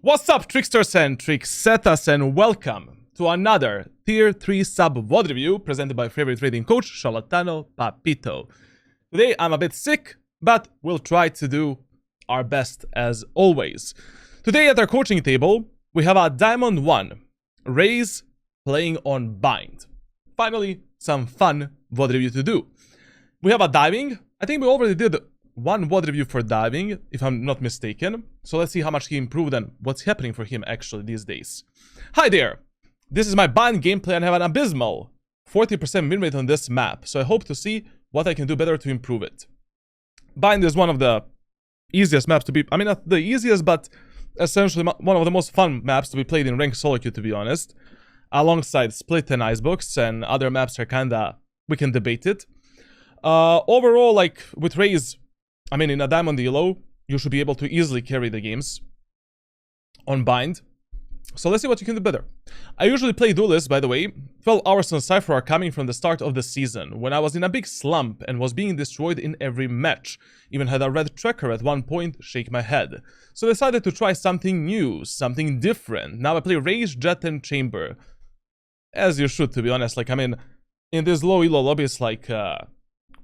What's up, tricksters and tricksetas, and welcome to another Tier 3 sub VOD review presented by favorite trading coach, Charlatano Papito. Today I'm a bit sick, but we'll try to do our best as always. Today at our coaching table, we have a Diamond 1, Raze playing on Bind. Finally, some fun VOD review to do. We have a diving. I think we already did one VOD review for diving, if I'm not mistaken. So let's see how much he improved and what's happening for him actually these days. Hi there! This is my Bind gameplay and I have an abysmal 40% win rate on this map. So I hope to see what I can do better to improve it. Bind is one of the easiest maps to be... I mean, not the easiest, but essentially one of the most fun maps to be played in ranked solo queue, to be honest. Alongside Split and Icebox, and other maps are kinda... we can debate it. Overall, like, with Raze... I mean, in a Diamond Elo, you should be able to easily carry the games on Bind. So let's see what you can do better. I usually play Duelist, by the way. 12 hours on Cypher are coming from the start of the season, when I was in a big slump and was being destroyed in every match. Even had a red tracker at one point shake my head. So I decided to try something new, something different. Now I play Raze, Jet, and Chamber. As you should, to be honest. Like, I mean, in this low elo lobbies, like,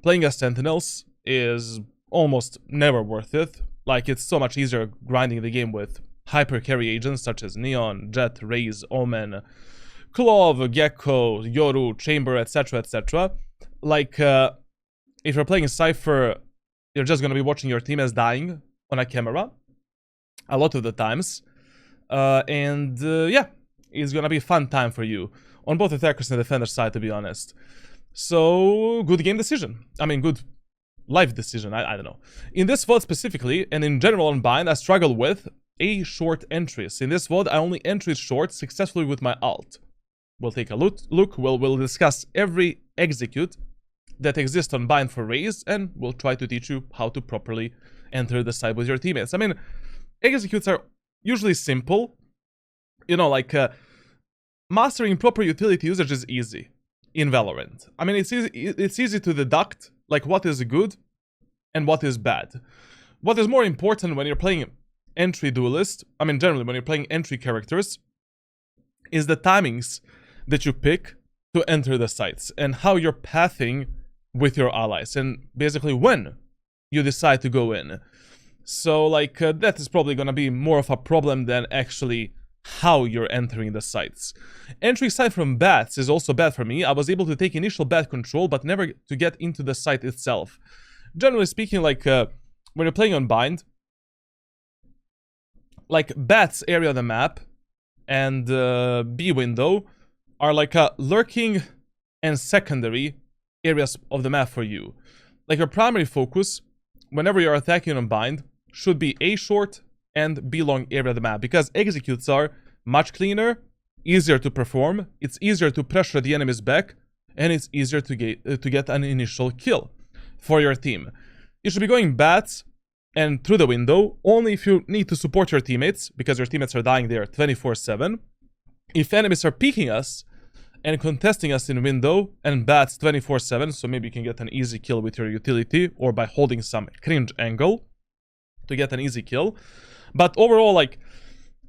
playing as Sentinels is almost never worth it. Like, it's so much easier grinding the game with hyper carry agents such as Neon, Jet, Raze, Omen, Clove, Gecko, Yoru, Chamber, etc, etc. Like, if you're playing Cypher, you're just gonna be watching your teammates dying on a camera a lot of the times. Yeah, it's gonna be a fun time for you on both attackers and defender side, to be honest. So, good game decision. I mean, good life decision, I don't know. In this VOD specifically, and in general on Bind, I struggle with short entries. In this VOD, I only entered short successfully with my ult. We'll take a look, we'll discuss every execute that exists on Bind for Raze, and we'll try to teach you how to properly enter the side with your teammates. I mean, executes are usually simple. You know, like, mastering proper utility usage is easy in Valorant. I mean, it's easy to deduct, like, what is good and what is bad. What is more important when you're playing entry duelist, I mean, generally, when you're playing entry characters, is the timings that you pick to enter the sites and how you're pathing with your allies, and basically when you decide to go in. So, like, that is probably gonna be more of a problem than actually how you're entering the sites. Entry site from bats is also bad for me. I was able to take initial bat control, but never to get into the site itself. Generally speaking, like, when you're playing on Bind, like, bats area of the map and B window are like lurking and secondary areas of the map for you. Like, your primary focus, whenever you're attacking on Bind, should be A short and B long area of the map, because executes are much cleaner, easier to perform, it's easier to pressure the enemies back, and it's easier to get an initial kill for your team. You should be going bats and through the window only if you need to support your teammates, because your teammates are dying there 24/7. If enemies are peeking us and contesting us in window and bats 24/7, so maybe you can get an easy kill with your utility or by holding some cringe angle to get an easy kill. But overall, like,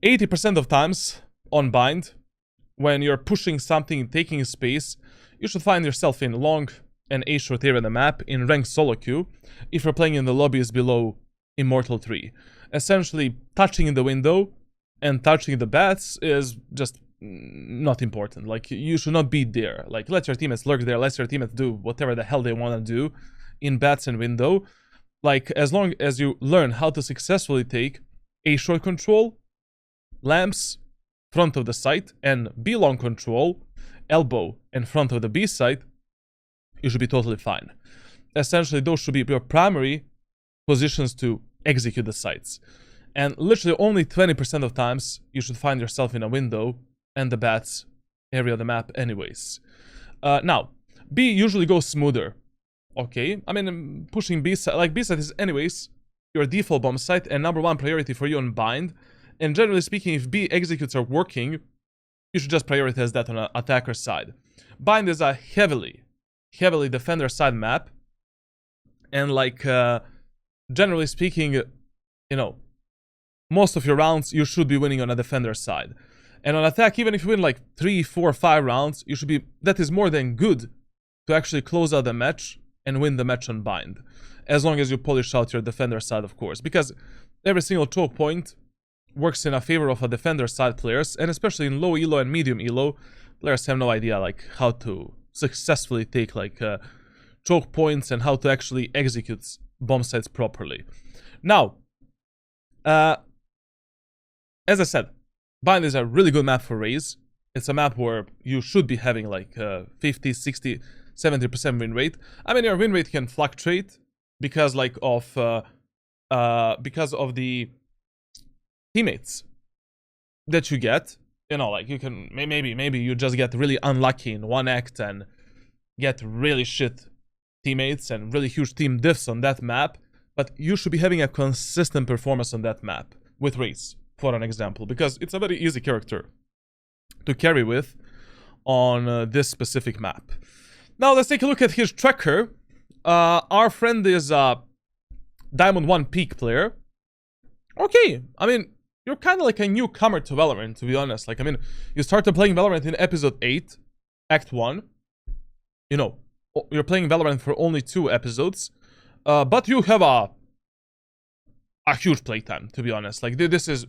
80% of times on Bind, when you're pushing something, taking space, you should find yourself in long and A short area of the map in ranked solo queue if you're playing in the lobbies below Immortal 3. Essentially, touching in the window and touching the bats is just not important. Like, you should not be there. Like, let your teammates lurk there, let your teammates do whatever the hell they want to do in bats and window. Like, as long as you learn how to successfully take A short control, lamps, front of the site, and B long control, elbow, and front of the B site, you should be totally fine. Essentially, those should be your primary positions to execute the sites. And literally only 20% of times you should find yourself in a window and the bats area of the map anyways. Now, B usually goes smoother. Okay, I mean, pushing B site, like, B site is anyways your default bomb site and #1 priority for you on Bind. And generally speaking, if B executes are working, you should just prioritize that on an attacker side. Bind is a heavily defender side map. And, like, generally speaking, you know, most of your rounds you should be winning on a defender side. And on attack, even if you win like 3, 4, 5 rounds, you should be, that is more than good to actually close out the match and win the match on bind. As long as you polish out your defender side, of course. Because every single choke point works in a favor of a defender side players, and especially in low elo and medium elo, players have no idea like how to successfully take like choke points and how to actually execute bomb sites properly. Now, as I said, Bind is a really good map for Raze. It's a map where you should be having like 50, 60, 70% win rate. I mean, your win rate can fluctuate because like of the teammates that you get. You know, like you can maybe you just get really unlucky in one act and get really shit teammates and really huge team diffs on that map, but you should be having a consistent performance on that map with Raze, for an example, because it's a very easy character to carry with on this specific map. Now let's take a look at his tracker. Our friend is a Diamond 1 peak player. Okay, I mean, you're kind of like a newcomer to Valorant, to be honest. Like, I mean, you started playing Valorant in episode 8, Act 1. You know, you're playing Valorant for only 2 episodes. But you have a huge playtime, to be honest. Like, this is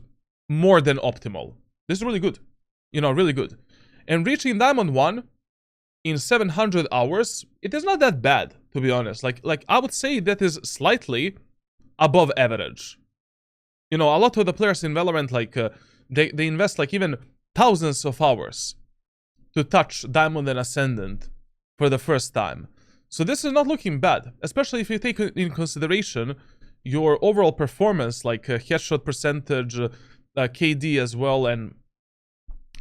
more than optimal. This is really good. You know, really good. And reaching Diamond 1 in 700 hours, it is not that bad, to be honest. Like I would say that is slightly above average. You know, a lot of the players in Valorant, like, they invest, like, even thousands of hours to touch Diamond and Ascendant for the first time. So this is not looking bad, especially if you take in consideration your overall performance, like headshot percentage, KD as well, and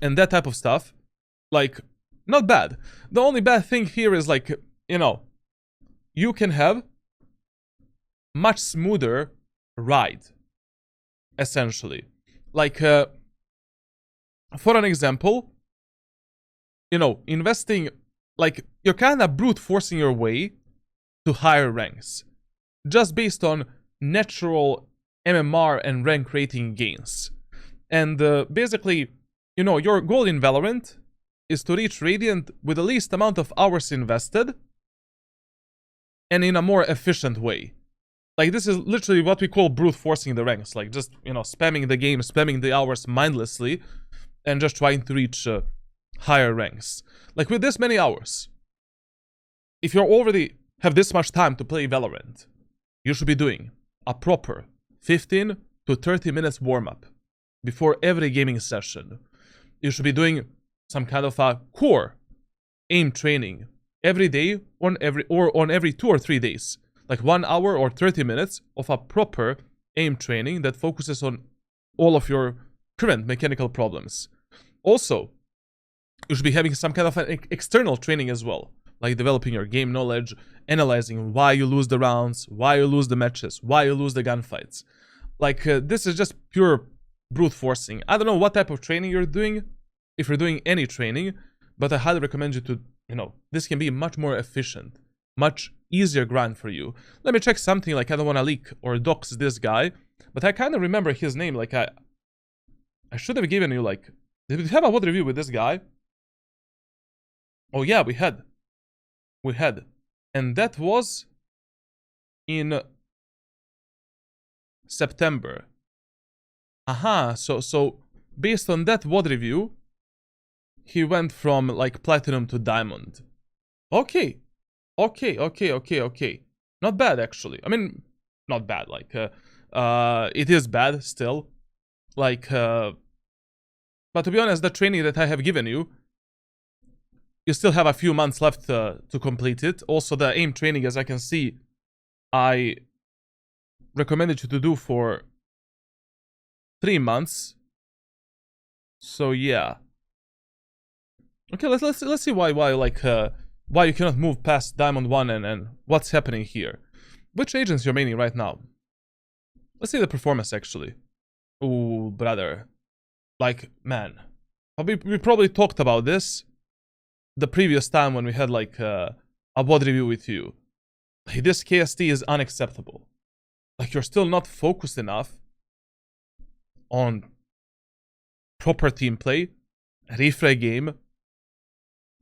that type of stuff. Like, not bad. The only bad thing here is, like, you know, you can have much smoother ride, essentially. Like, for an example, you know, investing, like, you're kind of brute forcing your way to higher ranks, just based on natural MMR and rank rating gains. And basically, you know, your goal in Valorant is to reach Radiant with the least amount of hours invested and in a more efficient way. Like, this is literally what we call brute forcing the ranks. Like, just, you know, spamming the game, spamming the hours mindlessly, and just trying to reach higher ranks. Like, with this many hours, if you already have this much time to play Valorant, you should be doing a proper 15 to 30 minutes warm-up before every gaming session. You should be doing some kind of a core aim training every day on every 2 or 3 days. Like 1 hour or 30 minutes of a proper aim training that focuses on all of your current mechanical problems. Also, you should be having some kind of an external training as well, like developing your game knowledge, analyzing why you lose the rounds, why you lose the matches, why you lose the gunfights. Like, this is just pure brute forcing. I don't know what type of training you're doing, if you're doing any training, but I highly recommend you to, you know, this can be much more efficient, much easier grind for you. Let me check something. Like, I don't want to leak or dox this guy, but I kind of remember his name. Like, I should have given you, like, did we have a VOD review with this guy? Oh yeah, we had. And that was in September. Aha, so based on that VOD review, he went from, like, platinum to diamond. Okay. Not bad, actually. I mean, not bad. Like, it is bad still. Like, but to be honest, the training that I have given you, you still have a few months left to complete it. Also, the aim training, as I can see, I recommended you to do for 3 months. So yeah. Okay, let's see why you cannot move past Diamond 1 and what's happening here. Which agents you're maining right now? Let's see the performance, actually. Ooh, brother. Like, man. We probably talked about this the previous time when we had, like, a VOD review with you. Like, this KST is unacceptable. Like, you're still not focused enough on proper team play, refray game,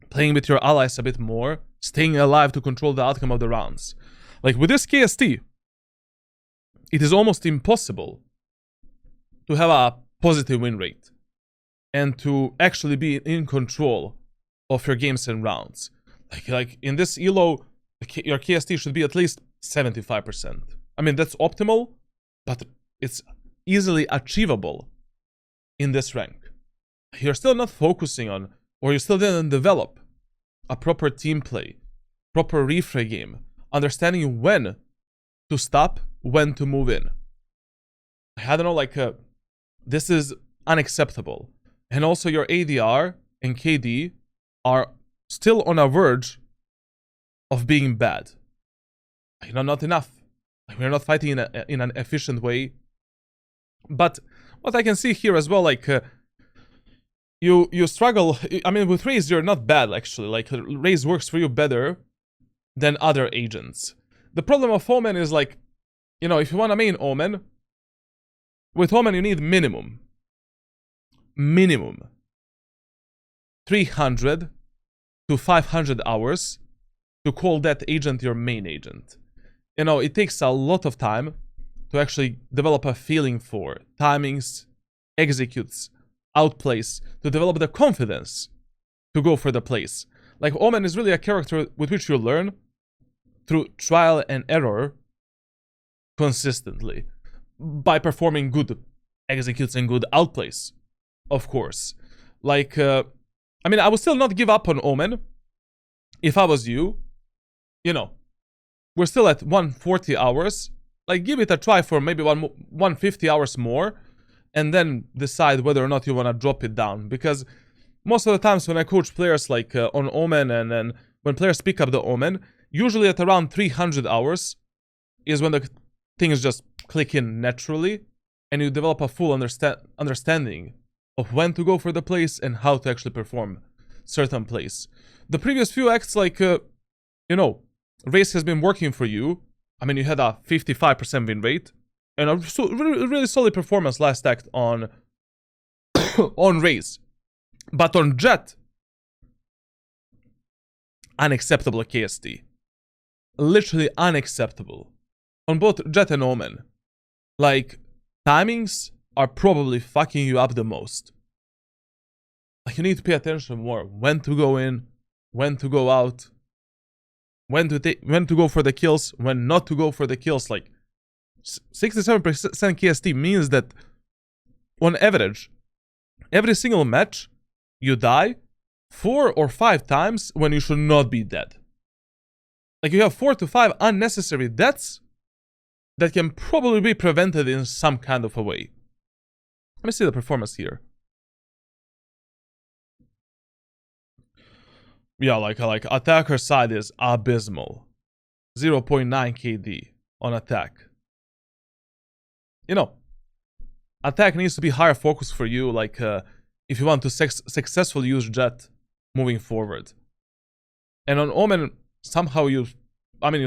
playing with your allies a bit more, staying alive to control the outcome of the rounds. Like with this KST, it is almost impossible to have a positive win rate and to actually be in control of your games and rounds. Like in this elo, your KST should be at least 75%. I mean, that's optimal, but it's easily achievable in this rank. You're still not focusing on, or you still didn't develop a proper team play, proper refray game, understanding when to stop, when to move in. I don't know, like, this is unacceptable. And also your ADR and KD are still on a verge of being bad. You know, not enough. We're not fighting in an efficient way. But what I can see here as well, like, you struggle. I mean, with Raze, you're not bad, actually. Like, Raze works for you better than other agents. The problem of Omen is, like, you know, if you want to main Omen, with Omen you need minimum 300 to 500 hours to call that agent your main agent. You know, it takes a lot of time to actually develop a feeling for timings, executes, outplays, to develop the confidence to go for the plays. Like, Omen is really a character with which you learn through trial and error consistently by performing good executes and good outplays, of course. Like, I mean, I would still not give up on Omen if I was you. You know, we're still at 140 hours. Like, give it a try for maybe 150 hours more, and then decide whether or not you want to drop it down. Because most of the times when I coach players, like, on Omen, and then when players pick up the Omen, usually at around 300 hours is when the things just click in naturally, and you develop a full understanding of when to go for the plays and how to actually perform certain plays. The previous few acts, like, you know, Raze has been working for you. I mean, you had a 55% win rate and a really solid performance last act on on Raze. But on Jett, unacceptable KST. Literally unacceptable. On both Jett and Omen. Like, timings are probably fucking you up the most. Like, you need to pay attention more. When to go in, when to go out, when to go for the kills, when not to go for the kills. Like, 67% KST means that on average, every single match, you die 4 or 5 times when you should not be dead. Like, you have 4 to 5 unnecessary deaths that can probably be prevented in some kind of a way. Let me see the performance here. Yeah, like attacker side is abysmal. 0.9 KD on attack. You know, attack needs to be higher focus for you, like, if you want to successfully use Jett moving forward. And on Omen, somehow you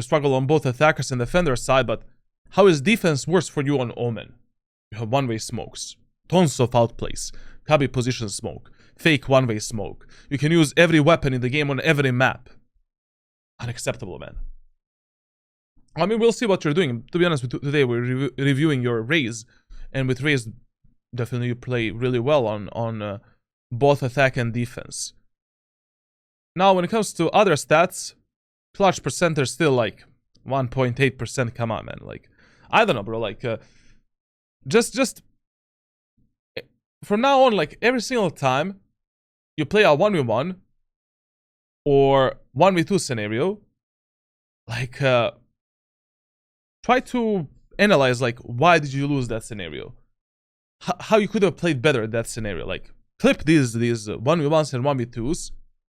struggle on both attackers and defender side, but how is defense worse for you on Omen? You have one-way smokes, tons of outplays, cubby position smoke, fake one-way smoke. You can use every weapon in the game on every map. Unacceptable, man. I mean, we'll see what you're doing. To be honest, today we're reviewing your Raze, and with Raze, definitely you play really well on both attack and defense. Now, when it comes to other stats, clutch percentage still like 1.8%. Come on, man. Like, I don't know, bro. Like, just from now on, like, every single time you play a 1v1 or 1v2 scenario, like, try to analyze, like, why did you lose that scenario? How you could have played better that scenario. Like, clip these 1v1s and 1v2s.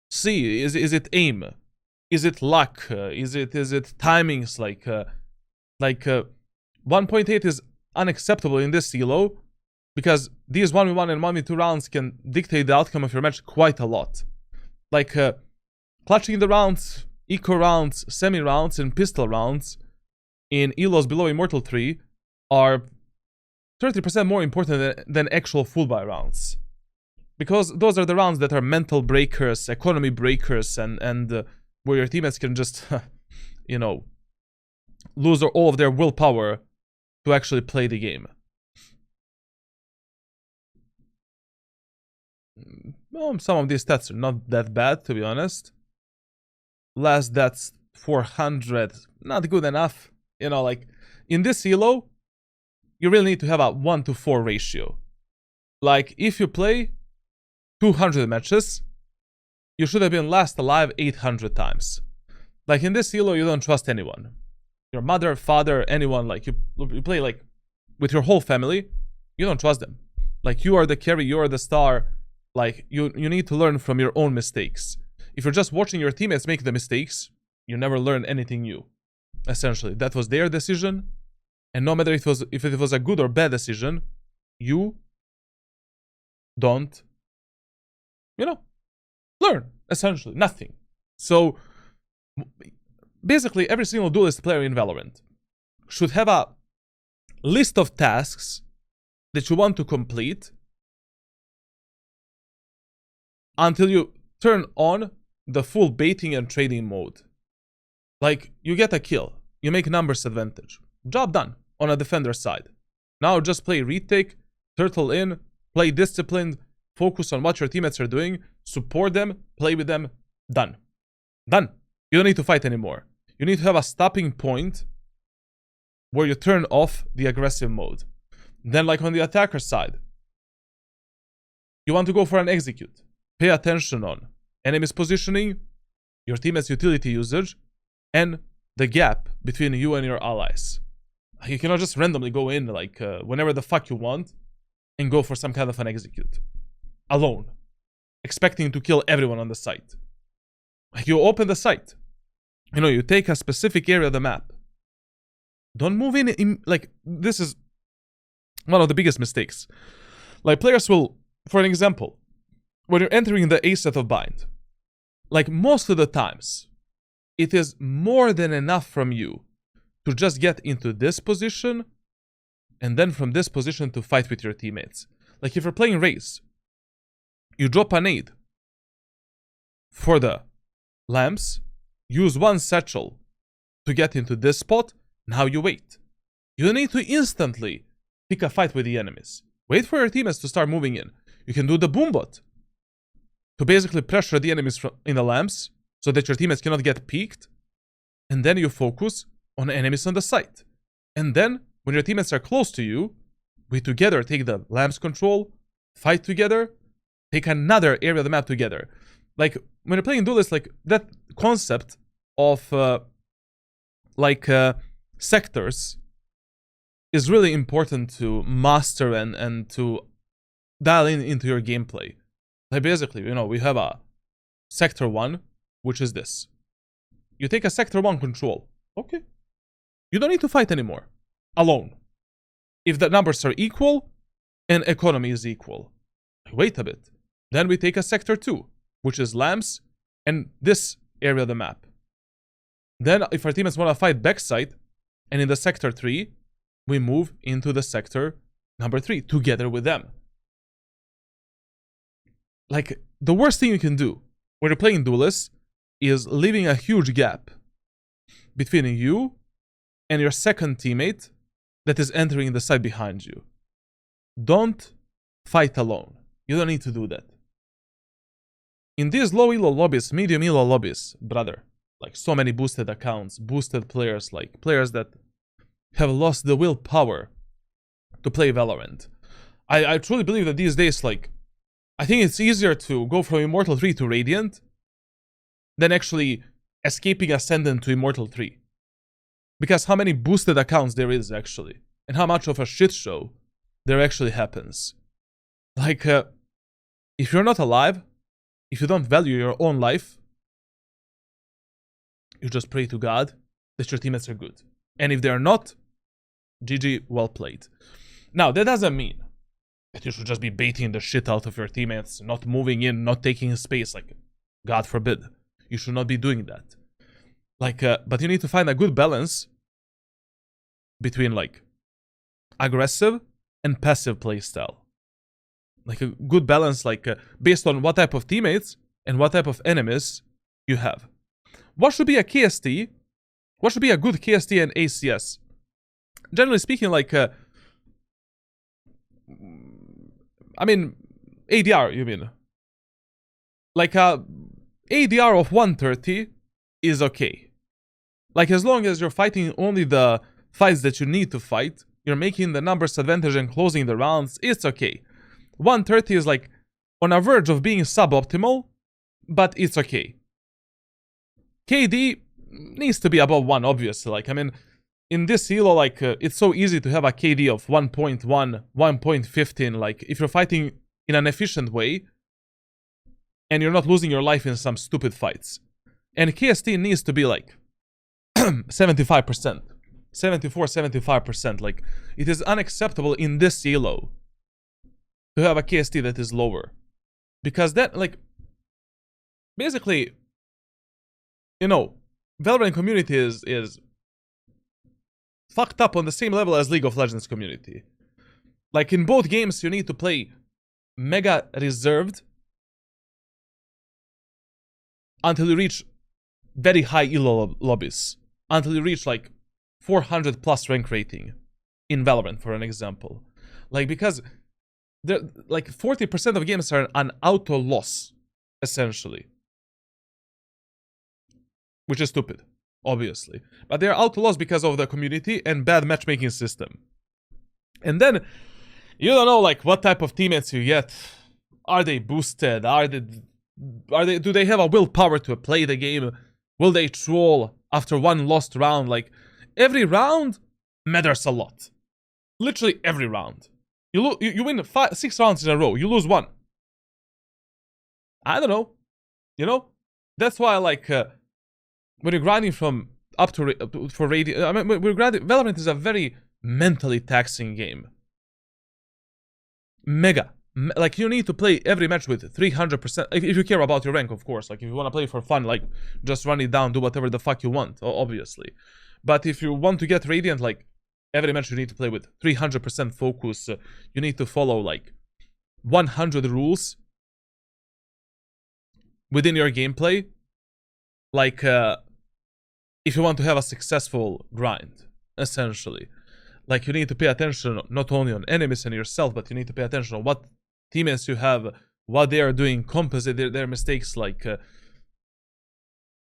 See, is it aim? Is it luck? Is it timings? Like 1.8 is unacceptable in this elo, because these 1v1 and 1v2 rounds can dictate the outcome of your match quite a lot. Like, clutching the rounds, eco rounds, semi rounds, and pistol rounds in elos below Immortal 3 are 30% more important than actual full buy rounds. Because those are the rounds that are mental breakers, economy breakers, and where your teammates can just, you know, lose all of their willpower to actually play the game. Well, some of these stats are not that bad, to be honest. Last that's 400, not good enough. You know, like, in this elo, you really need to have a 1-to-4 ratio. Like, if you play 200 matches, you should have been last alive 800 times. Like, in this elo, you don't trust anyone. Your mother, father, anyone, like, you play, like, with your whole family, you don't trust them. Like, you are the carry, you are the star. Like, you need to learn from your own mistakes. If you're just watching your teammates make the mistakes, you never learn anything new. Essentially, that was their decision. And no matter if it was a good or bad decision, you don't, you know, learn. Essentially, nothing. So, basically, every single duelist player in Valorant should have a list of tasks that you want to complete until you turn on the full baiting and trading mode. Like, you get a kill, you make numbers advantage. Job done on a defender side. Now just play retake, turtle in, play disciplined, focus on what your teammates are doing, support them, play with them, done. Done. You don't need to fight anymore. You need to have a stopping point where you turn off the aggressive mode. Then, like on the attacker side, you want to go for an execute. Pay attention on enemy's positioning, your teammate's utility usage, and the gap between you and your allies. You cannot just randomly go in, like, whenever the fuck you want and go for some kind of an execute. Alone. Expecting to kill everyone on the site. Like, you open the site. You know, you take a specific area of the map. Don't move in, like, this is one of the biggest mistakes. Like, players will, for an example, when you're entering the A set of bind, like, most of the times, it is more than enough from you to just get into this position, and then from this position to fight with your teammates. Like, if you're playing Raze, you drop a nade for the lamps, use one satchel to get into this spot, now you wait. You don't need to instantly pick a fight with the enemies. Wait for your teammates to start moving in. You can do the boombot to basically pressure the enemies in the lamps so that your teammates cannot get peeked, and then you focus on enemies on the site. And then, when your teammates are close to you, we together take the lamps control, fight together, take another area of the map together. Like, when you're playing duelists, like, that concept of, sectors is really important to master and to dial into your gameplay. Like, basically, you know, we have a sector 1, which is this. You take a sector 1 control. Okay. You don't need to fight anymore. Alone. If the numbers are equal and economy is equal. Wait a bit. Then we take a sector 2, which is lamps and this area of the map. Then, if our teammates want to fight backside, and in the sector 3, we move into the sector number 3 together with them. Like, the worst thing you can do when you're playing duelists is leaving a huge gap between you and your second teammate that is entering the side behind you. Don't fight alone. You don't need to do that. In these low elo lobbies, medium elo lobbies, brother, like, so many boosted accounts, boosted players, like players that have lost the willpower to play Valorant. I truly believe that these days, like, I think it's easier to go from Immortal 3 to Radiant than actually escaping Ascendant to Immortal 3. Because how many boosted accounts there is, actually. And how much of a shit show there actually happens. Like, if you're not alive, if you don't value your own life, you just pray to God that your teammates are good. And if they're not, GG, well played. Now, that doesn't mean that you should just be baiting the shit out of your teammates, not moving in, not taking space. Like, God forbid. You should not be doing that. Like, but you need to find a good balance between, like, aggressive and passive playstyle. Like a good balance, like based on what type of teammates and what type of enemies you have. What should be a KST? What should be a good KST and ACS? Generally speaking, like, I mean, ADR, you mean? Like a ADR of 130 is okay. Like, as long as you're fighting only the fights that you need to fight, you're making the numbers advantage and closing the rounds, it's okay. 130 is like on a verge of being suboptimal, but it's okay. KD needs to be above 1, obviously. Like, I mean, in this elo, like, it's so easy to have a KD of 1.1, 1.15. Like, if you're fighting in an efficient way, and you're not losing your life in some stupid fights. And KST needs to be like 75%. 74, 75%. Like, it is unacceptable in this elo to have a KST that is lower. Because that, like, basically, you know, Valorant community is fucked up on the same level as League of Legends community. Like, in both games, you need to play mega reserved until you reach very high elo lobbies. Until you reach, like, 400 plus rank rating in Valorant, for an example. Like, because like 40% of games are an auto loss, essentially, which is stupid, obviously, but they're auto loss because of the community and bad matchmaking system. And then you don't know, like, what type of teammates you get. Are they boosted? Do they have a willpower to play the game? Will they troll after one lost round? Like, every round matters a lot. Literally every round. You win 6 rounds in a row. You lose 1. I don't know. You know? That's why, like, when you're grinding from up to for Radiant, I mean, we're grinding. Valorant is a very mentally taxing game. Mega. Like, you need to play every match with 300%. If you care about your rank, of course. Like, if you want to play for fun, like, just run it down, do whatever the fuck you want, obviously. But if you want to get Radiant, like, every match you need to play with 300% focus. You need to follow, like, 100 rules within your gameplay. Like, if you want to have a successful grind, essentially. Like, you need to pay attention not only on enemies and yourself, but you need to pay attention on what teammates you have, what they are doing, compensate their mistakes. Like,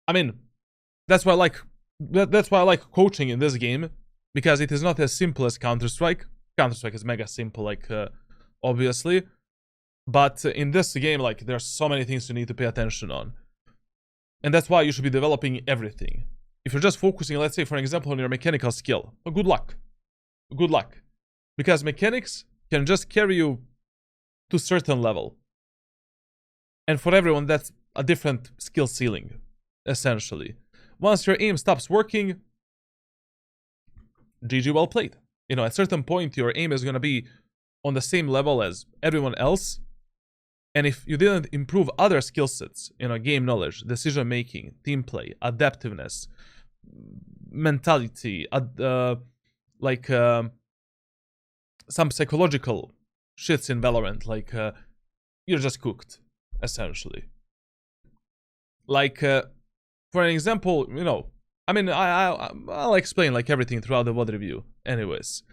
I mean, that's why I like coaching in this game, because it is not as simple as Counter-Strike. Counter-Strike is mega simple, like, obviously. But in this game, like, there's so many things you need to pay attention on. And that's why you should be developing everything. If you're just focusing, let's say, for example, on your mechanical skill, well, good luck. Good luck. Because mechanics can just carry you to a certain level. And for everyone, that's a different skill ceiling, essentially. Once your aim stops working, GG, well played. You know, at a certain point, your aim is going to be on the same level as everyone else. And if you didn't improve other skill sets, you know, game knowledge, decision making, team play, adaptiveness, mentality, like, some psychological shits in Valorant, like, you're just cooked, essentially. Like, for an example, you know, I mean, I'll explain, like, everything throughout the VOD review. Anyways.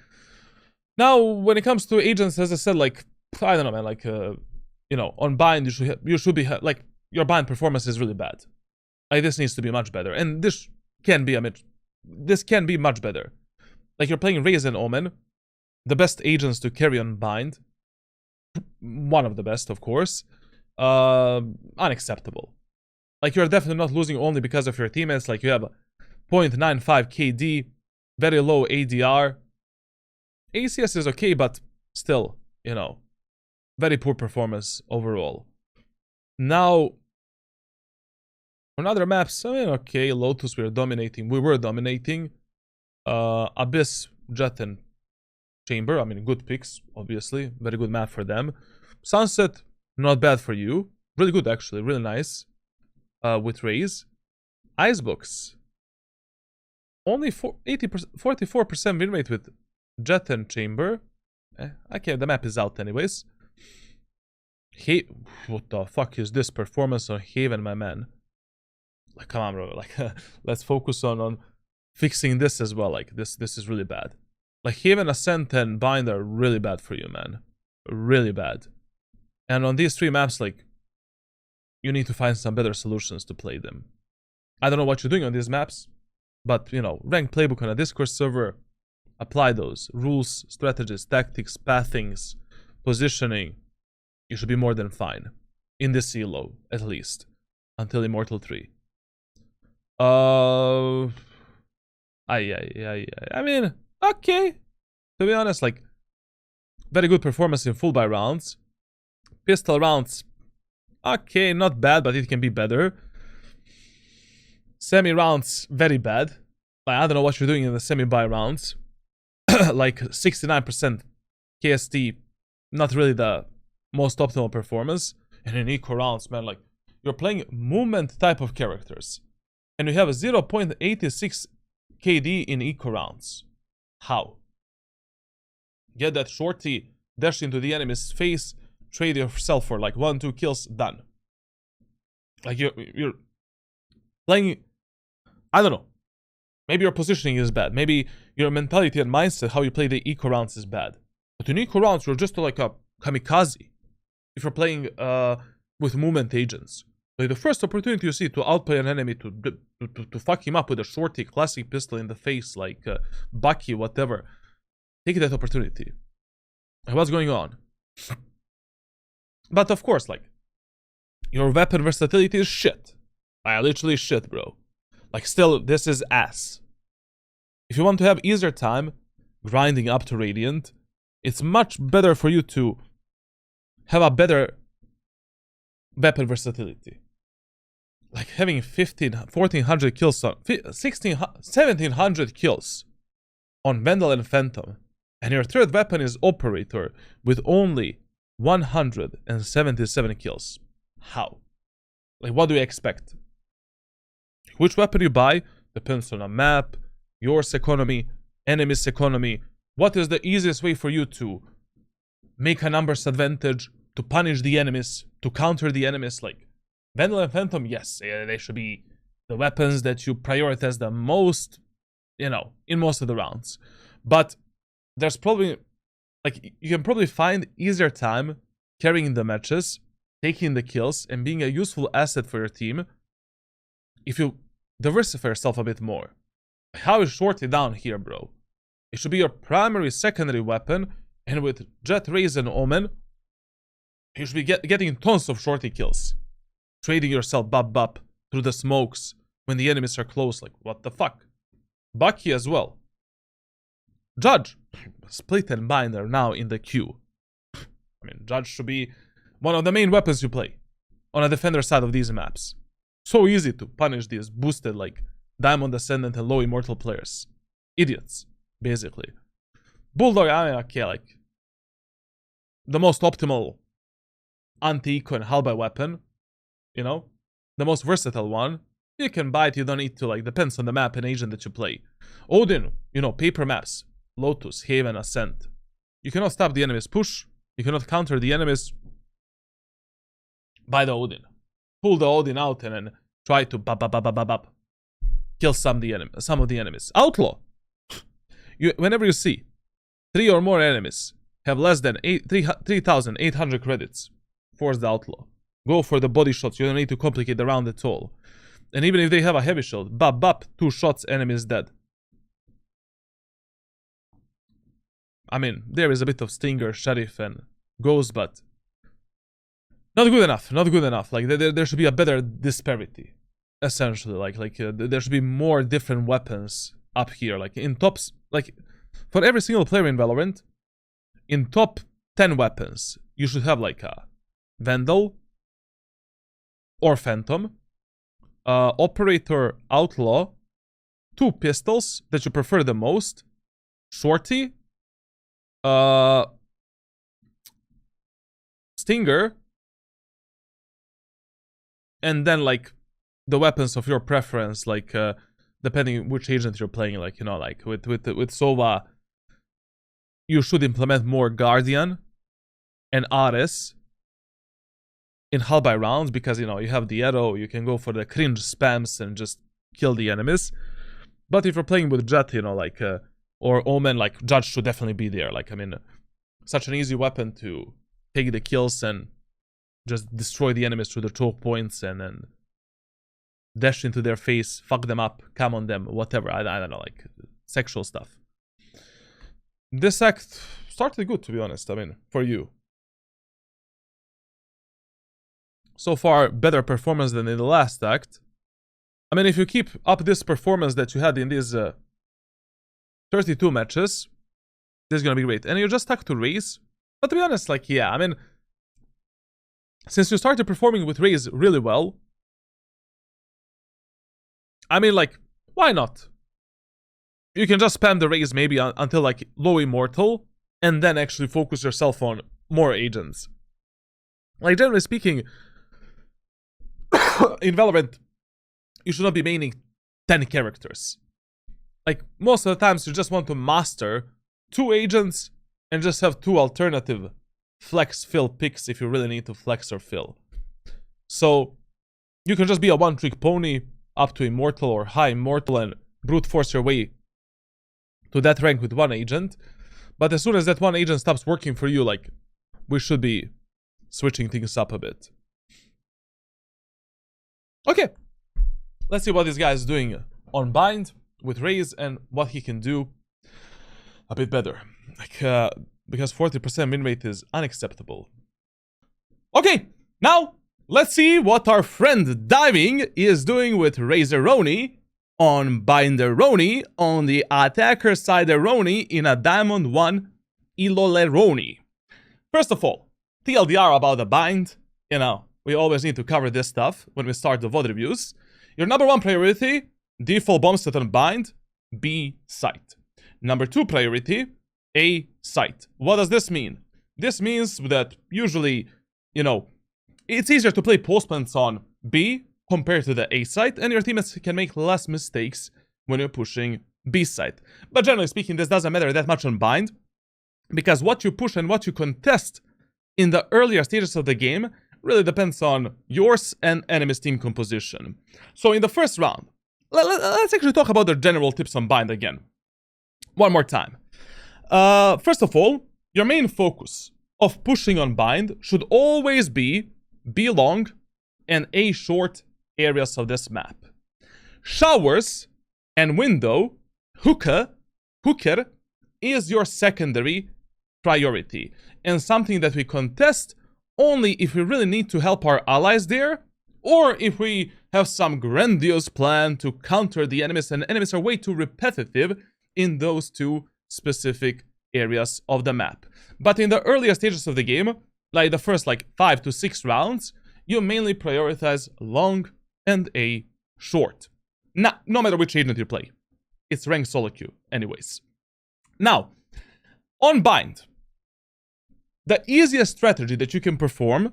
Now, when it comes to agents, as I said, like, I don't know, man, like, you know, on bind, you should be, like, your bind performance is really bad. Like, this needs to be much better. And this can be, this can be much better. Like, you're playing Raze and Omen, the best agents to carry on bind. One of the best, of course. Unacceptable. Like, you're definitely not losing only because of your teammates. Like, you have 0.95 KD, very low ADR. ACS is okay, but still, you know, very poor performance overall. Now, on other maps, I mean, okay, Lotus, we were dominating. Abyss, Jet, and Chamber, I mean, good picks, obviously. Very good map for them. Sunset, not bad for you. Really good, actually, really nice. With Raze. Icebox, only 44% win rate with Jet and Chamber. Okay, the map is out anyways. Hey, what the fuck is this performance on Haven, my man? Like, come on, bro. Like, let's focus on fixing this as well. Like, this is really bad. Like, Haven, Ascent, and Bind are really bad for you, man. Really bad. And on these 3 maps, like, you need to find some better solutions to play them. I don't know what you're doing on these maps, but, you know, rank playbook on a Discord server, apply those rules, strategies, tactics, pathings, positioning. You should be more than fine. In this elo, at least. Until Immortal 3. I mean, okay. To be honest, like, very good performance in full buy rounds. Pistol rounds, okay, not bad, but it can be better. Semi rounds, very bad. Like, I don't know what you're doing in the semi buy rounds. Like 69% KST, not really the most optimal performance. And in eco rounds, man, like, you're playing movement type of characters. And you have a 0.86 KD in eco rounds. How? Get that shorty, dash into the enemy's face, trade yourself for like 1-2 kills, done. Like, you're playing, I don't know. Maybe your positioning is bad. Maybe your mentality and mindset, how you play the eco rounds, is bad. But in eco rounds, you're just like a kamikaze. If you're playing with movement agents. Like, the first opportunity you see to outplay an enemy, to fuck him up with a shorty, classic pistol in the face, like Bucky, whatever. Take that opportunity. What's going on? But of course, like, your weapon versatility is shit. Literally shit, bro. Like, still, this is ass. If you want to have easier time grinding up to Radiant, it's much better for you to have a better weapon versatility. Like, having 1,400 kills on 1,700 kills on Vandal and Phantom, and your third weapon is Operator with only 177 kills. How? Like, what do you expect? Which weapon you buy depends on a map, yours economy, enemy's economy. What is the easiest way for you to make a numbers advantage, to punish the enemies, to counter the enemies? Like, Vandal and Phantom, yes, they should be the weapons that you prioritize the most, you know, in most of the rounds. But there's probably, like, you can probably find easier time carrying the matches, taking the kills, and being a useful asset for your team if you diversify yourself a bit more. How is Shorty down here, bro? It should be your primary, secondary weapon, and with Jet, Raze, and Omen, you should be getting tons of Shorty kills. Trading yourself bop through the smokes when the enemies are close. Like, what the fuck? Bucky as well. Judge. Split and Bind are now in the queue. I mean, Judge should be one of the main weapons you play on a defender side of these maps. So easy to punish these boosted, like, Diamond Ascendant and low Immortal players. Idiots, basically. Bulldog, I mean, okay, like, the most optimal anti-eco and Halberd weapon, you know? The most versatile one. You can buy it, you don't need to, like, depends on the map and agent that you play. Odin, you know, paper maps. Lotus, Haven, Ascent. You cannot stop the enemy's push. You cannot counter the enemies. Buy the Odin. Pull the Odin out and then try to kill some of the enemies. Outlaw. Whenever you see 3 or more enemies have less than 3,800 credits, force the Outlaw. Go for the body shots. You don't need to complicate the round at all. And even if they have a heavy shield, 2 shots, enemy is dead. I mean, there is a bit of Stinger, Sheriff, and Ghost, but not good enough. Not good enough. Like, there should be a better disparity, essentially. Like there should be more different weapons up here. Like, in tops, like, for every single player in Valorant, in top 10 weapons, you should have, like, a Vandal or Phantom, Operator, Outlaw, 2 pistols that you prefer the most, Shorty, Stinger, and then, like, the weapons of your preference, like, depending which agent you're playing, like, you know, like, with Sova, you should implement more Guardian and Ares in hull by rounds, because, you know, you have the arrow, you can go for the cringe spams and just kill the enemies. But if you're playing with Jet, you know, like, or Omen, like, Judge should definitely be there. Like, I mean, such an easy weapon to take the kills and just destroy the enemies through the choke points and then dash into their face, fuck them up, come on them, whatever. I don't know, like, sexual stuff. This act started good, to be honest, I mean, for you. So far, better performance than in the last act. I mean, if you keep up this performance that you had in these 32 matches, this is gonna be great. And you're just stuck to Raze. But to be honest, like, yeah, I mean, since you started performing with Raze really well, I mean, like, why not? You can just spam the Raze maybe until, like, low immortal, and then actually focus yourself on more agents. Like, generally speaking, in Valorant, you should not be maining 10 characters. Like, most of the times you just want to master 2 agents and just have 2 alternative flex fill picks if you really need to flex or fill. So, you can just be a one-trick pony up to immortal or high immortal and brute force your way to that rank with one agent. But as soon as that one agent stops working for you, like, we should be switching things up a bit. Okay, let's see what this guy is doing on Bind with Raze and what he can do a bit better. Like, because 40% win rate is unacceptable. Okay, now let's see what our friend Diving is doing with Razoroni on Binderoni on the attacker side Roni in a Diamond 1 Iloleroni. First of all, TLDR about the Bind, you know, we always need to cover this stuff when we start the VOD reviews. Your number 1 priority, default bomb set on Bind, B site. Number 2 priority, A site. What does this mean? This means that usually, you know, it's easier to play postplants on B compared to the A site, and your teammates can make less mistakes when you're pushing B site. But generally speaking, this doesn't matter that much on Bind, because what you push and what you contest in the earlier stages of the game really depends on yours and enemy's team composition. So in the first round, let's actually talk about the general tips on Bind again. One more time. First of all, your main focus of pushing on Bind should always be B long and A short areas of this map. Showers and window, hooker is your secondary priority, and something that we contest only if we really need to help our allies there, or if we have some grandiose plan to counter the enemies, and enemies are way too repetitive in those 2 specific areas of the map. But in the earlier stages of the game, like the first 5 to 6 rounds, you mainly prioritize long and A short. Now, no matter which agent you play. It's ranked solo queue anyways. Now, on Bind, the easiest strategy that you can perform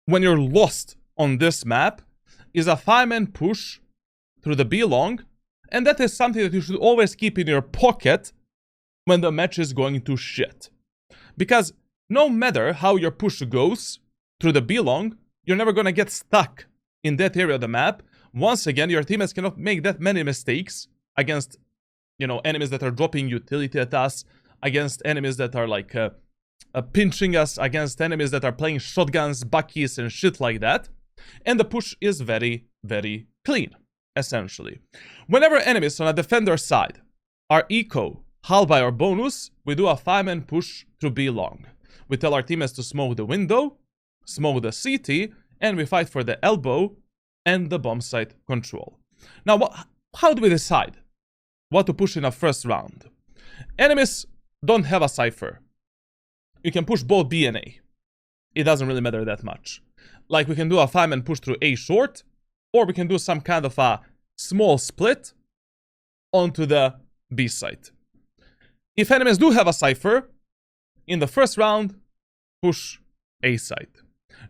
when you're lost on this map is a 5-man push through the B long, and that is something that you should always keep in your pocket when the match is going to shit. Because no matter how your push goes through the B long, you're never gonna get stuck in that area of the map. Once again, your teammates cannot make that many mistakes against, you know, enemies that are dropping utility at us, against enemies that are like pinching us, against enemies that are playing shotguns, buckies, and shit like that. And the push is very, very clean, essentially. Whenever enemies on a defender side are eco, hull by, or bonus, we do a 5-man push through B long. We tell our teammates to smoke the window, smoke the CT, and we fight for the elbow and the bomb site control. Now, how do we decide what to push in a first round? Enemies don't have a cipher. You can push both B and A. It doesn't really matter that much. Like, we can do a 5-man push through A short, or we can do some kind of a small split onto the B site. If enemies do have a cipher, in the first round, push A site.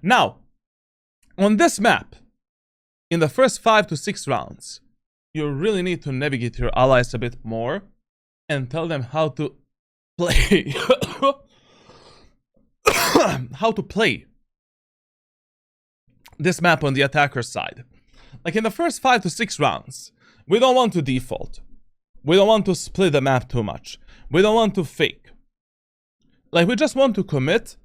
Now, on this map, in the first 5 to 6 rounds, you really need to navigate your allies a bit more and tell them how to play how to play this map on the attacker side. Like in the first 5 to 6 rounds, we don't want to default. We don't want to split the map too much. We don't want to fake. Like we just want to commit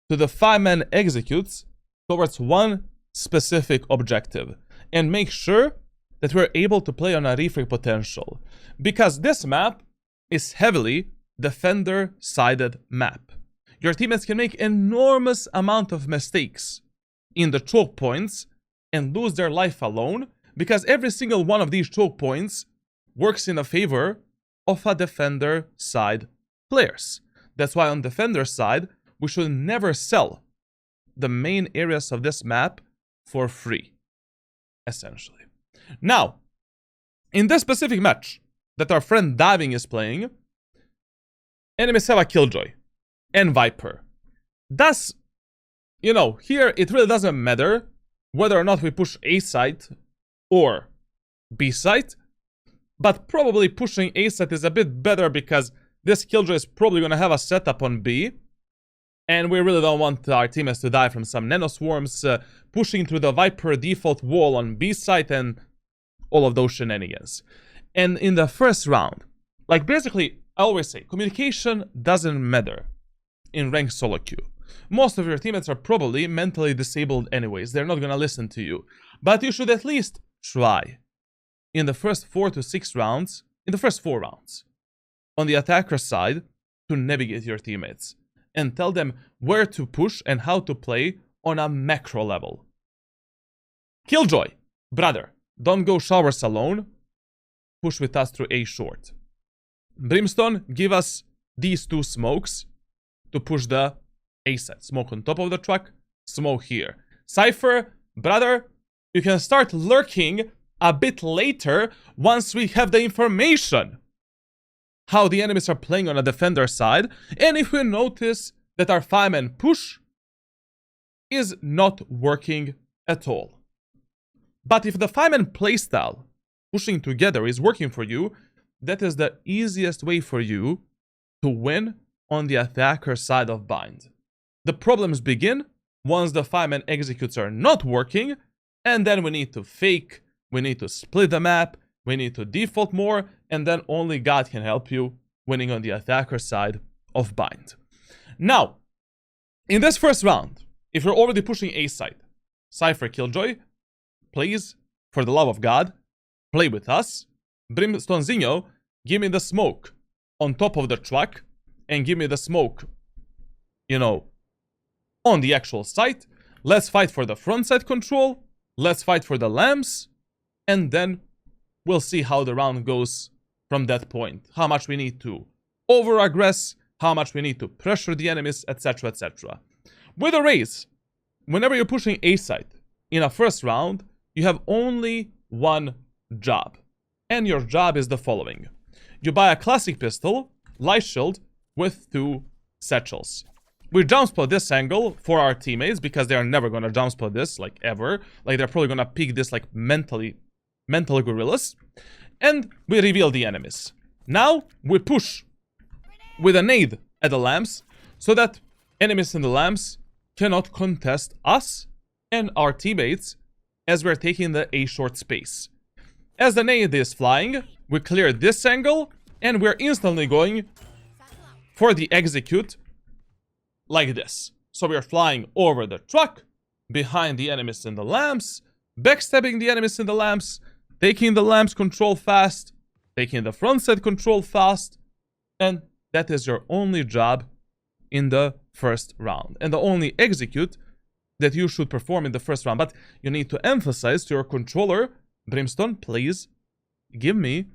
to the 5-man executes towards one specific objective and make sure that we're able to play on a refrag potential. Because this map is heavily defender-sided map. Your teammates can make enormous amount of mistakes in the choke points and lose their life alone, because every single one of these choke points works in the favor of a defender side players. That's why on defender side, we should never sell the main areas of this map for free, essentially. Now, in this specific match that our friend Diving is playing, enemies have a Killjoy and Viper. Thus, you know, here it really doesn't matter whether or not we push A site or B site, but probably pushing A site is a bit better because this Killjoy is probably going to have a setup on B, and we really don't want our teammates to die from some nanoswarms pushing through the Viper default wall on B site and all of those shenanigans. And in the first round, like basically, I always say, communication doesn't matter in ranked solo queue. Most of your teammates are probably mentally disabled anyways. They're not gonna listen to you. But you should at least try in the first 4 to 6 rounds, in the first 4 rounds, on the attacker side, to navigate your teammates and tell them where to push and how to play on a macro level. Killjoy, brother, don't go showers alone. Push with us through A short. Brimstone, give us these 2 smokes to push the A side. Smoke on top of the truck, smoke here. Cypher, brother, you can start lurking a bit later once we have the information how the enemies are playing on a defender side, and if we notice that our 5-man push is not working at all. But if the 5-man playstyle, pushing together, is working for you, that is the easiest way for you to win on the attacker side of bind. The problems begin once the 5-man executes are not working, and then we need to fake, we need to split the map, we need to default more, and then only God can help you winning on the attacker side of bind. Now, in this first round, if you're already pushing A side, Cypher, Killjoy, please, for the love of God, play with us. Brimstonezinho, give me the smoke on top of the truck, and give me the smoke, you know, on the actual site. Let's fight for the front side control, let's fight for the lamps, and then we'll see how the round goes from that point. How much we need to over-aggress, how much we need to pressure the enemies, etc, etc. With a Raze, whenever you're pushing A side in a first round, you have only one job. And your job is the following. You buy a classic pistol, light shield, with 2 satchels. We jump spot this angle for our teammates because they are never gonna jump spot this, like ever. Like they're probably gonna peek this like mental gorillas. And we reveal the enemies. Now we push with a nade at the lamps so that enemies in the lamps cannot contest us and our teammates as we're taking the A short space. As the nade is flying, we clear this angle and we're instantly going for the execute like this. So we're flying over the truck, behind the enemies in the lamps, backstabbing the enemies in the lamps, taking the lamps control fast, taking the front side control fast, and that is your only job in the first round. And the only execute that you should perform in the first round. But you need to emphasize to your controller, Brimstone, please give me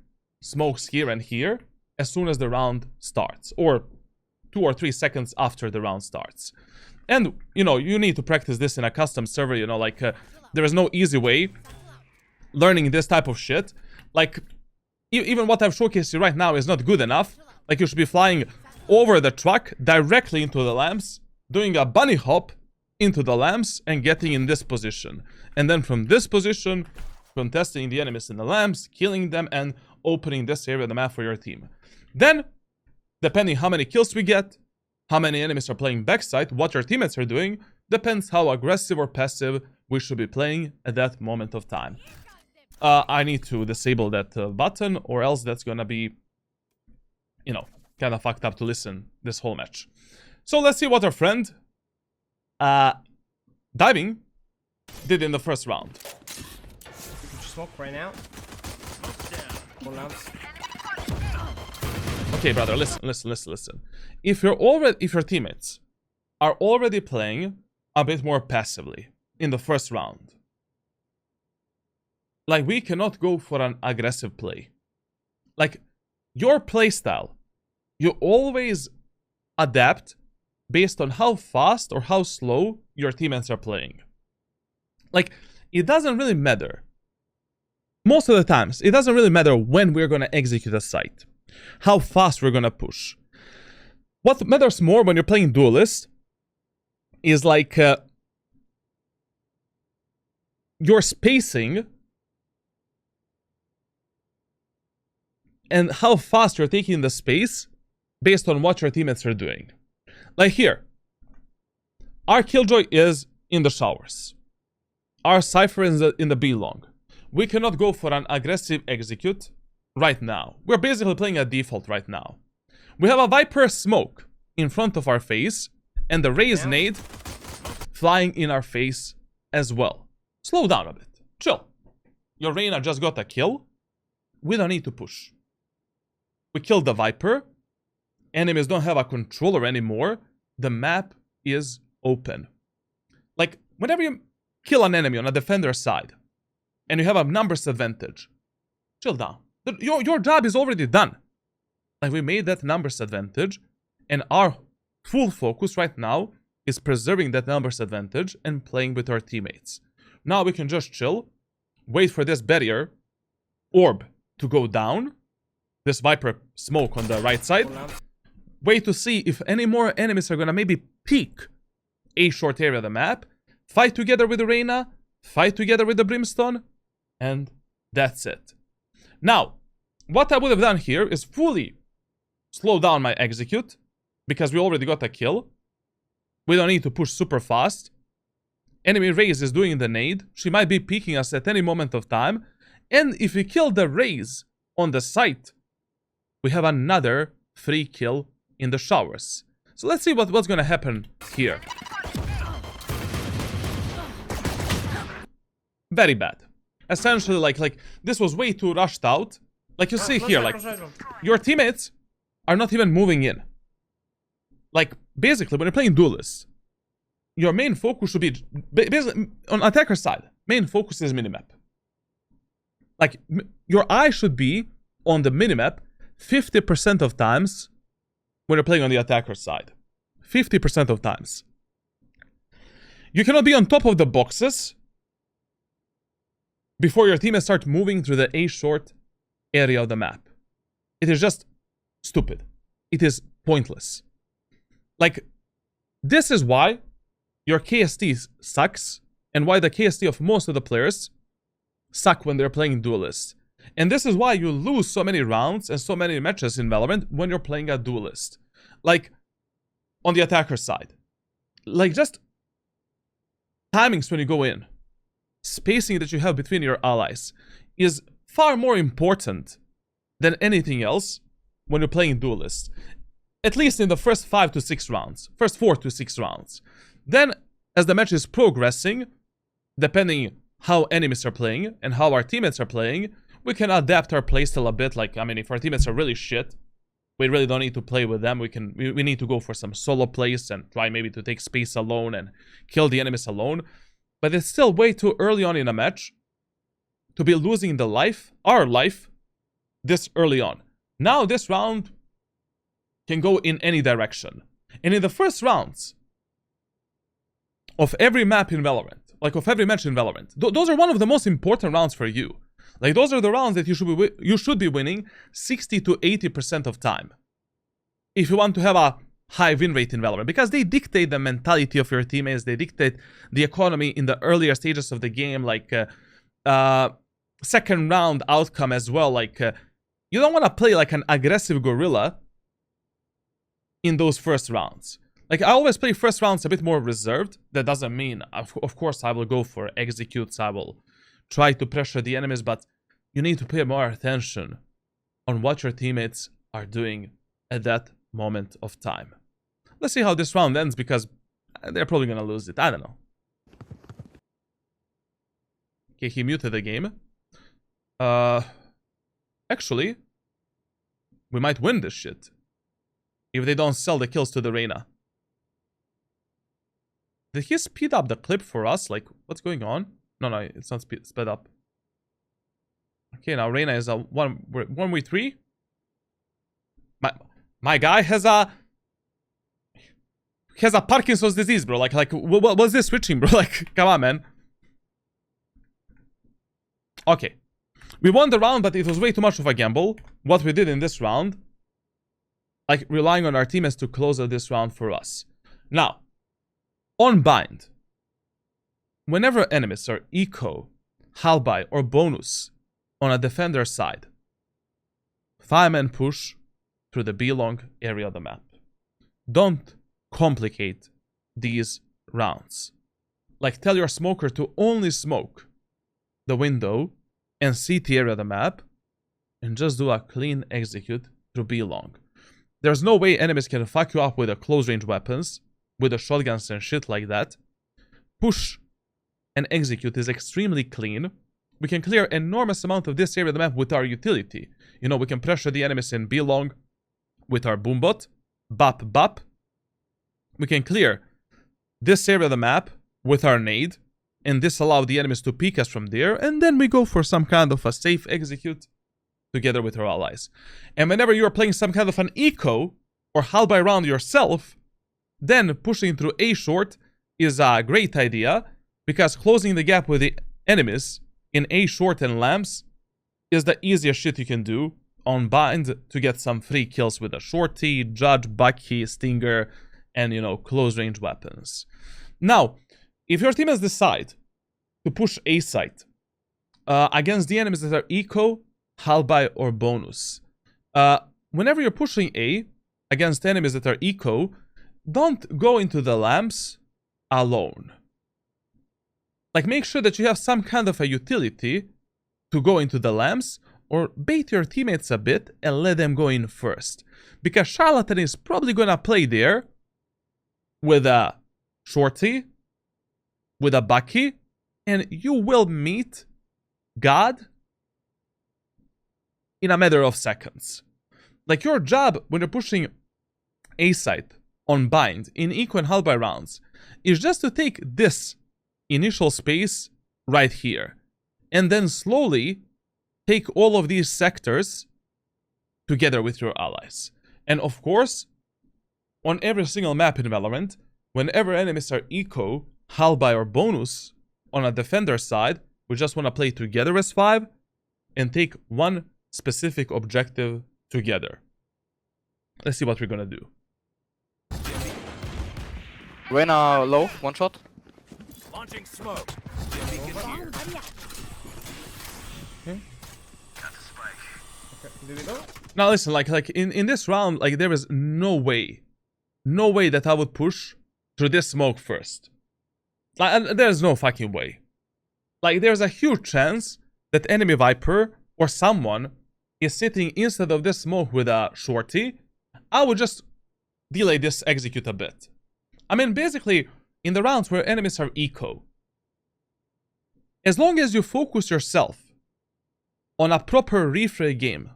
smokes here and here as soon as the round starts, or 2 or 3 seconds after the round starts. And, you know, you need to practice this in a custom server, you know, like, there is no easy way learning this type of shit. Like, even what I've showcased you right now is not good enough. Like, you should be flying over the truck directly into the lamps, doing a bunny hop into the lamps and getting in this position. And then from this position, contesting the enemies in the lamps, killing them, and opening this area of the map for your team. Then, Depending how many kills we get, how many enemies are playing backside, what your teammates are doing, depends how aggressive or passive we should be playing at that moment of time. I need to disable that button, or else that's gonna be, you know, kind of fucked up to listen this whole match. So let's see what our friend Diving did in the first round. Smoke right now. Okay, brother, listen. If your teammates are already playing a bit more passively in the first round, like, we cannot go for an aggressive play. Like, your playstyle, you always adapt based on how fast or how slow your teammates are playing. Like, it doesn't really matter. Most of the times, it doesn't really matter when we're gonna execute a site, how fast we're gonna push. What matters more when you're playing Duelist is like your spacing and how fast you're taking the space based on what your teammates are doing. Like here, our Killjoy is in the showers. Our Cypher is in the B long. We cannot go for an aggressive execute right now. We're basically playing a default right now. We have a Viper smoke in front of our face, and the Raze nade flying in our face as well. Slow down a bit. Chill. Your Reyna just got a kill. We don't need to push. We killed the Viper. Enemies don't have a controller anymore. The map is open. Like, whenever you kill an enemy on a defender side, and you have a numbers advantage, chill down. Your job is already done. Like, we made that numbers advantage, and our full focus right now is preserving that numbers advantage and playing with our teammates. Now we can just chill, wait for this barrier orb to go down, this Viper smoke on the right side, wait to see if any more enemies are gonna maybe peek a short area of the map, fight together with the Reyna, fight together with the Brimstone, and that's it. Now, what I would have done here is fully slow down my execute, because we already got a kill. We don't need to push super fast. Enemy Raze is doing the nade. She might be peeking us at any moment of time. And if we kill the Raze on the site, we have another free kill in the showers. So let's see what's gonna happen here. Very bad. Essentially, like this was way too rushed out. Like you see here, like, your teammates are not even moving in. Like, basically, when you're playing Duelist, your main focus should be, basically, on attacker side, main focus is minimap. Like, your eye should be on the minimap 50% of times when you're playing on the attacker side. 50% of times. You cannot be on top of the boxes before your teammates start moving through the A short area of the map. It is just stupid. It is pointless. Like, this is why your KST sucks, and why the KST of most of the players suck when they're playing Duelist. And this is why you lose so many rounds and so many matches in Valorant when you're playing a Duelist. Like, on the attacker side. Like, just timings when you go in, spacing that you have between your allies is far more important than anything else when you're playing Duelist. At least in the first 5 to 6 rounds. First 4 to 6 rounds. Then, as the match is progressing, depending how enemies are playing and how our teammates are playing, we can adapt our playstyle a bit. Like, I mean, if our teammates are really shit, we really don't need to play with them. We need to go for some solo plays and try maybe to take space alone and kill the enemies alone. But it's still way too early on in a match to be losing the life, our life, this early on. Now this round can go in any direction. And in the first rounds of every map in Valorant, like of every match in Valorant, those are one of the most important rounds for you. Like, those are the rounds that you should be winning 60 to 80% of time. If you want to have a high win rate in Valorant, because they dictate the mentality of your teammates, they dictate the economy in the earlier stages of the game, like second round outcome as well. Like, you don't want to play like an aggressive gorilla in those first rounds. Like, I always play first rounds a bit more reserved. That doesn't mean, of course, I will go for executes. I will try to pressure the enemies, but you need to pay more attention on what your teammates are doing at that moment of time. Let's see how this round ends, because they're probably gonna lose it. I don't know. Okay, he muted the game. Actually, we might win this shit if they don't sell the kills to the Reyna. Did he speed up the clip for us? Like, what's going on? No, it's not sped up. Okay, now Reyna is a 1v3. My guy has a Parkinson's disease, bro. Like, what's this switching, bro? Like, come on, man. Okay, we won the round, but it was way too much of a gamble. What we did in this round, like relying on our teammates to close out this round for us. Now, on bind, whenever enemies are eco, halby, or bonus on a defender side, 5-man push through the B-long area of the map. Don't complicate these rounds. Like, tell your smoker to only smoke the window and CT area of the map, and just do a clean execute through B-long. There's no way enemies can fuck you up with the close-range weapons, with the shotguns and shit like that. Push and execute is extremely clean. We can clear enormous amount of this area of the map with our utility. You know, we can pressure the enemies in B-long with our boombot. Bop, bop. We can clear this area of the map with our nade, and this allows the enemies to peek us from there, and then we go for some kind of a safe execute together with our allies. And whenever you are playing some kind of an eco or halby round yourself, then pushing through A short is a great idea, because closing the gap with the enemies in A short and lamps is the easiest shit you can do on bind to get some free kills with a shorty, judge, bucky, stinger, and, you know, close range weapons. Now, if your teammates decide to push A site against the enemies that are eco, halby, or bonus, whenever you're pushing A against enemies that are eco, don't go into the lamps alone. Like, make sure that you have some kind of a utility to go into the lamps, or bait your teammates a bit and let them go in first. Because Charlatan is probably gonna play there with a shorty, with a bucky, and you will meet God in a matter of seconds. Like, your job when you're pushing A site on bind in eco and halby rounds is just to take this initial space right here, and then slowly take all of these sectors together with your allies. And of course, on every single map in Valorant, whenever enemies are eco, halby, or bonus on a defender side, we just want to play together as 5 and take one specific objective together. Let's see what we're gonna do. Reyna low, one shot. Launching smoke. Okay. Okay, did it go? Now listen, like in this round, like, there is no way that I would push through this smoke first. Like, there's no fucking way. Like, there's a huge chance that enemy Viper or someone is sitting inside of this smoke with a shorty. I would just delay this execute a bit. I mean, basically, in the rounds where enemies are eco, as long as you focus yourself on a proper refray game,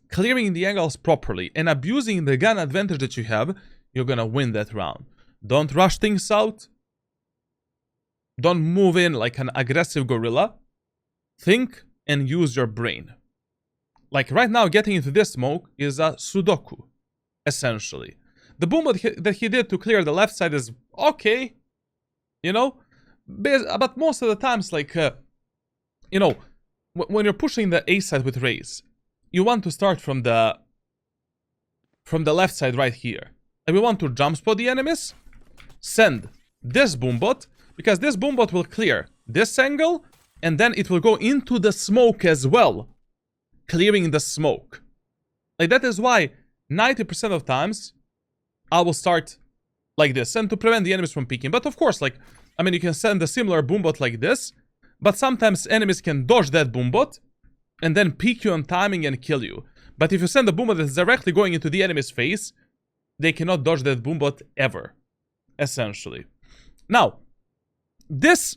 clearing the angles properly, and abusing the gun advantage that you have, you're gonna win that round. Don't rush things out. Don't move in like an aggressive gorilla. Think and use your brain. Like, right now, getting into this smoke is a Sudoku, essentially. The boom that he did to clear the left side is okay, you know? But most of the times, like, you know, when you're pushing the A side with Raze, you want to start from the left side right here. And we want to jump spot the enemies, send this boombot, because this boombot will clear this angle, and then it will go into the smoke as well, clearing the smoke. Like, that is why 90% of times I will start like this, and to prevent the enemies from peeking. But of course, like, I mean, you can send a similar boombot like this, but sometimes enemies can dodge that boombot and then peek you on timing and kill you. But if you send a boombot that's directly going into the enemy's face, they cannot dodge that boombot ever, essentially. Now, this,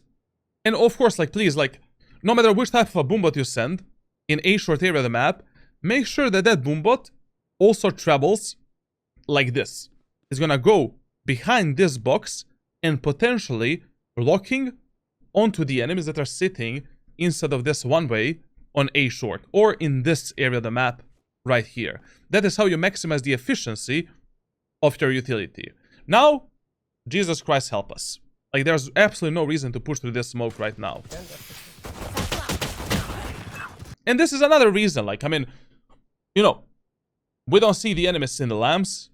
and of course, like, please, like, no matter which type of a boombot you send in a short area of the map, make sure that that boombot also travels like this. It's gonna go behind this box and potentially locking onto the enemies that are sitting instead of this one way on a short, or in this area of the map right here. That is how you maximize the efficiency of your utility. Now, Jesus Christ help us. Like, there's absolutely no reason to push through this smoke right now. And this is another reason, like, I mean, you know, we don't see the enemies in the lamps.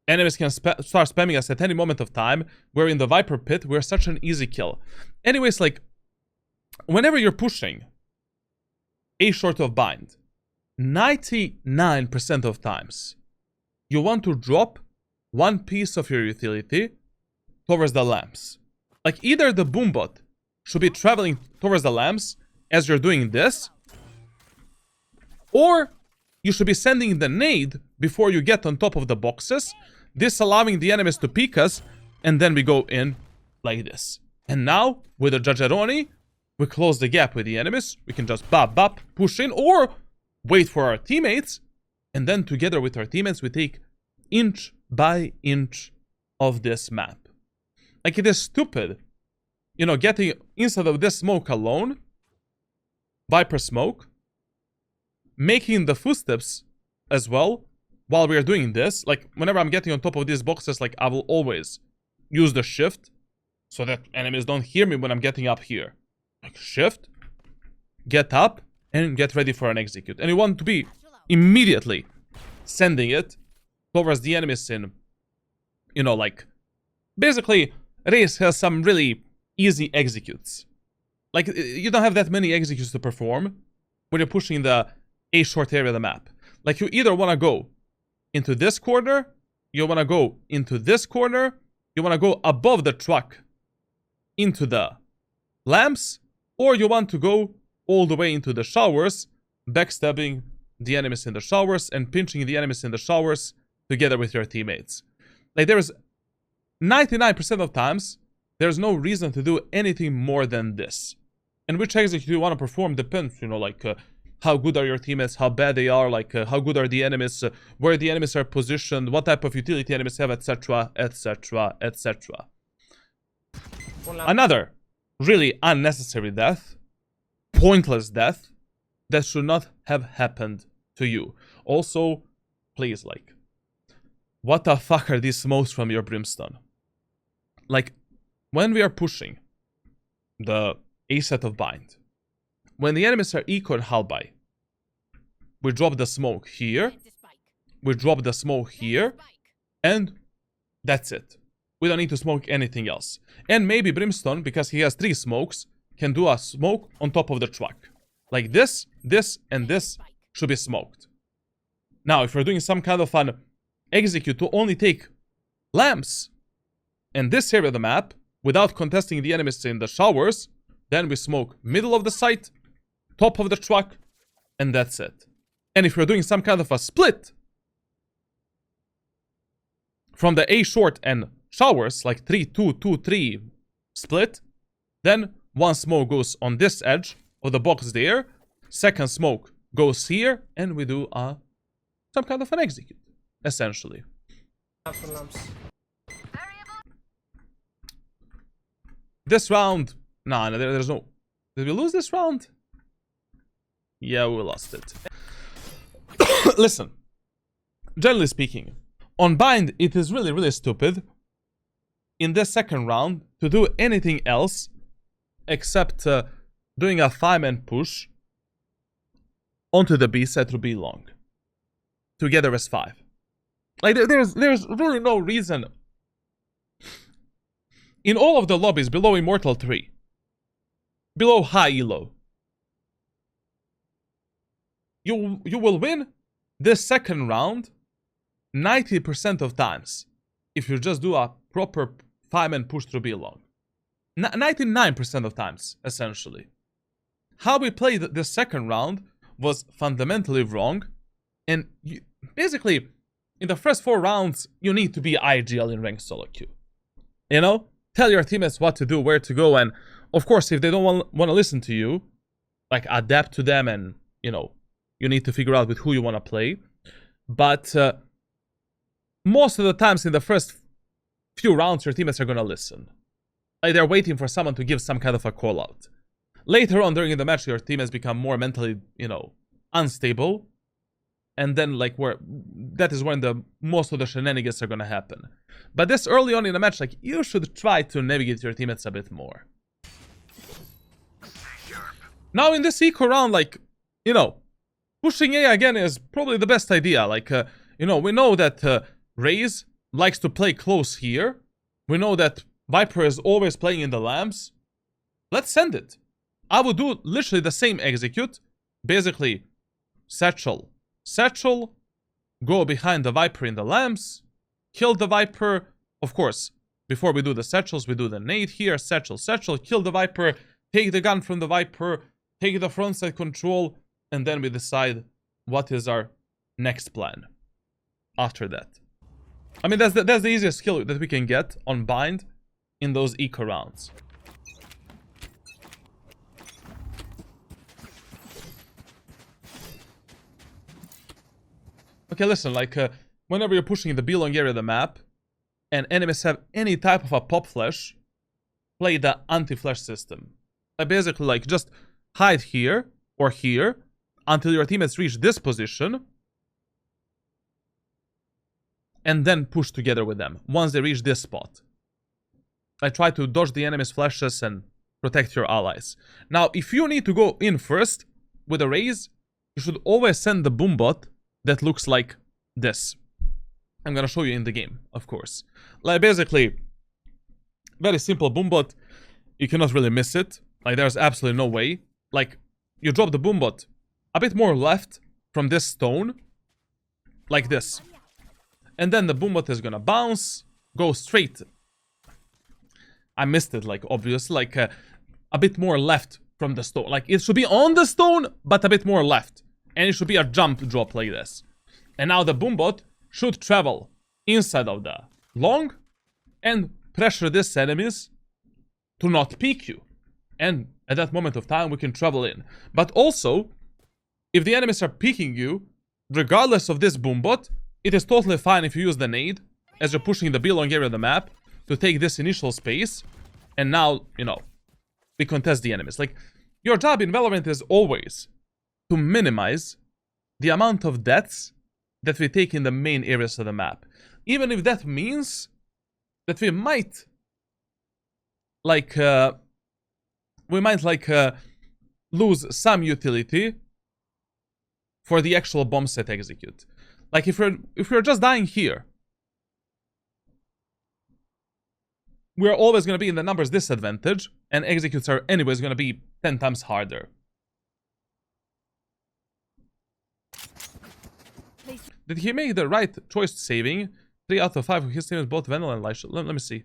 Enemies can start spamming us at any moment of time. We're in the Viper Pit. We're such an easy kill. Anyways, like, whenever you're pushing a short of bind, 99% of times, you want to drop one piece of your utility towards the lamps. Like, either the boombot should be traveling towards the lamps as you're doing this, or you should be sending the nade before you get on top of the boxes, this allowing the enemies to peek us, and then we go in like this. And now, with the Judgeroni, we close the gap with the enemies. We can just bop, push in, or wait for our teammates, and then together with our teammates, we take inch by inch of this map. Like, it is stupid, you know, getting, instead of this smoke alone, Viper smoke, making the footsteps as well while we are doing this. Like, whenever I'm getting on top of these boxes, like, I will always use the shift so that enemies don't hear me when I'm getting up here. Like, shift, get up, and get ready for an execute. And you want to be immediately sending it towards the enemies in, you know, like, basically, Raze has some really easy executes. Like, you don't have that many executes to perform when you're pushing the a short area of the map. Like, you either want to go into this corner, you want to go into this corner, you want to go above the truck into the lamps, or you want to go all the way into the showers, backstabbing the enemies in the showers and pinching the enemies in the showers together with your teammates. Like, there is 99% of times, there's no reason to do anything more than this. And which execute you want to perform depends, you know, like, how good are your teammates, how bad they are, like, how good are the enemies, where the enemies are positioned, what type of utility enemies have, etc, etc, etc. Another really unnecessary death, pointless death, that should not have happened to you. Also, please, like, what the fuck are these smokes from your brimstone? Like, when we are pushing the A set of bind, when the enemies are eco and hull by, we drop the smoke here, we drop the smoke here, and that's it. We don't need to smoke anything else. And maybe Brimstone, because he has 3 smokes, can do a smoke on top of the truck. Like this, this, and this should be smoked. Now, if you're doing some kind of an execute to only take lamps in this area of the map, without contesting the enemies in the showers, then we smoke middle of the site, top of the truck, and that's it. And if you're doing some kind of a split from the A short and showers, like 3-2-2-3 split, then one smoke goes on this edge of the box there, second smoke goes here, and we do some kind of an execute, essentially. This round, nah, there's no... Did we lose this round? Yeah, we lost it. Listen, generally speaking, on bind, it is really, really stupid in this second round to do anything else except doing a 5-man push onto the B set to be long, together as 5. Like, there's really no reason. In all of the lobbies below Immortal 3, below high elo, you will win this second round 90% of times, if you just do a proper 5-man push through B long, 99% of times, essentially, how we played the second round was fundamentally wrong. And basically, in the first 4 rounds, you need to be IGL in ranked solo queue. You know? Tell your teammates what to do, where to go, and of course, if they don't want to listen to you, like, adapt to them, and, you know, you need to figure out with who you want to play. But most of the times in the first few rounds, your teammates are going to listen. Like, they're waiting for someone to give some kind of a call out. Later on during the match, your teammates become more mentally, you know, unstable. And then, like, that is when most of the shenanigans are going to happen. But this early on in the match, like, you should try to navigate your teammates a bit more. Now, in this eco round, like, you know, pushing A again is probably the best idea. Like, you know, we know that Raze likes to play close here. We know that Viper is always playing in the lamps. Let's send it. I would do literally the same execute. Basically, satchel, go behind the Viper in the lamps, kill the Viper. Of course, before we do the satchels, we do the nade here. Satchel, kill the Viper, take the gun from the Viper, take the frontside control, and then we decide what is our next plan after that. I mean, that's the easiest skill that we can get on bind in those eco rounds. Okay, listen, like, whenever you're pushing the B-long area of the map, and enemies have any type of a pop flash, play the anti-flash system. Basically, like, just hide here, or here, until your teammates reach this position, and then push together with them, once they reach this spot. I try to dodge the enemy's flashes and protect your allies. Now, if you need to go in first, with a Raze, you should always send the boom bot that looks like this. I'm gonna show you in the game, of course. Like, basically, very simple boom bot. You cannot really miss it. Like, there's absolutely no way. Like, you drop the boom bot a bit more left from this stone, like this. And then the boom bot is gonna bounce, go straight. I missed it, like, obviously, like, a bit more left from the stone. Like, it should be on the stone, but a bit more left. And it should be a jump drop like this. And now the boombot should travel inside of the long and pressure these enemies to not peek you. And at that moment of time, we can travel in. But also, if the enemies are peeking you, regardless of this boombot, it is totally fine if you use the nade as you're pushing the B-long area of the map to take this initial space. And now, you know, we contest the enemies. Like, your job in Valorant is always to minimize the amount of deaths that we take in the main areas of the map. Even if that means that we might, like, lose some utility for the actual bomb set execute. Like, if we're just dying here, we're always going to be in the numbers disadvantage, and executes are anyways going to be 10 times harder. Did he make the right choice saving? 3 out of 5 of his team is both Vandal and Light. Let me see.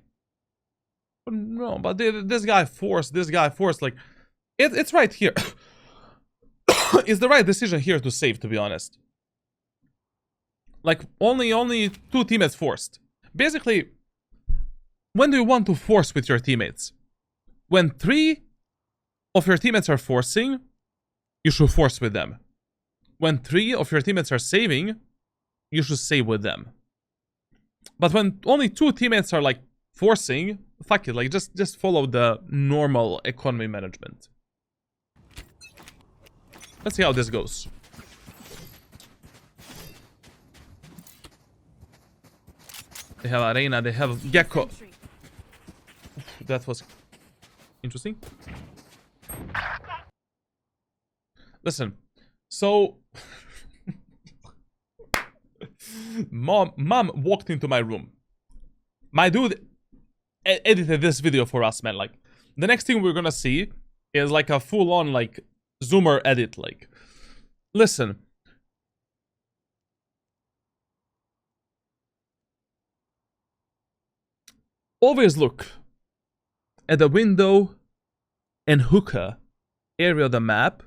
No, but this guy forced, like, it's right here. It's the right decision here to save, to be honest. Like, only 2 teammates forced. Basically, when do you want to force with your teammates? When 3 of your teammates are forcing, you should force with them. When 3 of your teammates are saving, you should save with them. But when only 2 teammates are, like, forcing, fuck it, like, just follow the normal economy management. Let's see how this goes. They have Arena, they have Gecko. That was interesting. Listen, so mom walked into my room. My dude edited this video for us, man. Like, the next thing we're gonna see is like a full-on, like, zoomer edit. Like, listen, always look at the window and hookah area of the map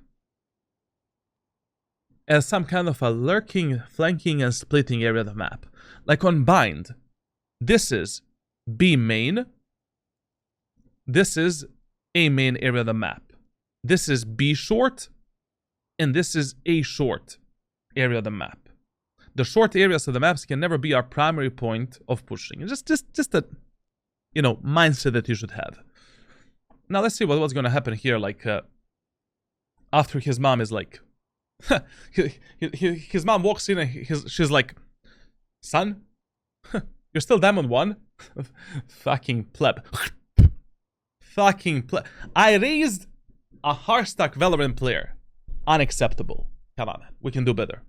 as some kind of a lurking, flanking, and splitting area of the map. Like on bind, this is B main, this is A main area of the map. This is B short, and this is A short area of the map. The short areas of the maps can never be our primary point of pushing. It's just a, you know, mindset that you should have. Now let's see what's going to happen here. Like after his mom is like, his mom walks in and she's like, son, you're still Diamond 1? Fucking pleb. Fucking pleb. I raised a Hearthstone Valorant player. Unacceptable. Come on, man. We can do better.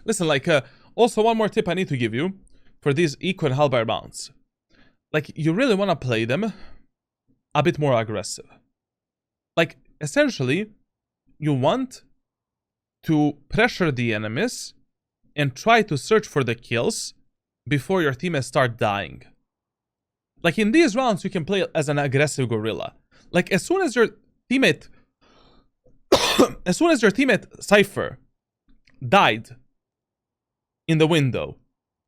Listen, like, also one more tip I need to give you for these eco and halberd rounds. Like, you really want to play them a bit more aggressive. Like, essentially, you want to pressure the enemies and try to search for the kills before your teammates start dying. Like, in these rounds, you can play as an aggressive gorilla. Like, as soon as your teammate... as soon as your teammate, Cypher, died in the window,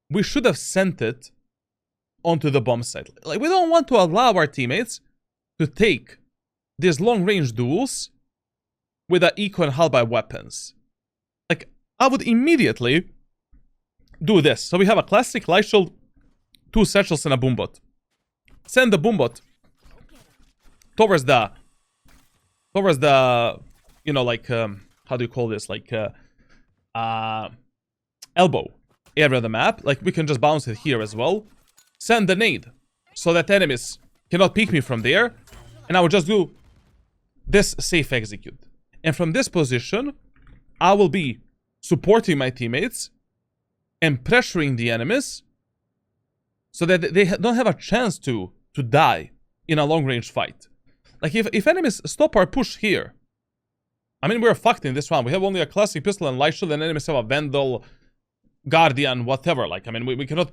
we should have sent it onto the bomb site. Like, we don't want to allow our teammates to take these long-range duels with the eco and halberd weapons. Like, I would immediately do this. So we have a classic light shield, 2 satchels, and a boombot. Send the boombot towards the, you know, like, how do you call this? Like, elbow area of the map. Like, we can just bounce it here as well. Send the nade so that enemies cannot peek me from there. And I will just do this safe execute. And from this position, I will be supporting my teammates and pressuring the enemies so that they don't have a chance to die in a long-range fight. Like, if enemies stop our push here, I mean, we're fucked in this round. We have only a classic pistol and light shield, and enemies have a Vandal, Guardian, whatever. Like, I mean, we cannot,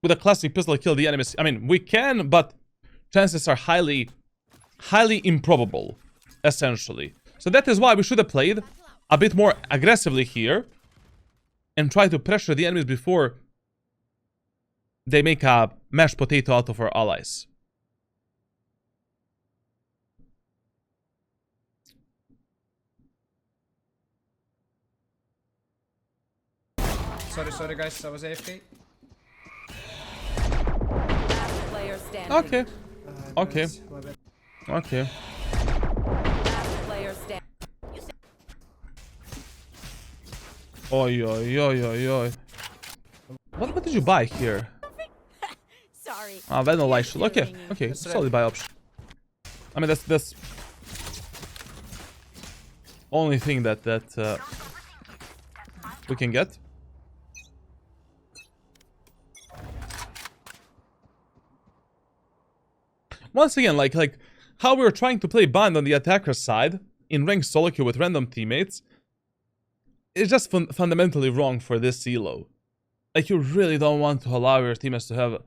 with a classic pistol, kill the enemies. I mean, we can, but chances are highly improbable, essentially. So that is why we should have played a bit more aggressively here and try to pressure the enemies before they make a mashed potato out of our allies. Sorry guys, I was AFK. Player standing. Okay. Okay. My bad. Okay. Player standing. Oi, oi, oi, oi, oi. What did you buy here? Sorry. Ah, Vandal light shield. Okay, okay. Solid buy option. I mean, that's only thing that we can get. Once again, like how we were trying to play bind on the attacker side in ranked solo queue with random teammates is just fundamentally wrong for this elo. Like, you really don't want to allow your teammates to have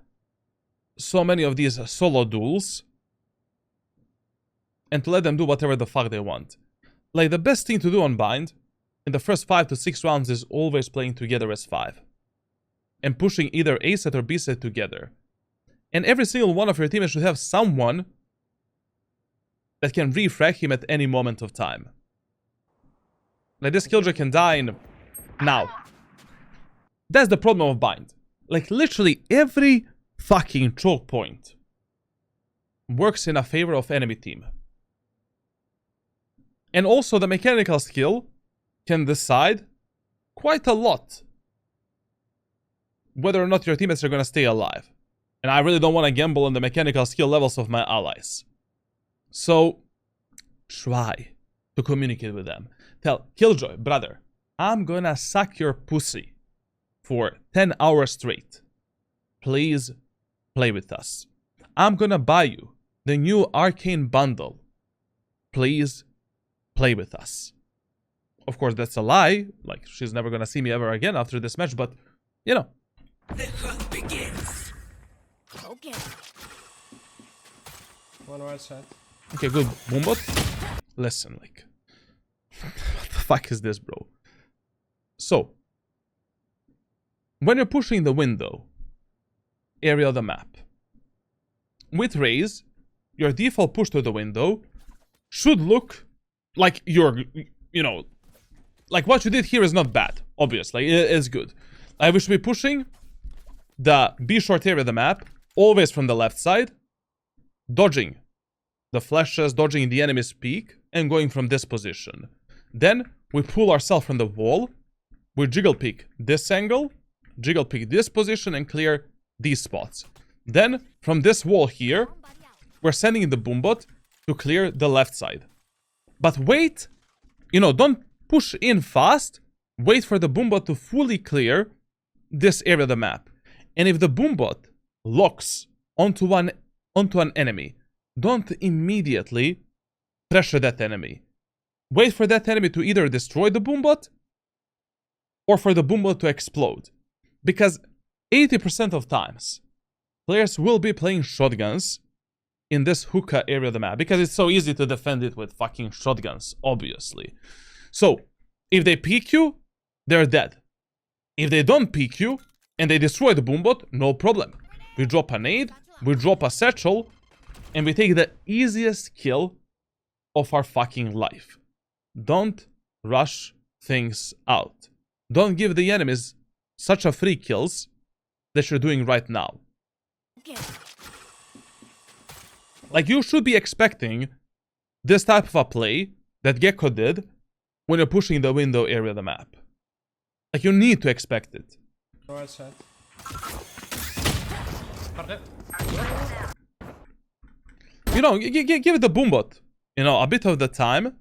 so many of these solo duels and to let them do whatever the fuck they want. Like, the best thing to do on bind in the first 5 to 6 rounds is always playing together as 5 and pushing either A set or B set together. And every single one of your teammates should have someone that can refrag him at any moment of time. Like, this killjoy can die in now. That's the problem of bind. Like, literally every fucking choke point works in a favor of enemy team. And also the mechanical skill can decide quite a lot whether or not your teammates are going to stay alive. And I really don't want to gamble on the mechanical skill levels of my allies. So, try to communicate with them. Tell, Killjoy, brother, I'm gonna suck your pussy for 10 hours straight. Please play with us. I'm gonna buy you the new Arcane bundle. Please play with us. Of course, that's a lie. Like, she's never gonna see me ever again after this match, but, you know. Okay. One right side. Okay, good. Boombot. Listen, like... what the fuck is this, bro? So... when you're pushing the window area of the map, with Raze, your default push to the window should look like you're, you know, like what you did here is not bad, obviously, it is good. We should be pushing the B short area of the map, always from the left side, dodging the flashes, dodging the enemy's peak, and going from this position. Then we pull ourselves from the wall, we jiggle peek this angle, jiggle peek this position, and clear these spots. Then, from this wall here, we're sending the boombot to clear the left side. But wait, you know, don't push in fast. Wait for the boombot to fully clear this area of the map. And if the boombot locks onto an enemy, don't immediately pressure that enemy. Wait for that enemy to either destroy the boombot or for the boombot to explode. Because 80% of times, players will be playing shotguns in this hookah area of the map. Because it's so easy to defend it with fucking shotguns, obviously. So, if they peek you, they're dead. If they don't peek you, and they destroy the boombot, no problem. We drop a nade, we drop a satchel, and we take the easiest kill of our fucking life. Don't rush things out. Don't give the enemies such a free kills that you're doing right now. Okay. Like, you should be expecting this type of a play that Gecko did when you're pushing the window area of the map. Like, you need to expect it. Right side. Target. You know, give the boombot, you know, a bit of the time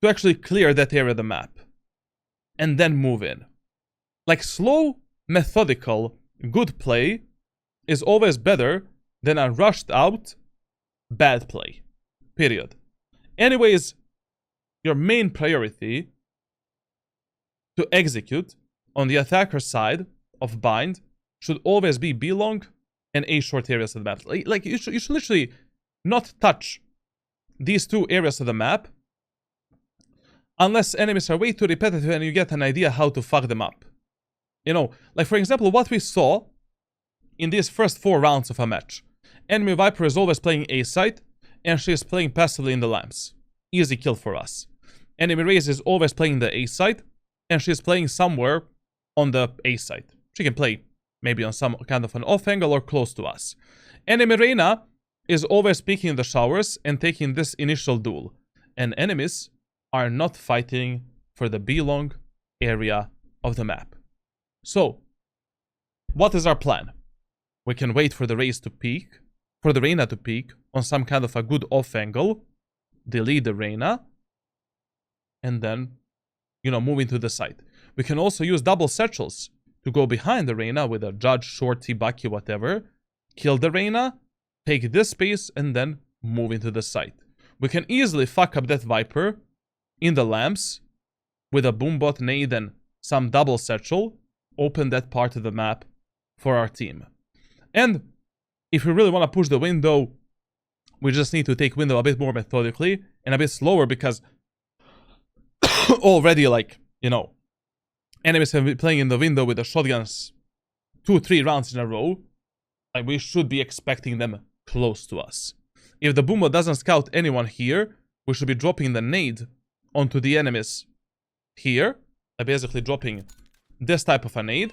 to actually clear that area of the map. And then move in. Like, slow, methodical, good play is always better than a rushed out, bad play. Period. Anyways, your main priority to execute on the attacker side of bind should always be B long and A short areas of the map. Like you should literally not touch these two areas of the map unless enemies are way too repetitive and you get an idea how to fuck them up. You know, like for example, what we saw in these first 4 rounds of a match. Enemy Viper is always playing A site, and she is playing passively in the lamps. Easy kill for us. Enemy Raze is always playing the A site, and she is playing somewhere on the A site. She can play maybe on some kind of an off angle or close to us. Enemy Reyna is always peeking the showers and taking this initial duel. And enemies are not fighting for the B long area of the map. So, what is our plan? We can wait for the Raze to peek, for the Reyna to peek on some kind of a good off angle, delete the Reyna, and then, you know, move into the site. We can also use double satchels to go behind the Reyna with a Judge, Shorty, Bucky, whatever, kill the Reyna, take this space, and then move into the site. We can easily fuck up that Viper in the lamps with a boombot, nade, and some double satchel, open that part of the map for our team. And if we really want to push the window, we just need to take window a bit more methodically and a bit slower because already, like, you know, enemies have been playing in the window with the shotguns 2-3 rounds in a row. Like, we should be expecting them close to us. If the boomer doesn't scout anyone here, we should be dropping the nade onto the enemies here. Like, basically dropping this type of a nade,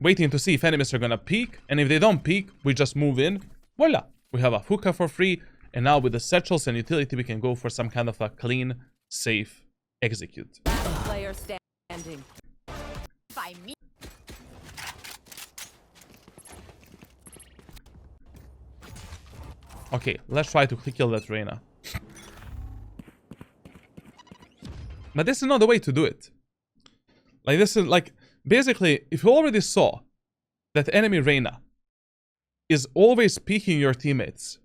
waiting to see if enemies are gonna peek, and if they don't peek, we just move in. Voila! We have a hookah for free, and now with the satchels and utility, we can go for some kind of a clean, safe execute. Last player standing. By me. Okay, let's try to kill that Reyna. But this is not the way to do it. Like, this is like, basically, if you already saw that enemy Reyna is always peeking your teammates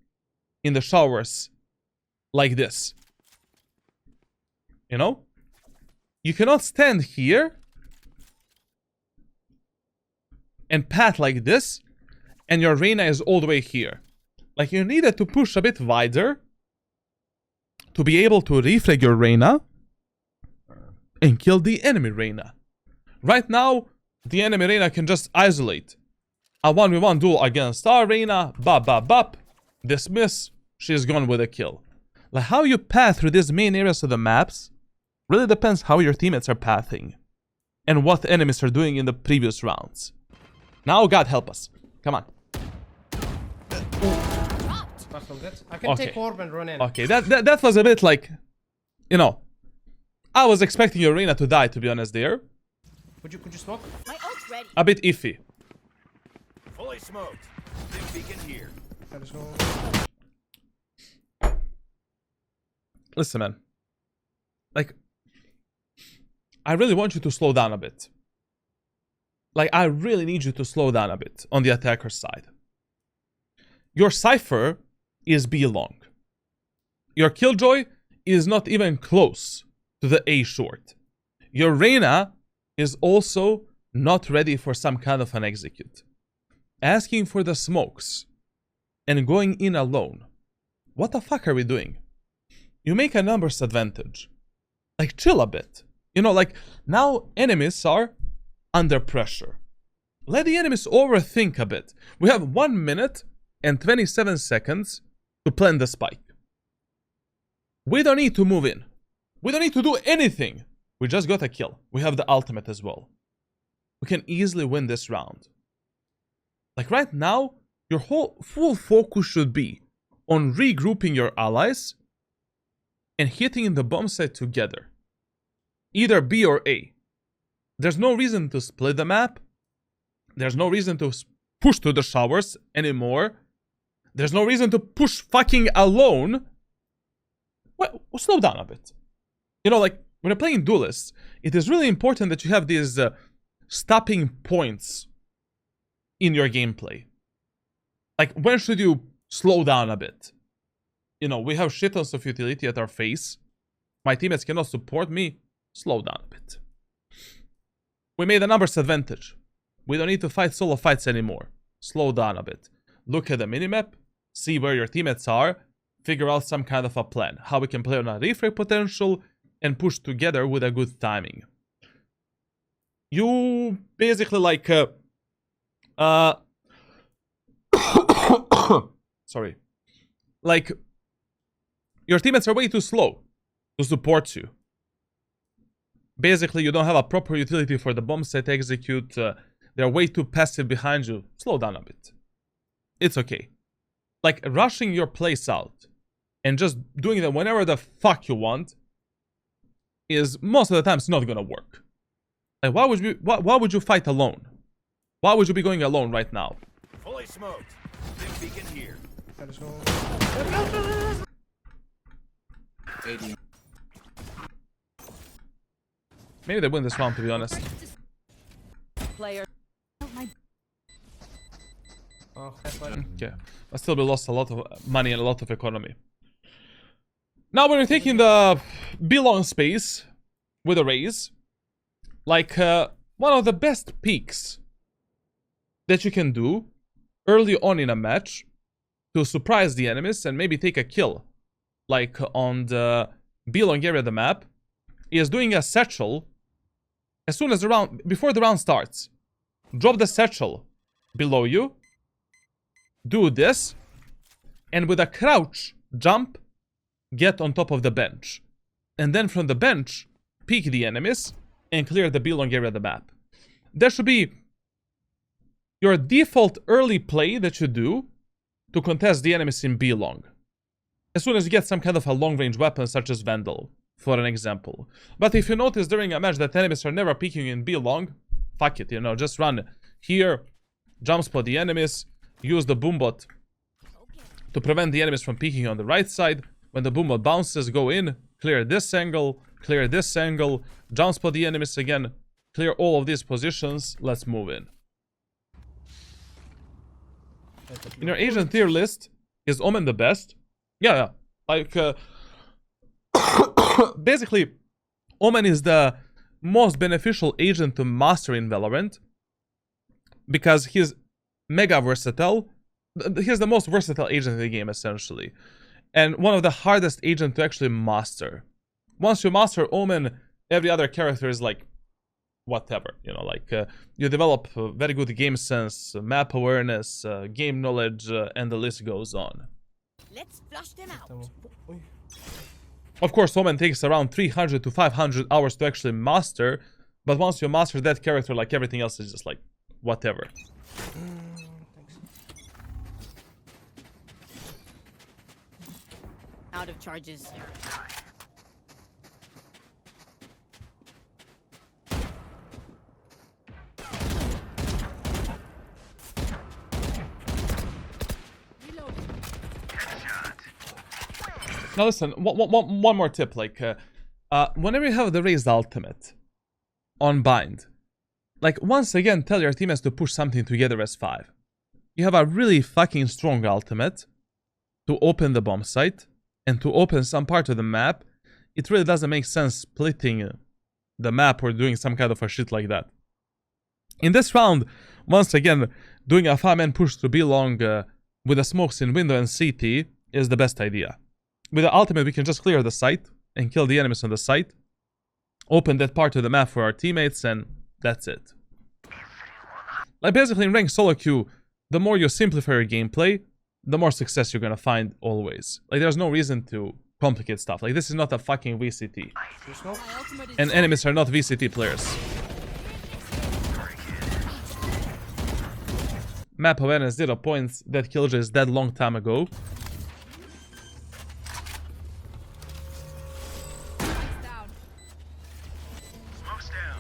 in the showers like this, You know? You cannot stand here and path like this, and your Reyna is all the way here. Like, you needed to push a bit wider to be able to refrag your Reyna and kill the enemy Reyna. Right now, the enemy Reyna can just isolate a 1v1 duel against our Reyna, bop bop bop, dismiss, she's gone with a kill. Like, how you path through these main areas of the maps really depends how your teammates are pathing and what enemies are doing in the previous rounds. Now, God help us. Come on. That's not good. I can Okay. take orb and run in. Okay, that was a bit like, you know, I was expecting your Reyna to die, to be honest there. Could you smoke? My ult's ready. A bit iffy. Fully smoked. Dim beacon here. There's no... Listen, man. Like, I really want you to slow down a bit. Like, I really need you to slow down a bit on the attacker side. Your Cypher is B long. Your Killjoy is not even close to the A short. Your Reyna is also not ready for some kind of an execute. Asking for the smokes and going in alone. What the fuck are we doing? You make a numbers advantage. Like, chill a bit. You know, like, now enemies are under pressure. Let the enemies overthink a bit. We have 1 minute and 27 seconds to plant the spike. We don't need to move in. We don't need to do anything. We just got a kill. We have the ultimate as well. We can easily win this round. Like, right now, your whole full focus should be on regrouping your allies and hitting the bomb site together. Either B or A. There's no reason to split the map. There's no reason to push to the showers anymore. There's no reason to push fucking alone. Well, slow down a bit. You know, like, when you're playing duelists, it is really important that you have these stopping points in your gameplay. Like, when should you slow down a bit? You know, we have shit tons of utility at our face. My teammates cannot support me. Slow down a bit. We made a numbers advantage. We don't need to fight solo fights anymore. Slow down a bit. Look at the minimap. See where your teammates are. Figure out some kind of a plan. How we can play on a refrag potential and push together with a good timing. You basically like... sorry. Like, your teammates are way too slow to support you. Basically, you don't have a proper utility for the bomb set execute. They're way too passive behind you. Slow down a bit. It's okay. Like, rushing your place out and just doing them whenever the fuck you want is most of the times not gonna work. Like, why would you fight alone? Why would you be going alone right now? Fully smoked. Dim beacon here. There's no... Maybe they win this round, to be honest. Player. Oh, my Oh, that's fine. Okay. But still, we lost a lot of money and a lot of economy. Now, when we're taking the B-long space with a Raze, like, one of the best peaks that you can do early on in a match to surprise the enemies and maybe take a kill, like on the B-long area of the map, is doing a satchel as soon as the round, before the round starts. Drop the satchel below you, do this, and with a crouch jump, get on top of the bench. And then from the bench, peek the enemies and clear the B-long area of the map. That should be your default early play that you do to contest the enemies in B-long. As soon as you get some kind of a long-range weapon such as Vandal, for an example. But if you notice during a match that enemies are never peeking in B-long, fuck it, you know, just run here, jump spot the enemies, use the boombot to prevent the enemies from peeking on the right side. When the boombot bounces, go in, clear this angle, jump spot the enemies again, clear all of these positions, let's move in. In your Asian tier list, is Omen the best? Yeah. Like, basically, Omen is the most beneficial agent to master in Valorant because he's mega versatile. He's the most versatile agent in the game, essentially. And one of the hardest agents to actually master. Once you master Omen, every other character is like, whatever. You know, like, you develop very good game sense, map awareness, game knowledge, and the list goes on. Let's flush them out. Ui. Of course, Omen takes around 300 to 500 hours to actually master, but once you master that character, like, everything else is just like, whatever. Thanks. Out of charges. Now listen, one more tip, like, whenever you have the Raze ultimate on bind, like, once again, tell your teammates to push something together as 5. You have a really fucking strong ultimate to open the bomb site and to open some part of the map. It really doesn't make sense splitting the map or doing some kind of a shit like that. In this round, once again, doing a 5-man push to B long with the smokes in window and CT is the best idea. With the ultimate, we can just clear the site and kill the enemies on the site, open that part of the map for our teammates, and that's it. Like, basically in ranked solo queue, the more you simplify your gameplay, the more success you're gonna find always. Like, there's no reason to complicate stuff. Like, this is not a fucking VCT. You smoke? My ultimate is And enemies are not VCT players. Map awareness 0 points. That killjoy is dead long time ago. down. Smoke's down.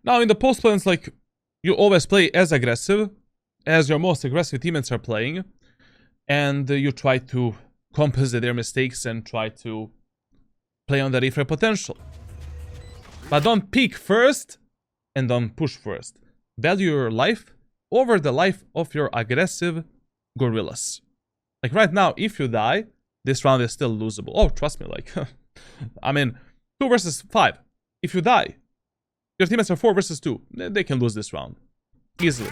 Now, in the post plans, like, you always play as aggressive as your most aggressive teammates are playing, and you try to compensate their mistakes and try to play on the refrag potential. But don't peek first and don't push first. Value your life over the life of your aggressive gorillas. Like, right now, if you die, this round is still losable. Oh, trust me, like, I mean, 2 versus 5. If you die, your teammates are 4 versus 2. They can lose this round. Easily.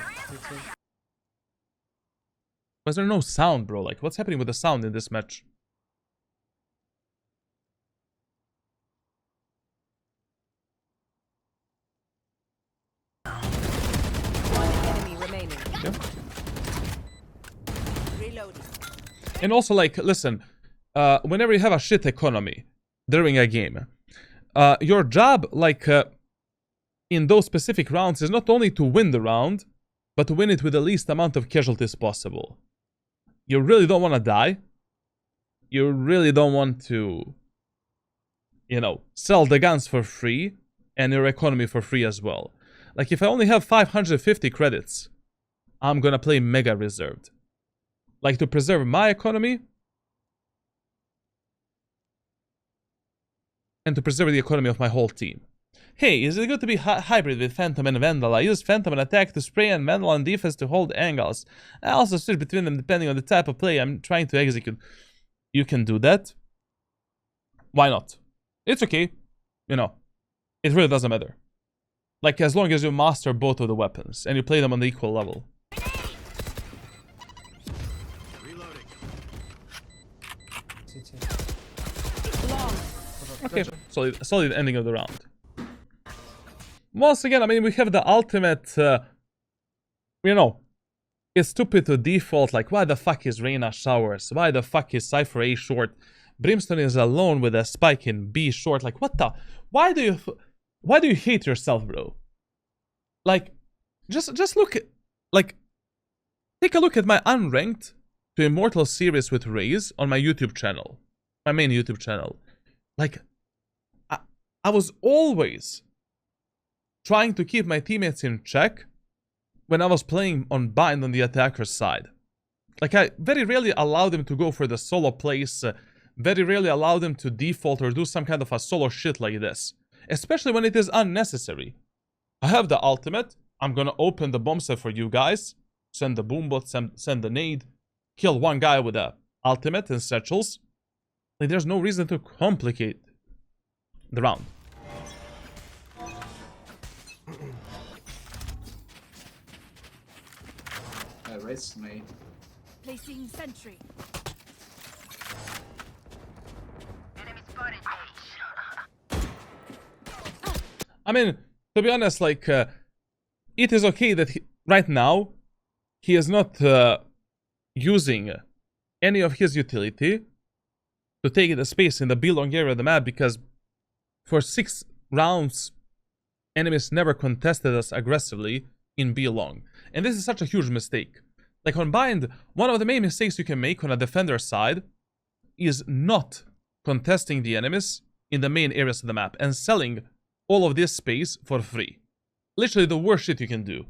Why is there no sound, bro? Like, what's happening with the sound in this match? One enemy remaining. Yeah. Reloading. And also, like, listen, whenever you have a shit economy during a game, your job, like, in those specific rounds is not only to win the round, but to win it with the least amount of casualties possible. You really don't want to die. You really don't want to, you know, sell the guns for free and your economy for free as well. Like, if I only have 550 credits, I'm gonna play mega reserved. Like, to preserve my economy and to preserve the economy of my whole team. Hey, is it good to be hybrid with Phantom and Vandal? I use Phantom and attack to spray and Vandal on defense to hold angles. I also switch between them depending on the type of play I'm trying to execute. You can do that. Why not? It's okay. You know, it really doesn't matter. Like, as long as you master both of the weapons and you play them on the equal level. Reloading. CT. Long. Okay, solid ending of the round. Once again, I mean, we have the ultimate, you know, it's stupid to default, like, why the fuck is Reyna showers? Why the fuck is Cypher A short? Brimstone is alone with a spike in B short. Like, what the? Why do you hate yourself, bro? Like, just look at, like, take a look at my unranked to Immortal series with Raze on my YouTube channel. My main YouTube channel. Like, I was always trying to keep my teammates in check when I was playing on bind on the attacker's side. Like, I very rarely allowed them to go for the solo plays, very rarely allowed them to default or do some kind of a solo shit like this. Especially when it is unnecessary. I have the ultimate, I'm gonna open the bomb set for you guys, send the boombot, send the nade, kill one guy with the ultimate and satchels. Like, there's no reason to complicate. the round. Raze made. Placing sentry. I mean, to be honest, like, it is okay that right now, he is not using any of his utility to take the space in the B long area of the map, because for 6 rounds, enemies never contested us aggressively in B long. And this is such a huge mistake. Like on Bind, one of the main mistakes you can make on a defender side is not contesting the enemies in the main areas of the map and selling all of this space for free. Literally the worst shit you can do.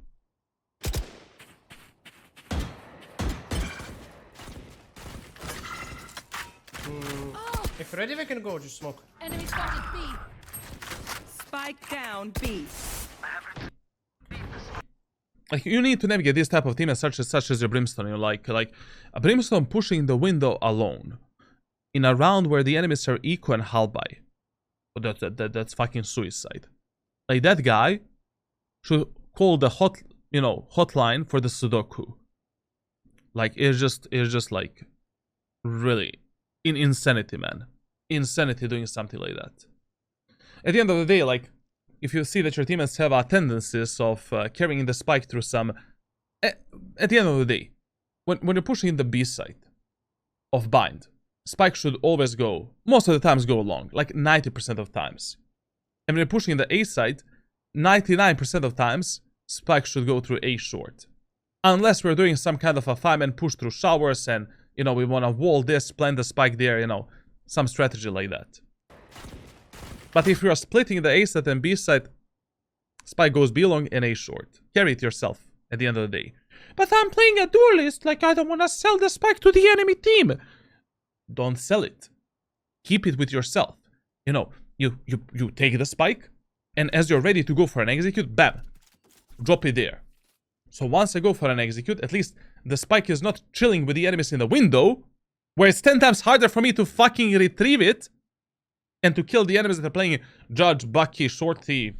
If ready, we can go. Just smoke. Enemy spotted B. Spike down B. Like, you need to navigate this type of team such as your Brimstone. You know, like a Brimstone pushing the window alone in a round where the enemies are eco and halby. That's fucking suicide. Like, that guy should call the hotline for the Sudoku. Like, it's just like really insanity, man. Insanity doing something like that. At the end of the day, like, if you see that your teammates have tendencies of carrying the spike through some... At the end of the day, when you're pushing the B side of Bind, spike should always go, most of the times go long, like 90% of times. And when you're pushing the A side, 99% of times, spike should go through A short. Unless we're doing some kind of a 5-man push through showers and, you know, we want to wall this, plant the spike there, you know, some strategy like that. But if you are splitting the A side and B side, spike goes B long and A short. Carry it yourself at the end of the day. But I'm playing a duelist, like I don't want to sell the spike to the enemy team. Don't sell it. Keep it with yourself. You know, you take the spike, and as you're ready to go for an execute, bam, drop it there. So once I go for an execute, at least the spike is not chilling with the enemies in the window, where it's 10 times harder for me to fucking retrieve it and to kill the enemies that are playing Judge, Bucky, Shorty,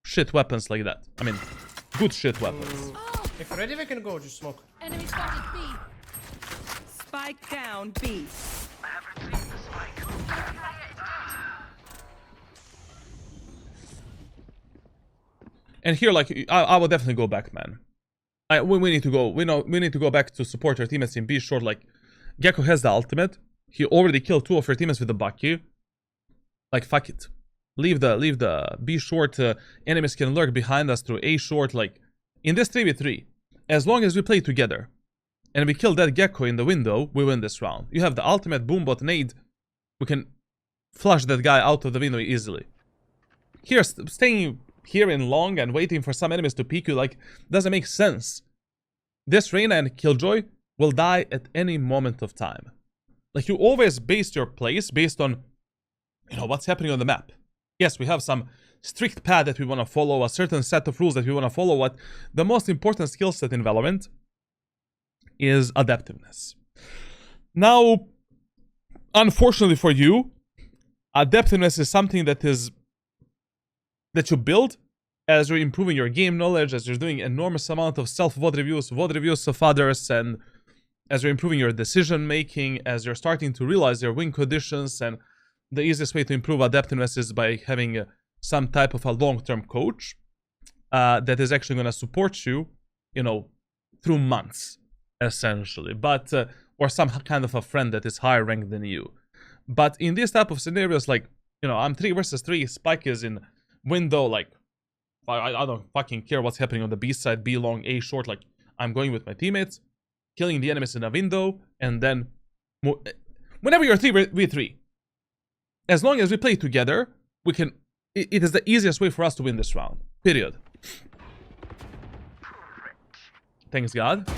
shit weapons like that. I mean, good shit weapons. If ready, we can go. Just smoke. Enemy spotted B. Spike down B. And here, like, I will definitely go back, man. We need to go. We need to go back to support our teammates in B short. Like, Gecko has the ultimate. He already killed 2 of our teammates with the Bucky. Like, fuck it. Leave the B short. Enemies can lurk behind us through A short. Like, in this 3v3, as long as we play together and we kill that Gecko in the window, we win this round. You have the ultimate boombot nade. We can flush that guy out of the window easily. Here, staying here in long and waiting for some enemies to peek you, like, doesn't make sense. This Reyna and Killjoy will die at any moment of time. Like, you always base your plays based on, you know, what's happening on the map. Yes, we have some strict path that we want to follow, a certain set of rules that we want to follow. What the most important skill set in Valorant is adaptiveness. Now, unfortunately for you, adaptiveness is something that you build as you're improving your game knowledge, as you're doing enormous amount of self-VOD reviews of others, and as you're improving your decision making, as you're starting to realize your win conditions. And the easiest way to improve adaptiveness is by having some type of a long-term coach that is actually going to support you, you know, through months, essentially. But or some kind of a friend that is higher ranked than you. But in these type of scenarios, like, you know, I'm 3 versus 3, Spike is in window, like, I don't fucking care what's happening on the B side, B long, A short. Like, I'm going with my teammates, killing the enemies in a window, and then whenever you're 3v3, as long as we play together, we can. It is the easiest way for us to win this round. Period. Thanks God.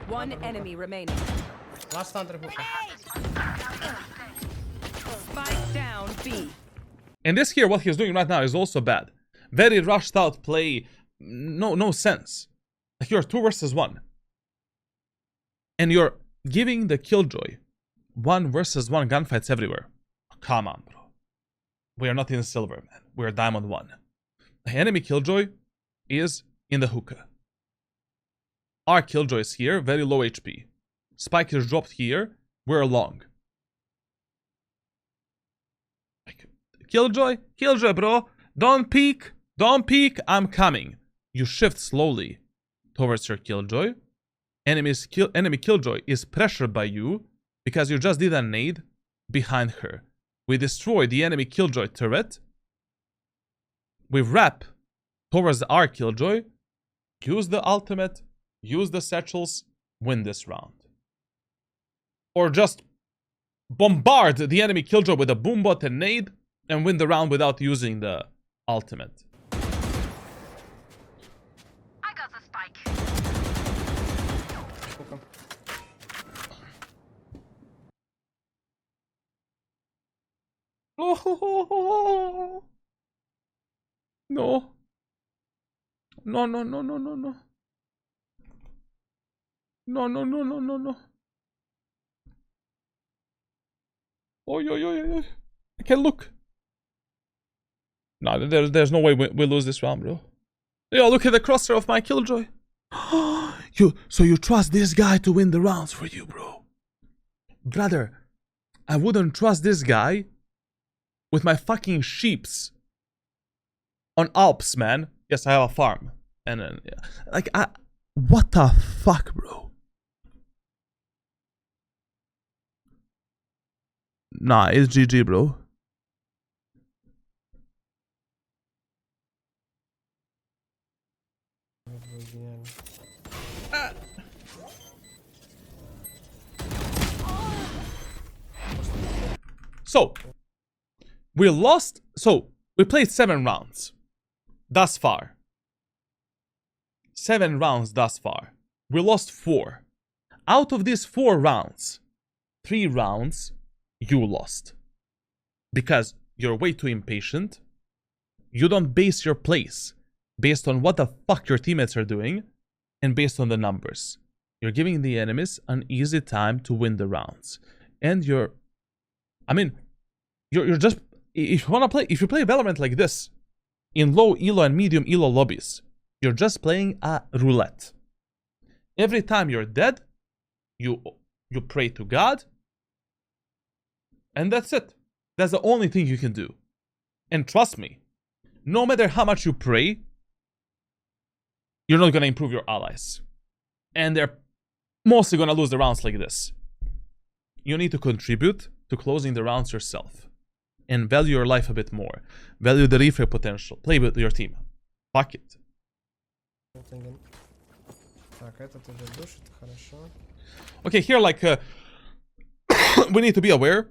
One enemy remaining. Last under hookah. Spike down B. And this here, what he's doing right now is also bad. Very rushed out play. No sense. Like, you're 2 versus 1. And you're giving the Killjoy 1 versus 1 gunfights everywhere. Come on, bro. We are not in silver, man. We are diamond 1. The enemy killjoy is in the hookah. Our killjoy is here, very low HP. Spike is dropped here, we're long. Killjoy, bro. Don't peek, I'm coming. You shift slowly towards your killjoy. Enemy killjoy is pressured by you because you just did a nade behind her. We destroy the enemy killjoy turret. We wrap towards our killjoy. Use the ultimate, use the satchels, win this round. Or just bombard the enemy killjoy with a boombot and nade and win the round without using the ultimate. I got the spike. Oh, no. No. No. Oh. I can't look. No, there's no way we lose this round, bro. Yo, look at the crosshair of my killjoy. So you trust this guy to win the rounds for you, bro? Brother, I wouldn't trust this guy with my fucking sheeps on Alps, man. Yes, I have a farm. And then, yeah. Like, what the fuck, bro? Nah, it's GG, bro. So, we lost. So, we played 7 rounds thus far. 7 rounds thus far. We lost 4. Out of these 4 rounds, 3 rounds you lost. Because you're way too impatient. You don't base your plays based on what the fuck your teammates are doing and based on the numbers. You're giving the enemies an easy time to win the rounds. And you're just, if you play Valorant like this, in low elo and medium elo lobbies, you're just playing a roulette. Every time you're dead, you pray to God, and that's it. That's the only thing you can do. And trust me, no matter how much you pray, you're not gonna improve your allies. And they're mostly gonna lose the rounds like this. You need to contribute to closing the rounds yourself. And value your life a bit more. Value the refrag potential. Play with your team. Fuck it. Okay, here like we need to be aware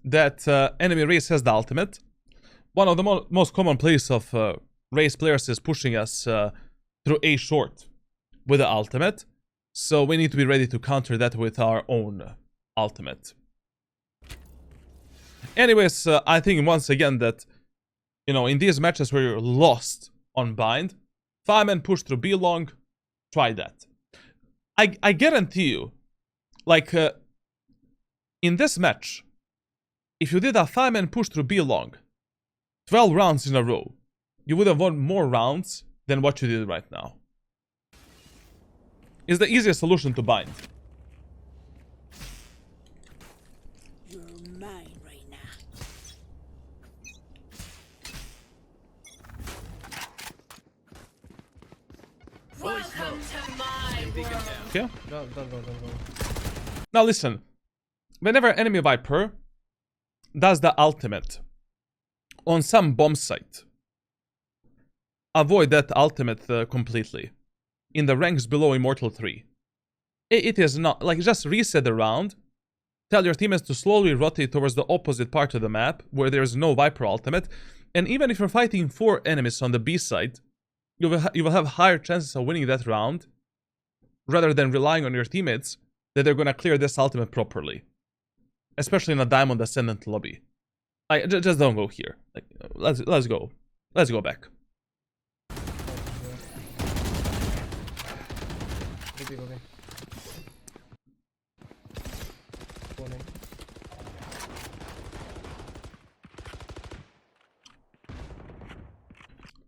that enemy Raze has the ultimate. One of the most common plays of Raze players is pushing us through A short with the ultimate. So we need to be ready to counter that with our own ultimate. Anyways, I think once again that, you know, in these matches where you're lost on bind, 5-man push through B long, try that. I guarantee you, like, in this match, if you did a 5-man push through B long, 12 rounds in a row, you would have won more rounds than what you did right now. It's the easiest solution to bind. Okay. Don't go. Now listen, whenever enemy Viper does the ultimate on some bomb site, avoid that ultimate completely. In the ranks below Immortal 3. It is not, like, just reset the round, tell your teammates to slowly rotate towards the opposite part of the map where there is no Viper ultimate, and even if you're fighting 4 enemies on the B side, you will have higher chances of winning that round rather than relying on your teammates that they're gonna clear this ultimate properly, especially in a Diamond Ascendant lobby. Just don't go here. Like, let's go back.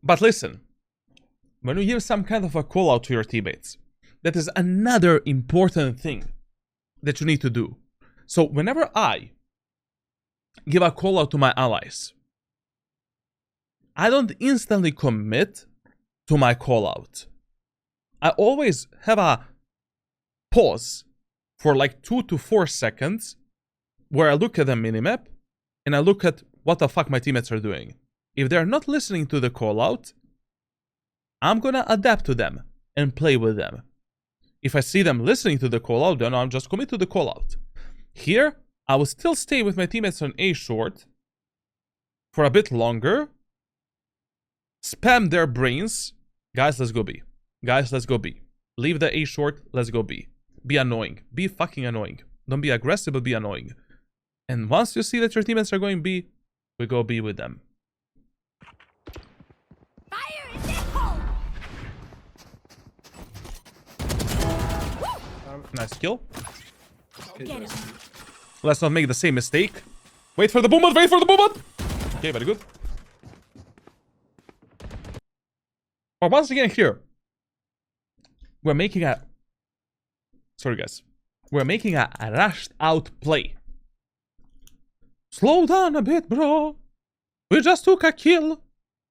But listen, when you give some kind of a call out to your teammates, that is another important thing that you need to do. So whenever I give a call out to my allies, I don't instantly commit to my call out. I always have a pause for like 2 to 4 seconds where I look at the minimap and I look at what the fuck my teammates are doing. If they're not listening to the call out, I'm gonna adapt to them and play with them. If I see them listening to the call out, then I'm just commit to the call out. Here, I will still stay with my teammates on A short for a bit longer. Spam their brains. Guys, let's go B. Guys, let's go B. Leave the A short, let's go B. Be annoying. Be fucking annoying. Don't be aggressive, but be annoying. And once you see that your teammates are going B, we go B with them. Fire in the hole! Nice kill. Get him. Let's not make the same mistake. Wait for the boom bot, wait for the boom bot! Okay, very good. But once again here, we're making a... Sorry guys. We're making a rushed out play. Slow down a bit, bro. We just took a kill.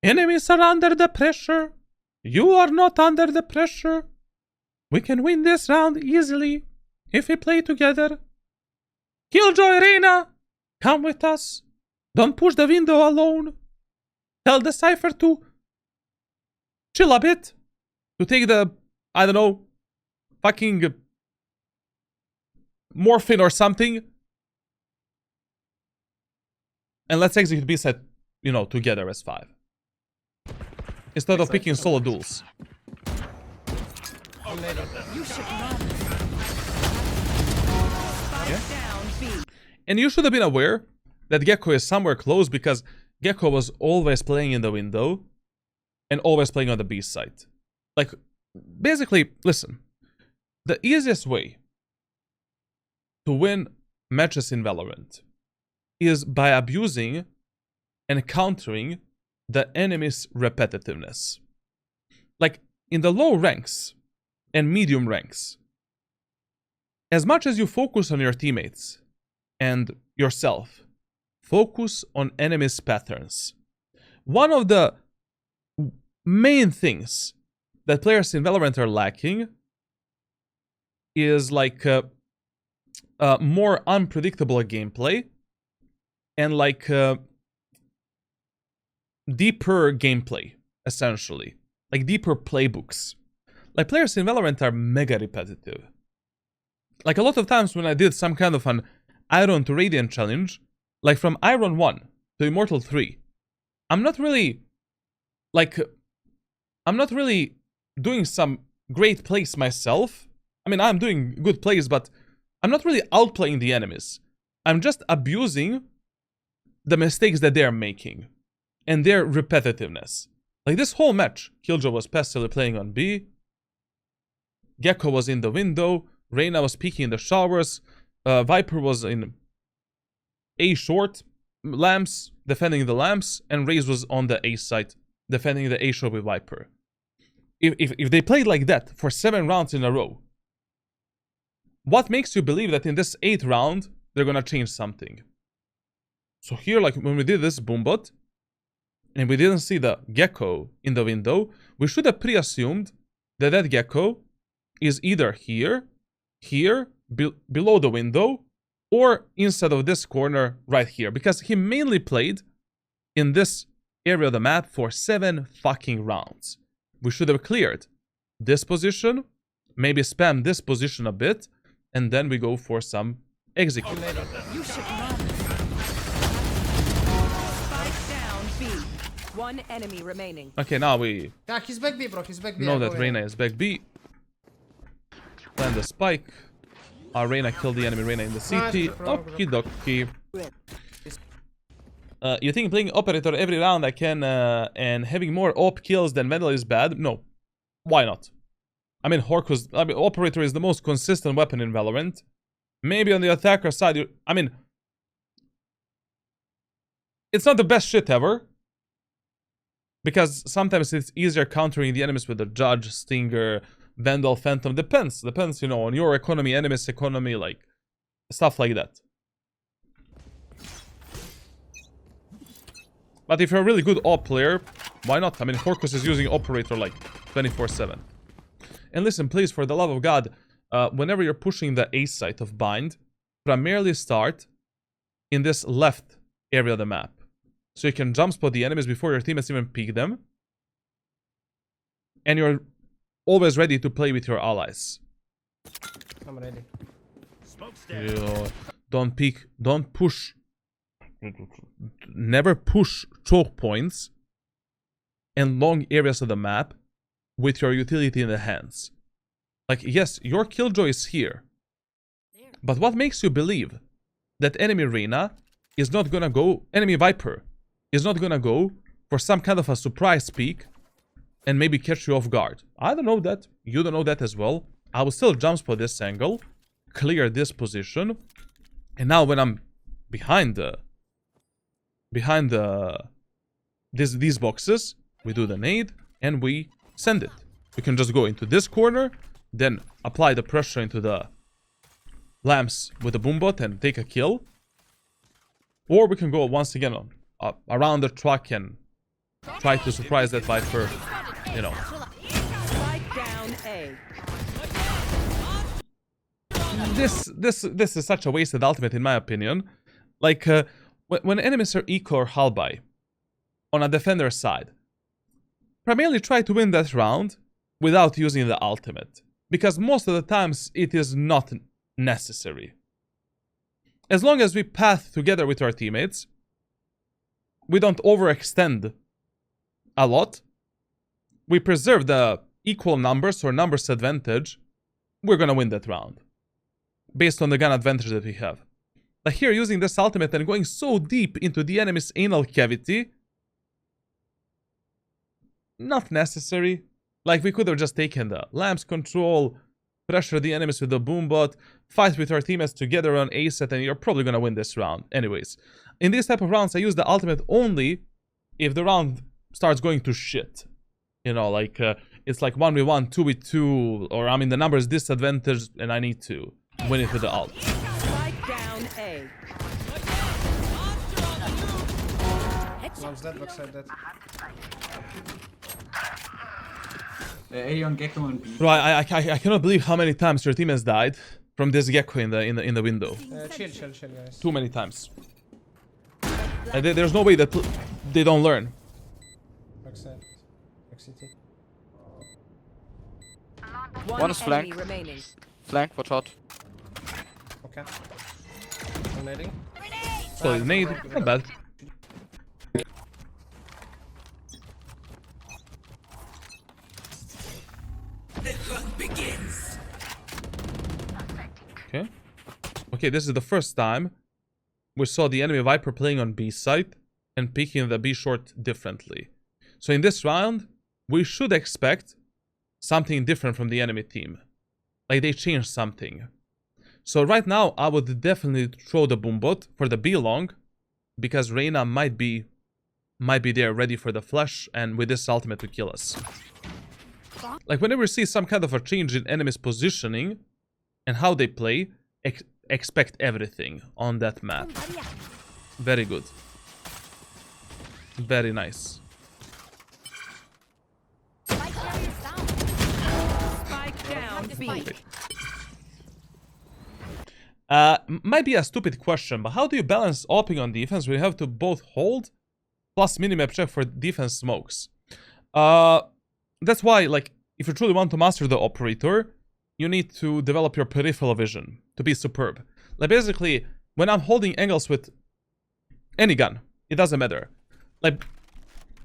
Enemies are under the pressure. You are not under the pressure. We can win this round easily if we play together. Killjoy Reyna, come with us. Don't push the window alone. Tell the Cypher to chill a bit. To take the, I don't know, fucking morphine or something. And let's execute B set, you know, together as 5. Instead of picking solo duels. You should run. Spike down B. And you should have been aware that Gecko is somewhere close because Gecko was always playing in the window and always playing on the B side. Like, basically, listen. The easiest way to win matches in Valorant is by abusing and countering the enemy's repetitiveness. Like, in the low ranks and medium ranks, as much as you focus on your teammates and yourself, focus on enemies' patterns. One of the main things that players in Valorant are lacking is like more unpredictable gameplay and like deeper gameplay, essentially. Like deeper playbooks. Like players in Valorant are mega repetitive. Like a lot of times when I did some kind of an Iron to Radiant challenge, like from Iron 1 to Immortal 3, I'm not really doing some great plays myself. I mean, I'm doing good plays, but I'm not really outplaying the enemies. I'm just abusing the mistakes that they're making and their repetitiveness. Like this whole match, Killjoy was passively playing on B, Gecko was in the window, Reyna was peeking in the showers, Viper was in A short, lamps, defending the lamps, and Raze was on the A side, defending the A short with Viper. If they played like that for 7 rounds in a row, what makes you believe that in this 8th round, they're gonna change something? So here, like when we did this boombot, and we didn't see the Gecko in the window, we should have pre-assumed that that Gecko is either here, below the window, or inside of this corner right here. Because he mainly played in this area of the map for 7 fucking rounds. We should have cleared this position, maybe spam this position a bit, and then we go for some execute. You should run. Spike down B. One enemy remaining. Okay, now we Yeah, he's back B, bro. He's back B. know I'll that go Reyna is back B. Plant the spike. Reyna killed the enemy Reyna in the CT. Okie dokie. You think playing operator every round I can and having more op kills than Vandal is bad? No. Why not? I mean, operator is the most consistent weapon in Valorant. Maybe on the attacker side, I mean, it's not the best shit ever. Because sometimes it's easier countering the enemies with the Judge, Stinger, Vandal, Phantom. Depends, you know, on your economy, enemy's economy, like, stuff like that. But if you're a really good op player, why not? I mean, Horcus is using Operator, like, 24/7. And listen, please, for the love of God, whenever you're pushing the A site of Bind, primarily start in this left area of the map. So you can jump spot the enemies before your teammates even peek them. And you're always ready to play with your allies. I'm ready. Smoke's down. You don't peek, don't push. Never push choke points and long areas of the map with your utility in the hands. Like, yes, your killjoy is here. But what makes you believe that enemy Reyna is not gonna go, enemy Viper is not gonna go for some kind of a surprise peek and maybe catch you off guard? I don't know that. You don't know that as well. I will still jump spot this angle, clear this position, and now when I'm behind these boxes, we do the nade and we send it. We can just go into this corner, then apply the pressure into the lamps with the boombot and take a kill. Or we can go once again on around the truck and try to surprise that Viper, you know. Spike down A. This is such a wasted ultimate in my opinion. Like, when enemies are eco or halby on a defender side, primarily try to win that round without using the ultimate, because most of the times it is not necessary. As long as we path together with our teammates, we don't overextend a lot, we preserve the equal numbers or numbers advantage, we're gonna win that round based on the gun advantage that we have. Like here, using this ultimate and going so deep into the enemy's anal cavity, not necessary. Like, we could have just taken the lamps control, pressure the enemies with the boombot, fight with our teammates together on A set, and you're probably gonna win this round. Anyways, in these type of rounds, I use the ultimate only if the round starts going to shit. You know, like, it's like 1v1, 2v2, or I mean the number is disadvantaged and I need to win it with the ult. Spike down A. One's dead, backside dead. 80 on Gecko and B. Bro, I cannot believe how many times your team has died from this gecko in the window. Chill, guys. Too many times. And there's no way that they don't learn. Backside. Back city. One is enemy flank. remaining. Flank, watch out. Okay. I'm nading. So nade, not bad. Okay. Okay, this is the first time we saw the enemy Viper playing on B side and picking the B short differently. So in this round, we should expect something different from the enemy team. Like, they changed something. So right now, I would definitely throw the boombot for the B long, because Reyna might be there ready for the flash and with this ultimate to kill us. Like, whenever you see some kind of a change in enemies' positioning and how they play, expect everything on that map. Very good. Very nice. Spike down B. Might be a stupid question, but how do you balance opping on defense when you have to both hold plus minimap check for defense smokes? That's why, like, if you truly want to master the operator, you need to develop your peripheral vision to be superb. Like, basically, when I'm holding angles with any gun, it doesn't matter. Like,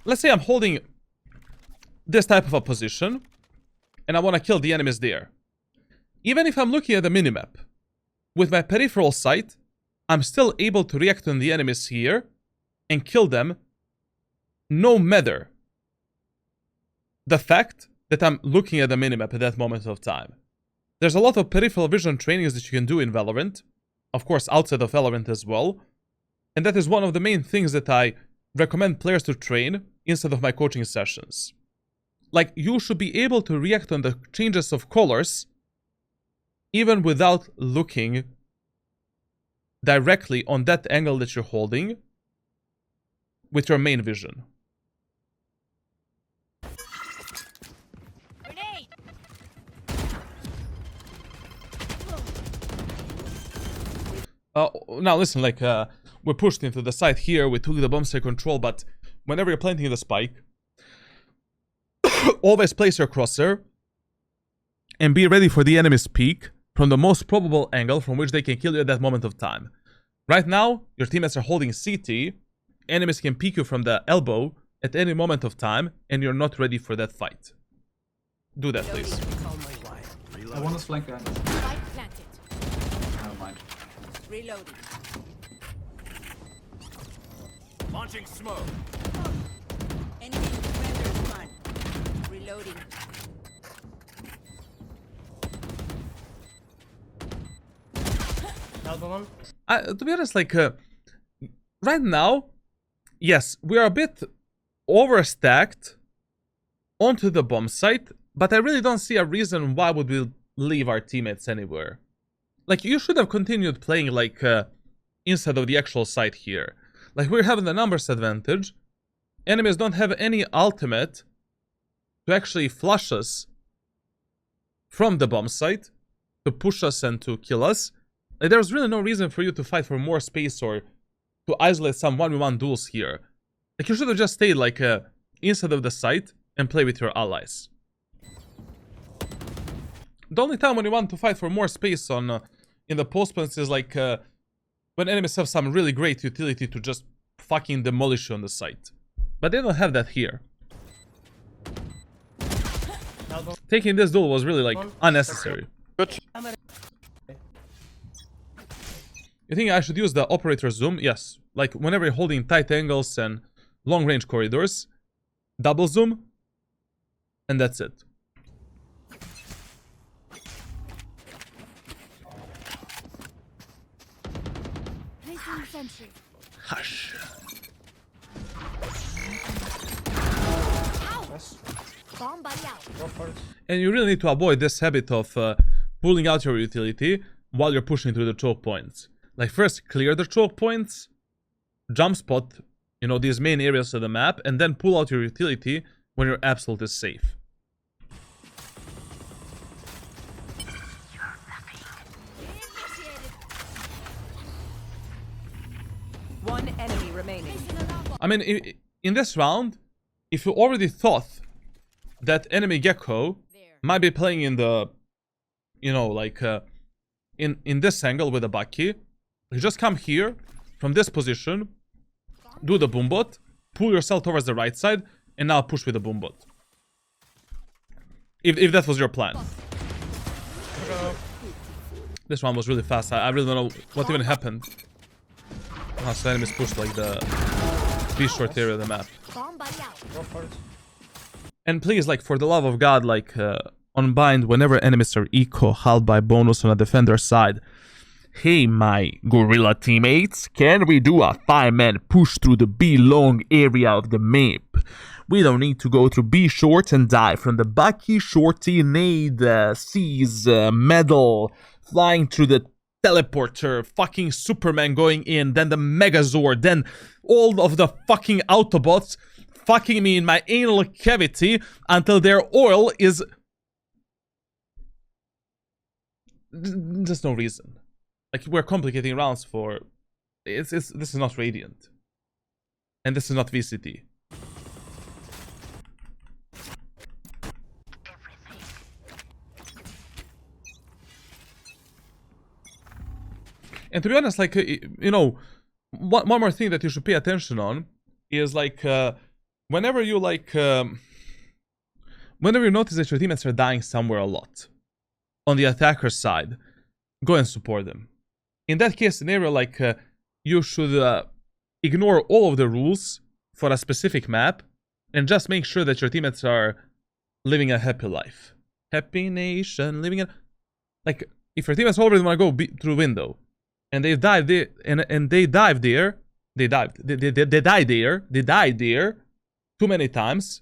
let's say I'm holding this type of a position, and I want to kill the enemies there. Even if I'm looking at the minimap, with my peripheral sight, I'm still able to react on the enemies here and kill them, no matter the fact that I'm looking at the minimap at that moment of time. There's a lot of peripheral vision trainings that you can do in Valorant, of course outside of Valorant as well, and that is one of the main things that I recommend players to train instead of my coaching sessions. Like, you should be able to react on the changes of colors even without looking directly on that angle that you're holding with your main vision. Grenade. Now listen, like, we pushed into the site here, we took the bomb site control, but whenever you're planting the spike, always place your crosshair and be ready for the enemy's peek from the most probable angle from which they can kill you at that moment of time. Right now, your teammates are holding CT, enemies can peek you from the elbow at any moment of time, and you're not ready for that fight. Do that, please. I want to flank behind. Spike planted. Never mind. Reloading. Launching smoke. Enemy defenders one. Reloading. Elbow one. To be honest, like, right now, yes, we are a bit overstacked onto the bomb site, but I really don't see a reason why would we leave our teammates anywhere. Like, you should have continued playing, like, instead of the actual site here. Like, we're having the numbers advantage. Enemies don't have any ultimate to actually flush us from the bomb site, to push us and to kill us. Like, there's really no reason for you to fight for more space or to isolate some 1v1 duels here. Like, you should have just stayed, like, inside of the site and play with your allies. The only time when you want to fight for more space on in the postpoints is, like, when enemies have some really great utility to just fucking demolish you on the site. But they don't have that here. Elbow. Taking this duel was really, like, unnecessary. Good. You think I should use the operator zoom? Yes. Like, whenever you're holding tight angles and long range corridors, double zoom, and that's it. Placing sentry. Hush. Nice. Bomb buddy out. Go for it. And you really need to avoid this habit of pulling out your utility while you're pushing through the choke points. Like, first clear the choke points, jump spot, you know, these main areas of the map, and then pull out your utility when you're absolutely safe. One enemy remaining. I mean, in this round, if you already thought that enemy Gecko might be playing in the, you know, like, in this angle with a Bucky, you just come here, from this position, do the boombot, pull yourself towards the right side, and now push with the boombot. If that was your plan. This one was really fast. I really don't know what even happened. Oh, so enemies pushed, like, the B-short area of the map. Bomb buddy out. Go for it. And please, like, for the love of God, like, on bind, whenever enemies are eco, halved by bonus on a defender side. Hey, my gorilla teammates, can we do a 5-man push through the B long area of the map? We don't need to go through B short and die from the Bucky, Shorty, Nade, C's, Medal, flying through the teleporter, fucking Superman going in, then the Megazord, then all of the fucking Autobots fucking me in my anal cavity until their oil is... There's no reason. Like, we're complicating rounds for... This is not Radiant. And this is not VCT. And to be honest, like, you know, one more thing that you should pay attention on is, like, whenever you, like, whenever you notice that your teammates are dying somewhere a lot, on the attacker side, go and support them. In that case scenario, like, you should ignore all of the rules for a specific map and just make sure that your teammates are living a happy life. Happy nation, living a... Like, if your teammates already want to go through window, and they dive there, and they dive there, they died there too many times.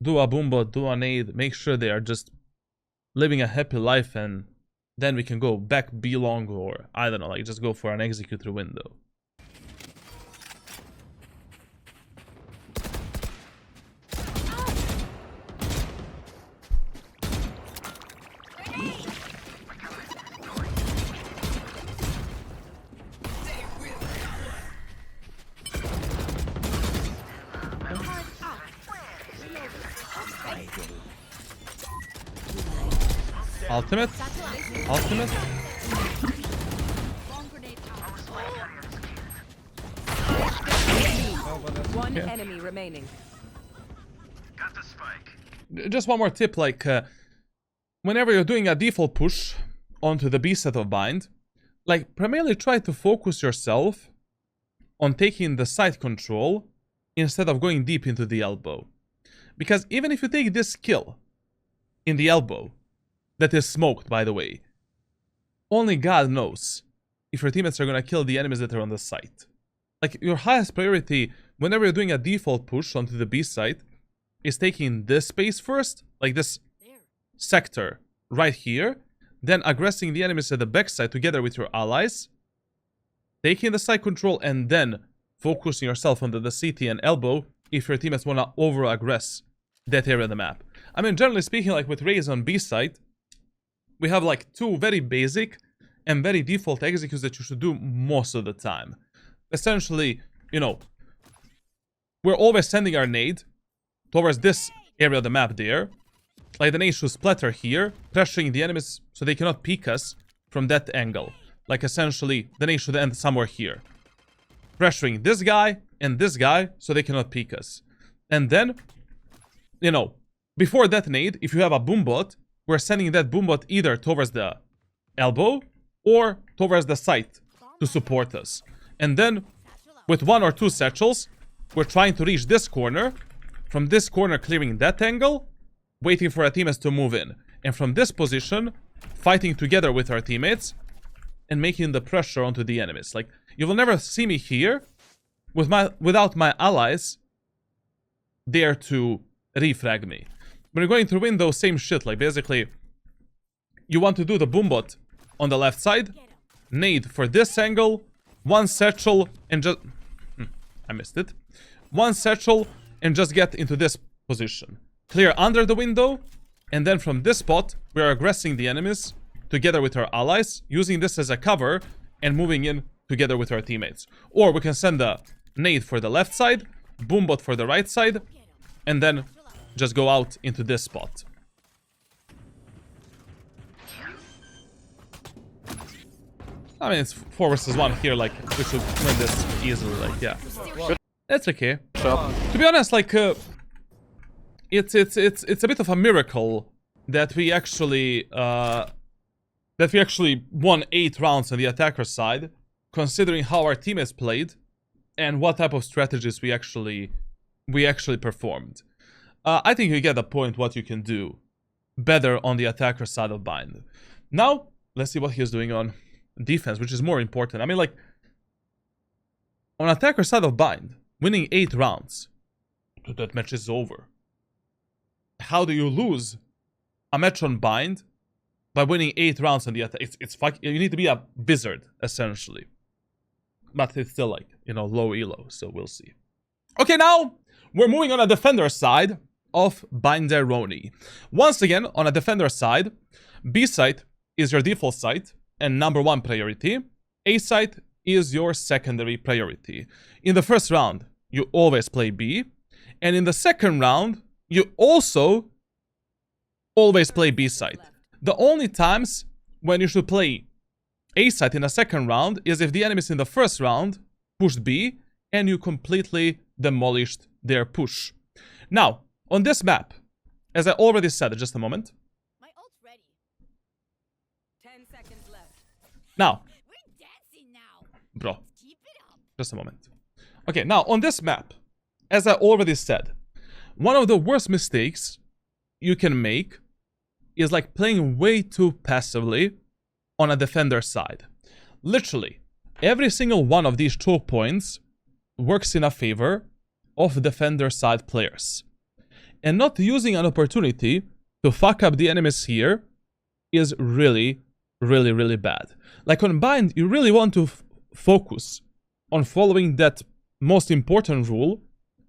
Do a boombot, do a nade, make sure they are just living a happy life, and then we can go back B long, or I don't know, like just go for an executor window. Ultimate? Ultimate? One enemy remaining. Just one more tip, like, whenever you're doing a default push onto the B set of bind, like, primarily try to focus yourself on taking the side control instead of going deep into the elbow. Because even if you take this kill in the elbow, that is smoked, by the way, only God knows if your teammates are gonna kill the enemies that are on the site. Like, your highest priority whenever you're doing a default push onto the B site is taking this space first, like this sector right here, then aggressing the enemies at the backside together with your allies, taking the side control, and then focusing yourself on the CT and elbow if your teammates wanna over-aggress that area of the map. I mean, generally speaking, like with Raze on B site, we have like two very basic and very default executes that you should do most of the time. Essentially, you know, we're always sending our nade towards this area of the map there. Like the nade should splatter here, pressuring the enemies so they cannot peek us from that angle. Like essentially, the nade should end somewhere here. Pressuring this guy and this guy so they cannot peek us. And then, you know, before that nade, if you have a boombot, we're sending that boombot either towards the elbow or towards the site to support us. And then, with one or two satchels, we're trying to reach this corner. From this corner, clearing that angle, waiting for our teammates to move in. And from this position, fighting together with our teammates and making the pressure onto the enemies. Like, you will never see me here without my allies there to refrag me. When you're going through window, same shit. Like, basically, you want to do the boombot on the left side, nade for this angle, one satchel, and just... I missed it. One satchel, and just get into this position. Clear under the window, and then from this spot, we are aggressing the enemies together with our allies, using this as a cover, and moving in together with our teammates. Or we can send a nade for the left side, boombot for the right side, and then just go out into this spot. I mean, it's 4 versus 1 here, like, we should win this easily, like, yeah. That's okay. To be honest, like, it's a bit of a miracle that we actually won 8 rounds on the attacker side, considering how our teammates played and what type of strategies we actually performed. I think you get the point what you can do better on the attacker side of bind. Now, let's see what he's doing on defense, which is more important. I mean, like, on attacker side of bind, winning 8 rounds, that match is over. How do you lose a match on bind by winning 8 rounds on the attack? You need to be a wizard, essentially. But it's still, like, you know, low elo, so we'll see. Okay, now we're moving on a defender side of Binderoni. Once again, on a defender side, B site is your default site and #1 priority. A site is your secondary priority. In the first round, you always play B. And in the second round, you also always play B site. The only times when you should play A site in the second round is if the enemies in the first round pushed B and you completely demolished their push. Now, on this map, as I already said just a moment. My ult's ready. 10 seconds left. Now, We're dancing now. bro, Keep it up. just a moment. Okay, now on this map, as I already said, one of the worst mistakes you can make is like playing way too passively on a defender side. Literally, every single one of these choke points works in a favor of defender side players. And not using an opportunity to fuck up the enemies here is really, really, really bad. Like on Bind, you really want to focus on following that most important rule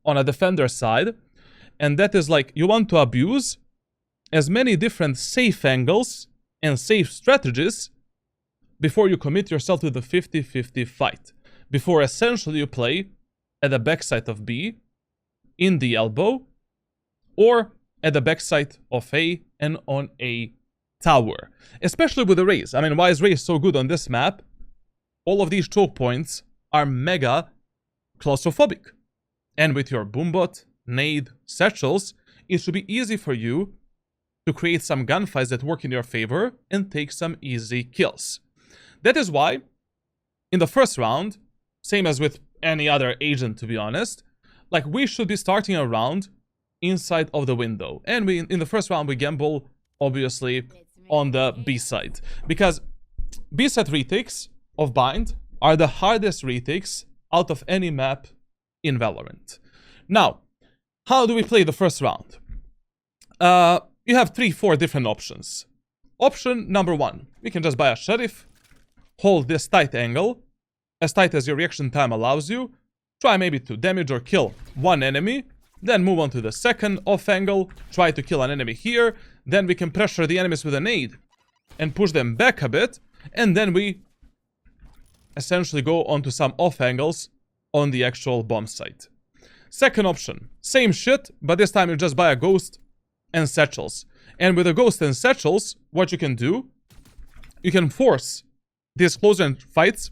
on a defender side, and that is like you want to abuse as many different safe angles and safe strategies before you commit yourself to the 50-50 fight. Before essentially you play at the backside of B, in the elbow, or at the backside of A and on a tower. Especially with the Raze. I mean, why is Raze so good on this map? All of these choke points are mega claustrophobic. And with your boombot, nade, satchels, it should be easy for you to create some gunfights that work in your favor and take some easy kills. That is why, in the first round, same as with any other agent to be honest, like we should be starting a round inside of the window. And in the first round we gamble, obviously, on the B side. Because B side retakes of Bind are the hardest retakes out of any map in Valorant. Now, how do we play the first round? You have 3-4 different options. Option number 1, we can just buy a sheriff, hold this tight angle, as tight as your reaction time allows you, try maybe to damage or kill one enemy, then move on to the second off angle, try to kill an enemy here, then we can pressure the enemies with a nade and push them back a bit, and then we essentially go onto some off angles on the actual bomb site. Second option, same shit, but this time you just buy a ghost and satchels. And with a ghost and satchels, what you can do, you can force these close-range fights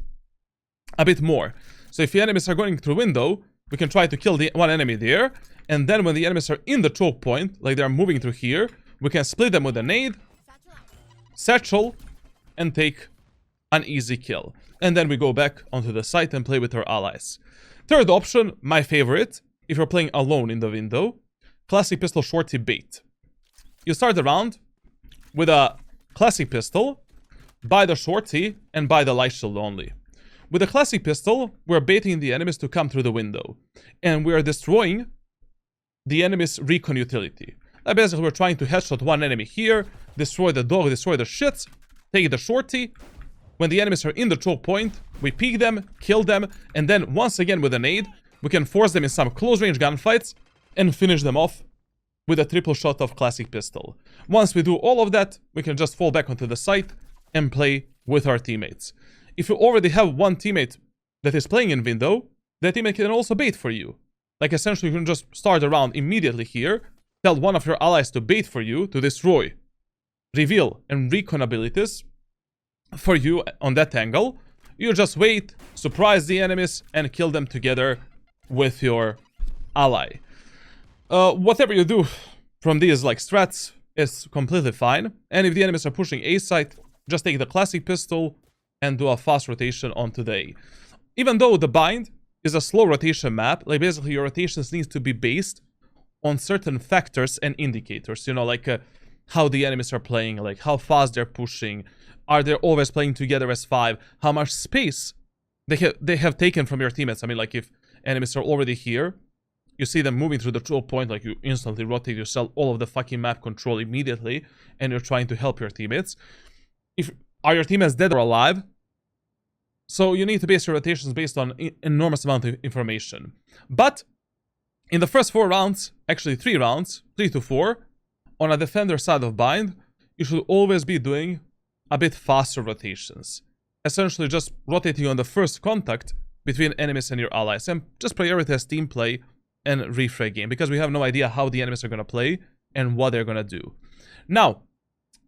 a bit more. So if the enemies are going through window, we can try to kill the one enemy there, and then when the enemies are in the choke point, like they're moving through here, we can split them with a nade, satchel, and take an easy kill. And then we go back onto the site and play with our allies. Third option, my favorite, if you're playing alone in the window, classic pistol shorty bait. You start the round with a classic pistol, buy the shorty, and buy the light shield only. With a classic pistol, we're baiting the enemies to come through the window. And we're destroying the enemy's recon utility. Basically, we're trying to headshot one enemy here, destroy the dog, destroy the shits, take the shorty. When the enemies are in the choke point, we peek them, kill them, and then once again with a nade, we can force them in some close-range gunfights and finish them off with a triple shot of classic pistol. Once we do all of that, we can just fall back onto the site and play with our teammates. If you already have one teammate that is playing in window, that teammate can also bait for you. Like essentially you can just start the round immediately here, tell one of your allies to bait for you to destroy, reveal, and recon abilities for you on that angle. You just wait, surprise the enemies, and kill them together with your ally. Whatever you do from these like strats is completely fine. And if the enemies are pushing A site, just take the classic pistol and do a fast rotation onto the A. Even though the Bind is a slow rotation map, like basically your rotations needs to be based on certain factors and indicators, you know, like how the enemies are playing, like how fast they're pushing, are they always playing together as 5, how much space they have taken from your teammates. I mean, like if enemies are already here, you see them moving through the choke point, like you instantly rotate yourself all of the fucking map control immediately, and you're trying to help your teammates. Are your teammates dead or alive? So you need to base your rotations based on enormous amount of information. But in the first 4 rounds, actually 3 rounds, 3 to 4, on a defender side of Bind, you should always be doing a bit faster rotations. Essentially just rotating on the first contact between enemies and your allies, and just prioritize team play and refrag game, because we have no idea how the enemies are going to play and what they're going to do. Now,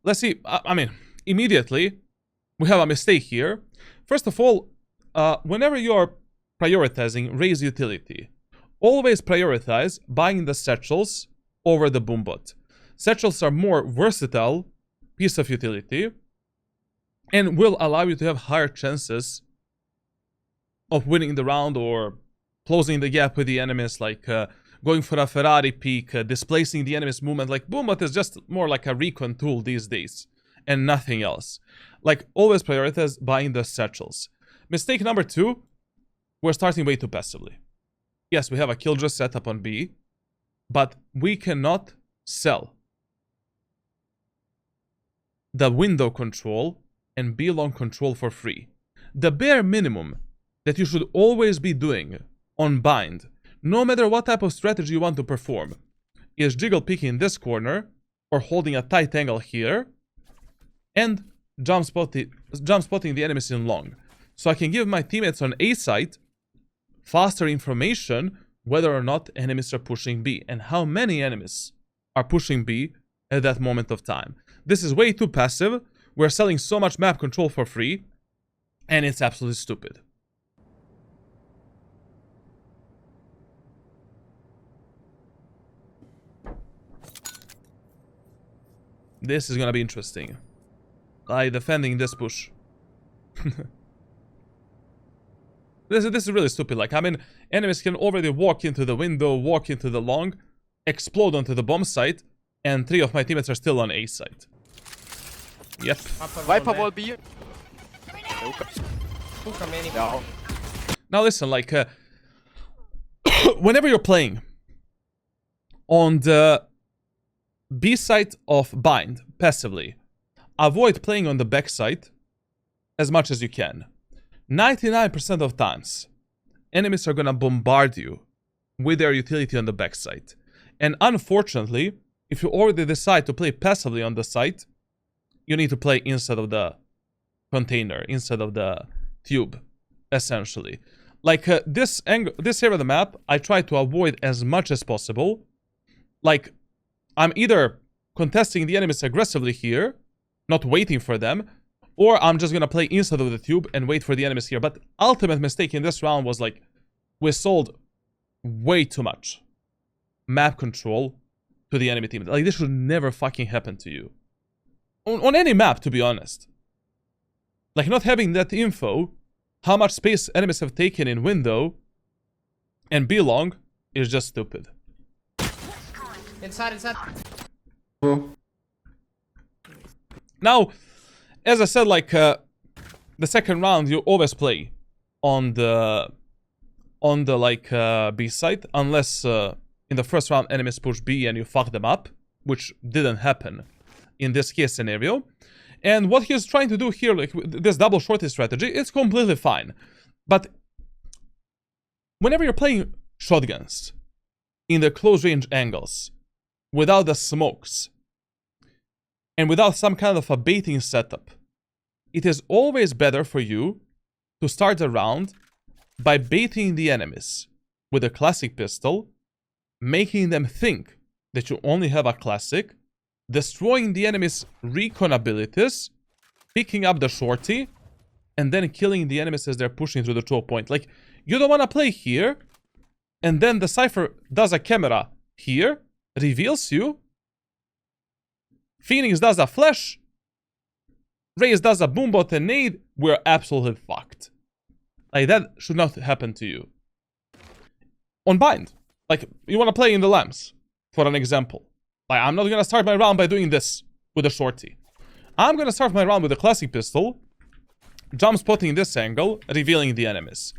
let's see. I mean, immediately, we have a mistake here. First of all, whenever you're prioritizing Raze utility, always prioritize buying the satchels over the boombot. Satchels are more versatile piece of utility and will allow you to have higher chances of winning the round or closing the gap with the enemies, like going for a Ferrari peek, displacing the enemy's movement. Like boombot is just more like a recon tool these days and nothing else. Like always prioritize buying the satchels. Mistake number 2, we're starting way too passively. Yes, we have a Killjoy setup on B, but we cannot sell the window control and B long control for free. The bare minimum that you should always be doing on bind, no matter what type of strategy you want to perform, is jiggle peeking in this corner or holding a tight angle here and jump spotting the enemies in long. So I can give my teammates on A site faster information whether or not enemies are pushing B and how many enemies are pushing B at that moment of time. This is way too passive. We're selling so much map control for free, and it's absolutely stupid. This is gonna be interesting. Defending this push. This is really stupid. Like, I mean, enemies can already walk into the window, walk into the long, explode onto the bomb site, and 3 of my teammates are still on A site. Yep. Viper wall B. Hookah many. Ja. Now listen, like, whenever you're playing on the B side of bind passively, avoid playing on the back side as much as you can. 99% of times, enemies are gonna bombard you with their utility on the back side. And unfortunately, if you already decide to play passively on the site, you need to play inside of the container, inside of the tube, essentially. Like, this area of the map, I try to avoid as much as possible. Like, I'm either contesting the enemies aggressively here, not waiting for them, or I'm just gonna play inside of the tube and wait for the enemies here. But ultimate mistake in this round was, like, we sold way too much map control to the enemy team. Like, this should never fucking happen to you. On any map, to be honest. Like, not having that info, how much space enemies have taken in window and B long, is just stupid. Inside. Now, as I said, like, the second round, you always play on the B side, unless in the first round enemies push B and you fuck them up, which didn't happen in this case scenario. And what he's trying to do here, like this double shorty strategy, it's completely fine. But whenever you're playing shotguns in the close range angles, without the smokes, and without some kind of a baiting setup, it is always better for you to start the round by baiting the enemies with a classic pistol, making them think that you only have a classic, destroying the enemy's recon abilities, picking up the shorty, and then killing the enemies as they're pushing through the choke point. Like, you don't want to play here, and then the Cypher does a camera here, reveals you, Phoenix does a flash, Raze does a boombot and nade, we're absolutely fucked. Like, that should not happen to you. On bind, like, you want to play in the lamps, for an example. Like, I'm not gonna start my round by doing this with a shorty. I'm gonna start my round with a classic pistol, jump spotting this angle, revealing the enemies.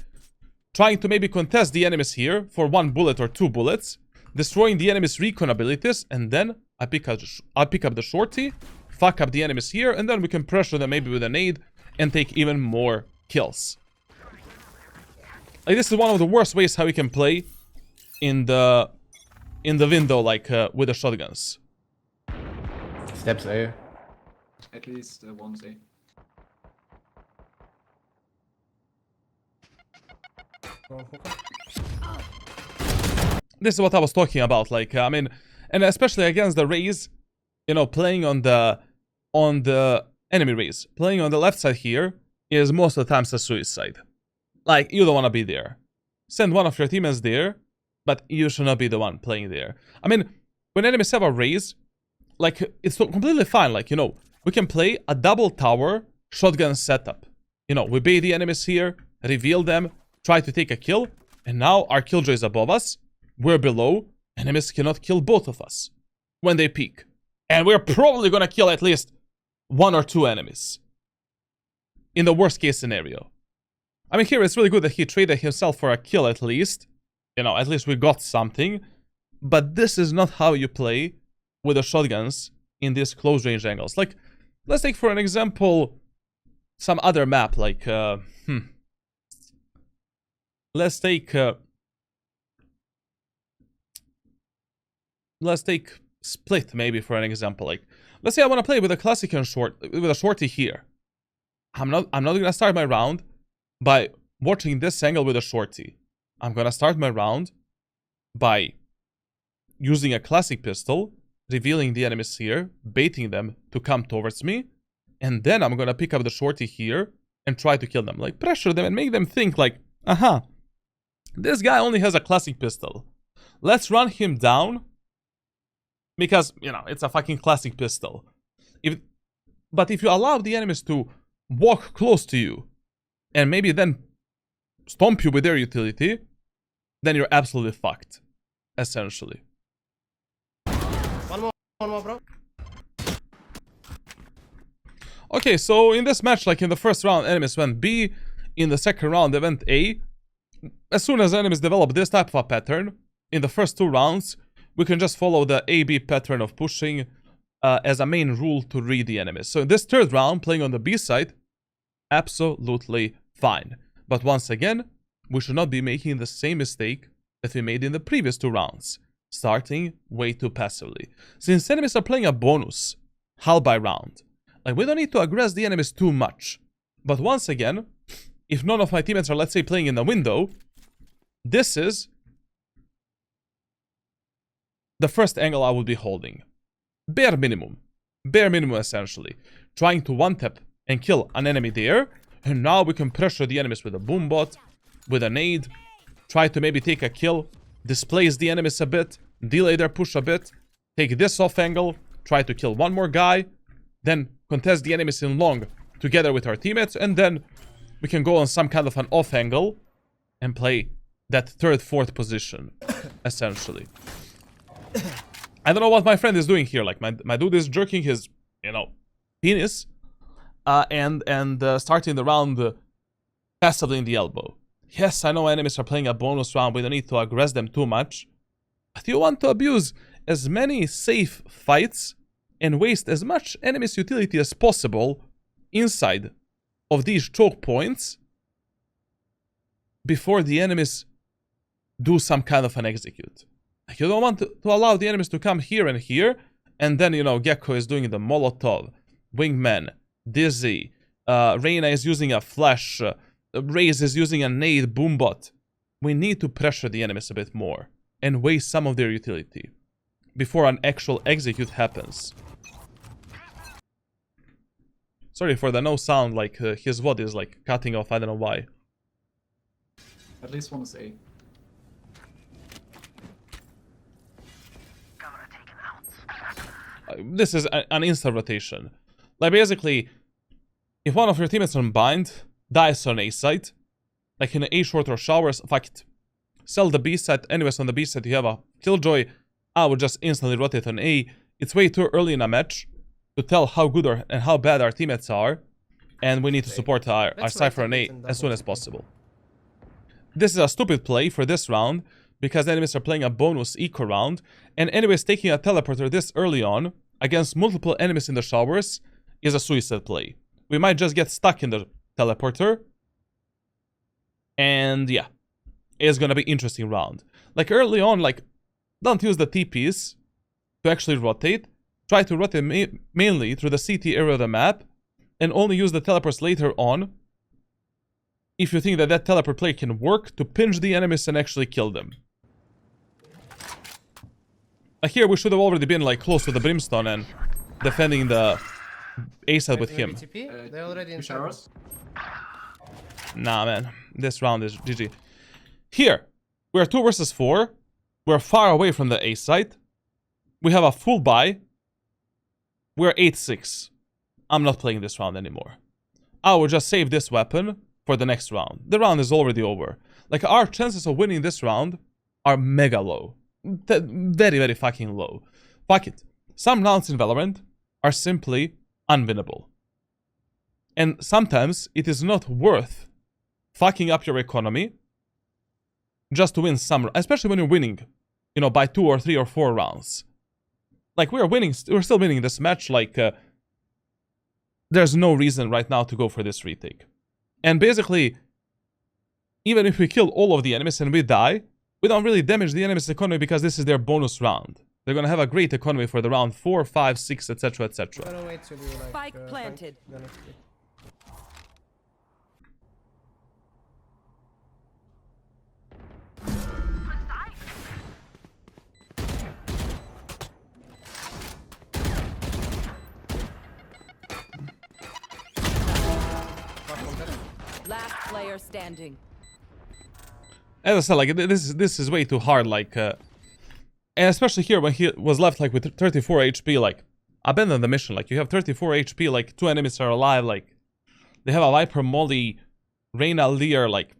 Trying to maybe contest the enemies here for 1 bullet or 2 bullets, destroying the enemy's recon abilities, and then I pick up the shorty, fuck up the enemies here, and then we can pressure them maybe with a nade and take even more kills. Like, this is one of the worst ways how we can play in the window, like, with the shotguns. Steps A. At least one's A. This is what I was talking about, like, I mean, and especially against the Raze, you know, playing on the enemy Raze, playing on the left side here is most of the times a suicide. Like, you don't want to be there. Send one of your teammates there, but you should not be the one playing there. I mean, when enemies have a Raze, like, it's completely fine. Like, you know, we can play a double tower shotgun setup. You know, we bait the enemies here, reveal them, try to take a kill, and now our killjoy is above us. We're below. Enemies cannot kill both of us when they peek. And we're probably gonna kill at least 1 or 2 enemies. In the worst case scenario. I mean, here it's really good that he traded himself for a kill at least. you know, at least we got something. But this is not how you play with the shotguns in these close range angles. Like, let's take for an example some other map, like, let's take Split maybe for an example. Like, let's say I want to play with a classic and with a shorty here. I'm not gonna start my round by watching this angle with a shorty. I'm gonna start my round by using a classic pistol, revealing the enemies here, baiting them to come towards me, and then I'm gonna pick up the shorty here and try to kill them. Like, pressure them and make them think like, aha, this guy only has a classic pistol. Let's run him down because, you know, it's a fucking classic pistol. But if you allow the enemies to walk close to you and maybe then stomp you with their utility, then you're absolutely fucked, essentially. One more, bro. Okay, so in this match, like in the first round, enemies went B. In the second round, they went A. As soon as enemies develop this type of a pattern, in the first 2 rounds, we can just follow the A-B pattern of pushing as a main rule to read the enemies. So in this third round, playing on the B side, absolutely fine. But once again, we should not be making the same mistake that we made in the previous 2 rounds, starting way too passively. Since enemies are playing a bonus, hull by round, like, we don't need to aggress the enemies too much. But once again, if none of my teammates are, let's say, playing in the window, this is the first angle I will be holding. Bare minimum, essentially. Trying to one-tap and kill an enemy there, and now we can pressure the enemies with a boom bot, with a nade, try to maybe take a kill, displace the enemies a bit, delay their push a bit, take this off angle, try to kill one more guy, then contest the enemies in long together with our teammates, and then we can go on some kind of an off angle and play that third, fourth position, essentially. I don't know what my friend is doing here. Like, my dude is jerking his, you know, penis and starting the round passively in the elbow. Yes, I know enemies are playing a bonus round. We don't need to aggress them too much. But you want to abuse as many safe fights and waste as much enemy's utility as possible inside of these choke points before the enemies do some kind of an execute. Like, you don't want to allow the enemies to come here and here, and then, you know, Gecko is doing the Molotov, Wingman, Dizzy, Reyna is using a flash, Raze is using a nade boombot. We need to pressure the enemies a bit more and waste some of their utility before an actual execute happens. Sorry for the no sound, like his VOD is like cutting off, I don't know why. At least one is A. This is an instant rotation. Like, basically, if one of your teammates on bind dies on A side, like in A short or showers, fuck it. Sell the B side. Anyways, on the B side you have a Killjoy. I would just instantly rotate on A. It's way too early in a match to tell how good and how bad our teammates are, and we need to support our Cypher on A as soon as possible. This is a stupid play for this round, because enemies are playing a bonus eco round, and anyways, taking a teleporter this early on against multiple enemies in the showers is a suicide play. We might just get stuck in the teleporter, and yeah, it's gonna be interesting round. Like, early on, like, don't use the TPs to actually rotate. Try to rotate mainly through the CT area of the map, and only use the teleports later on if you think that that teleport play can work to pinch the enemies and actually kill them. Here we should have already been like close to the Brimstone and defending the A side with him. They're already in showers. Nah, man. This round is GG. Here, we are 2 versus 4. We're far away from the A side. We have a full buy. We're 8-6. I'm not playing this round anymore. I will just save this weapon for the next round. The round is already over. Like, our chances of winning this round are mega low. Very, very fucking low. Fuck it. Some rounds in Valorant are simply unwinnable. And sometimes it is not worth fucking up your economy just to win some, especially when you're winning, you know, by 2 or 3 or 4 rounds. Like, we're still winning this match. Like, there's no reason right now to go for this retake. And basically, even if we kill all of the enemies and we die, we don't really damage the enemy's economy because this is their bonus round. They're gonna have a great economy for the round 4, 5, 6, etc, etc. I'm gonna wait till you like. Spike planted. Last player standing. As I said, like, this is way too hard, like, and especially here when he was left, like, with 34 HP, like, abandon the mission. Like, you have 34 HP, like, 2 enemies are alive, like, they have a Viper, Molly, Reyna, Lear, like,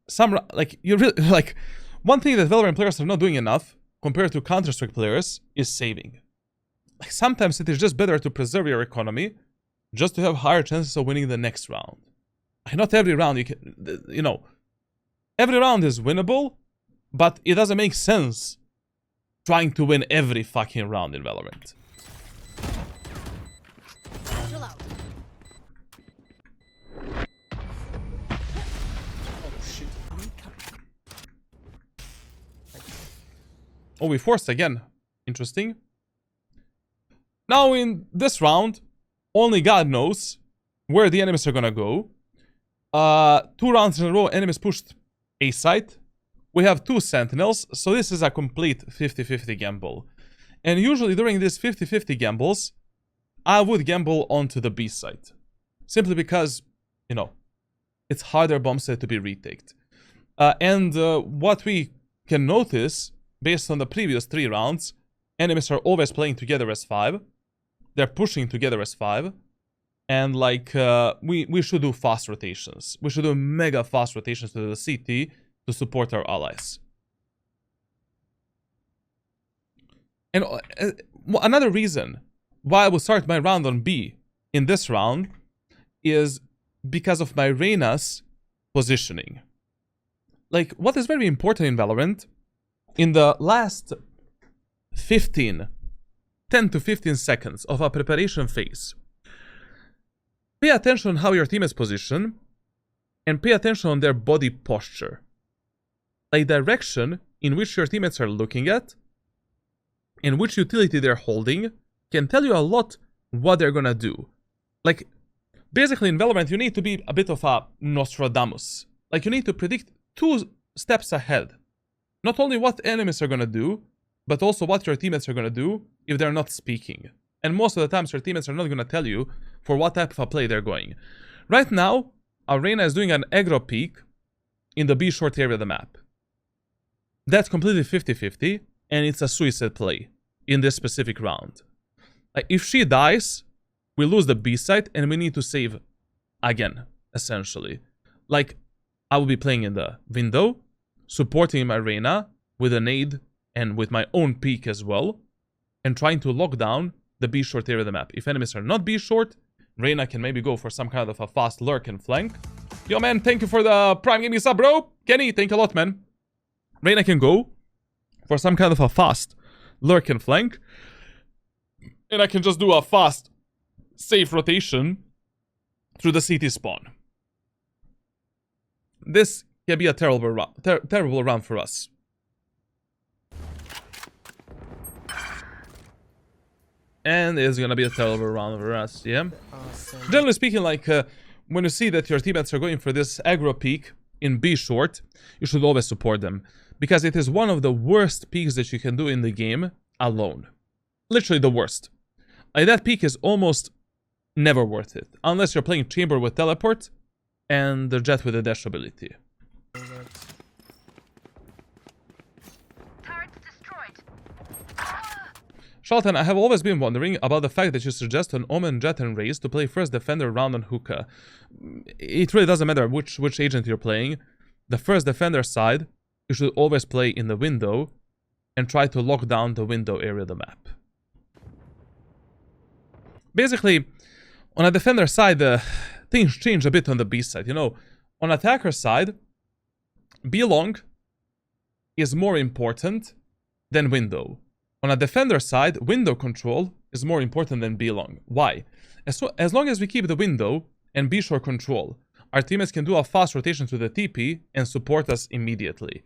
some, like, you really, like, one thing that Valorant players are not doing enough, compared to Counter-Strike players, is saving. Like, sometimes it is just better to preserve your economy, just to have higher chances of winning the next round. Like, not every round you can, you know, every round is winnable, but it doesn't make sense trying to win every fucking round in Valorant. Chill out. Oh, we forced again. Interesting. Now in this round, only God knows where the enemies are gonna go. 2 rounds in a row, enemies pushed A site. We have 2 sentinels, so this is a complete 50-50 gamble. And usually during these 50-50 gambles, I would gamble onto the B site. Simply because, you know, it's harder bomb site to be retaked. And what we can notice, based on the previous 3 rounds, enemies are always playing together as 5. They're pushing together as 5. And, like, we should do fast rotations. We should do mega fast rotations to the CT to support our allies. And another reason why I will start my round on B in this round is because of my Reyna's positioning. Like, what is very important in Valorant, in the last 10 to 15 seconds of a preparation phase, pay attention on how your team is positioned, and pay attention on their body posture. Like, direction in which your teammates are looking at, and which utility they're holding, can tell you a lot what they're gonna do. Like, basically in Valorant, you need to be a bit of a Nostradamus. Like, you need to predict 2 steps ahead. Not only what enemies are gonna do, but also what your teammates are gonna do if they're not speaking. And most of the times your teammates are not gonna tell you for what type of a play they're going. Right now, our Reyna is doing an aggro peek in the B short area of the map. That's completely 50-50, and it's a suicide play in this specific round. Like, if she dies, we lose the B site, and we need to save again, essentially. Like, I will be playing in the window, supporting my Reyna with a nade and with my own peek as well, and trying to lock down the B short area of the map. If enemies are not B short, Reyna can maybe go for some kind of a fast lurk and flank. Yo, man, thank you for the Prime Gaming sub, bro. Kenny, thank you a lot, man. Reyna can go for some kind of a fast lurk and flank. And I can just do a fast, safe rotation through the CT spawn. This can be a terrible round for us. And it's gonna be a terrible round for us, yeah? Awesome. Generally speaking, like, when you see that your teammates are going for this aggro peak in B short, you should always support them. Because it is one of the worst peaks that you can do in the game alone. Literally the worst. Like, that peak is almost never worth it. Unless you're playing Chamber with teleport and the Jet with the dash ability. Charlatan, I have always been wondering about the fact that you suggest on Omen, Jet, and Raze to play first defender round on hookah. It really doesn't matter which agent you're playing. The first defender side, you should always play in the window and try to lock down the window area of the map. Basically, on a defender side, things change a bit on the B side. You know, on attacker side, be long is more important than window. On a defender side, window control is more important than B long. Why? As long as we keep the window and B short control, our teammates can do a fast rotation to the TP and support us immediately.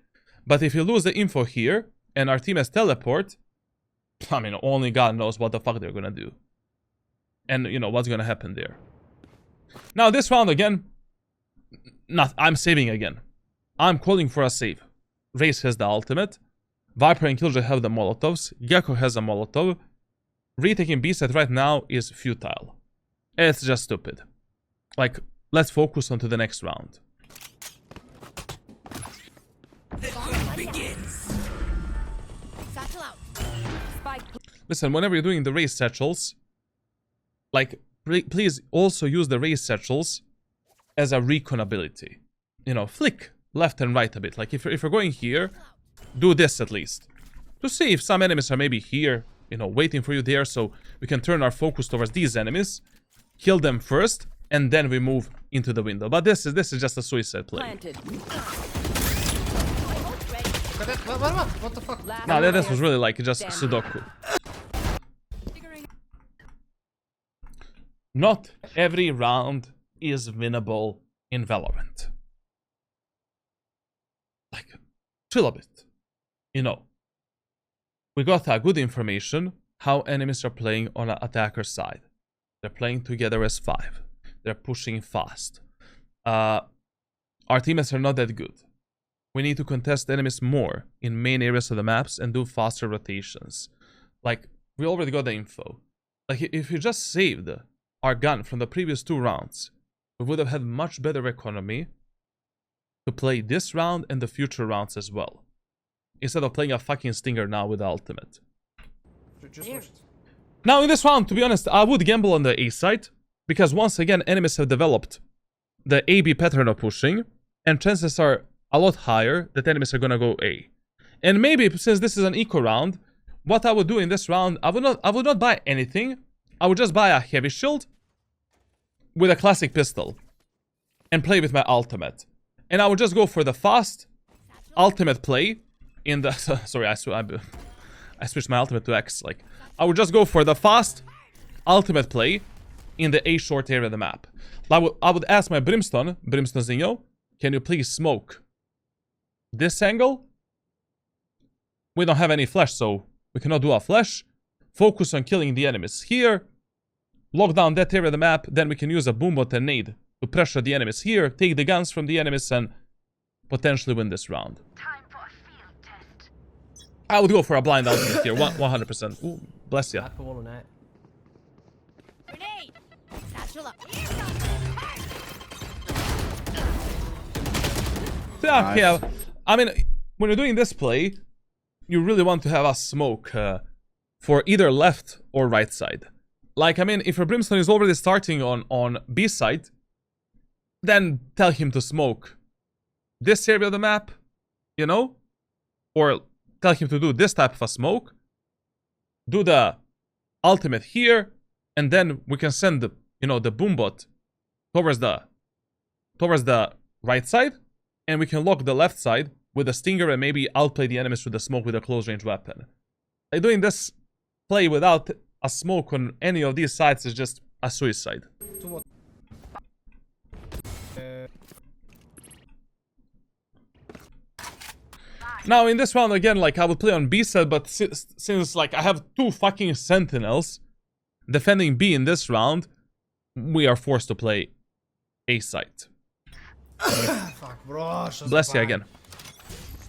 But if you lose the info here and our teammates teleport, I mean, only God knows what the fuck they're gonna do. And, you know, what's gonna happen there. Now, this round again, I'm saving again. I'm calling for a save. Raze has the ultimate. Viper and Killjoy have the Molotovs. Gecko has a Molotov. Retaking B set right now is futile. It's just stupid. Like, let's focus on to the next round. Listen, whenever you're doing the Raze satchels, like, please also use the Raze satchels as a recon ability. You know, flick left and right a bit. Like, if you're going here, do this at least. To see if some enemies are maybe here, you know, waiting for you there, so we can turn our focus towards these enemies, kill them first, and then we move into the window. But this is just a suicide play. Planted. What the fuck? Nah, this was really like just Sudoku. Not every round is winnable in Valorant. Like, chill a bit. You know, we got good information how enemies are playing on an attacker side. They're playing together as 5. They're pushing fast. Our teammates are not that good. We need to contest enemies more in main areas of the maps and do faster rotations. Like, we already got the info. Like, if we just saved our gun from the previous 2 rounds, we would have had much better economy to play this round and the future rounds as well. Instead of playing a fucking stinger now with the ultimate. Just watch it. Now in this round, to be honest, I would gamble on the A side. Because once again, enemies have developed the AB pattern of pushing. And chances are a lot higher that enemies are gonna go A. And maybe, since this is an eco round, what I would do in this round, I would not buy anything. I would just buy a heavy shield with a classic pistol. And play with my ultimate. And I would just go for the fast ultimate play in the... Sorry, I switched my ultimate to X. Like, I would just go for the fast ultimate play in the A short area of the map. I would ask my Brimstone Zinho, can you please smoke this angle? We don't have any flash, so we cannot do a flash. Focus on killing the enemies here. Lock down that area of the map, then we can use a boombot and nade to pressure the enemies here, take the guns from the enemies, and potentially win this round. I would go for a blind ultimate here, 100%. Ooh, bless ya. Back wall on that. Grenade. Satchel up. Yeah, yeah. I mean, when you're doing this play, you really want to have a smoke for either left or right side. Like, I mean, if your Brimstone is already starting on B side, then tell him to smoke this area of the map, you know? Or tell him to do this type of a smoke. Do the ultimate here, and then we can send the, you know, the boombot towards the right side, and we can lock the left side with a stinger and maybe outplay the enemies with the smoke with a close range weapon. Like, doing this play without a smoke on any of these sides is just a suicide. Now in this round again, like, I would play on B side, but since like I have 2 fucking sentinels defending B in this round, we are forced to play A side. Fuck, bro. Bless you again.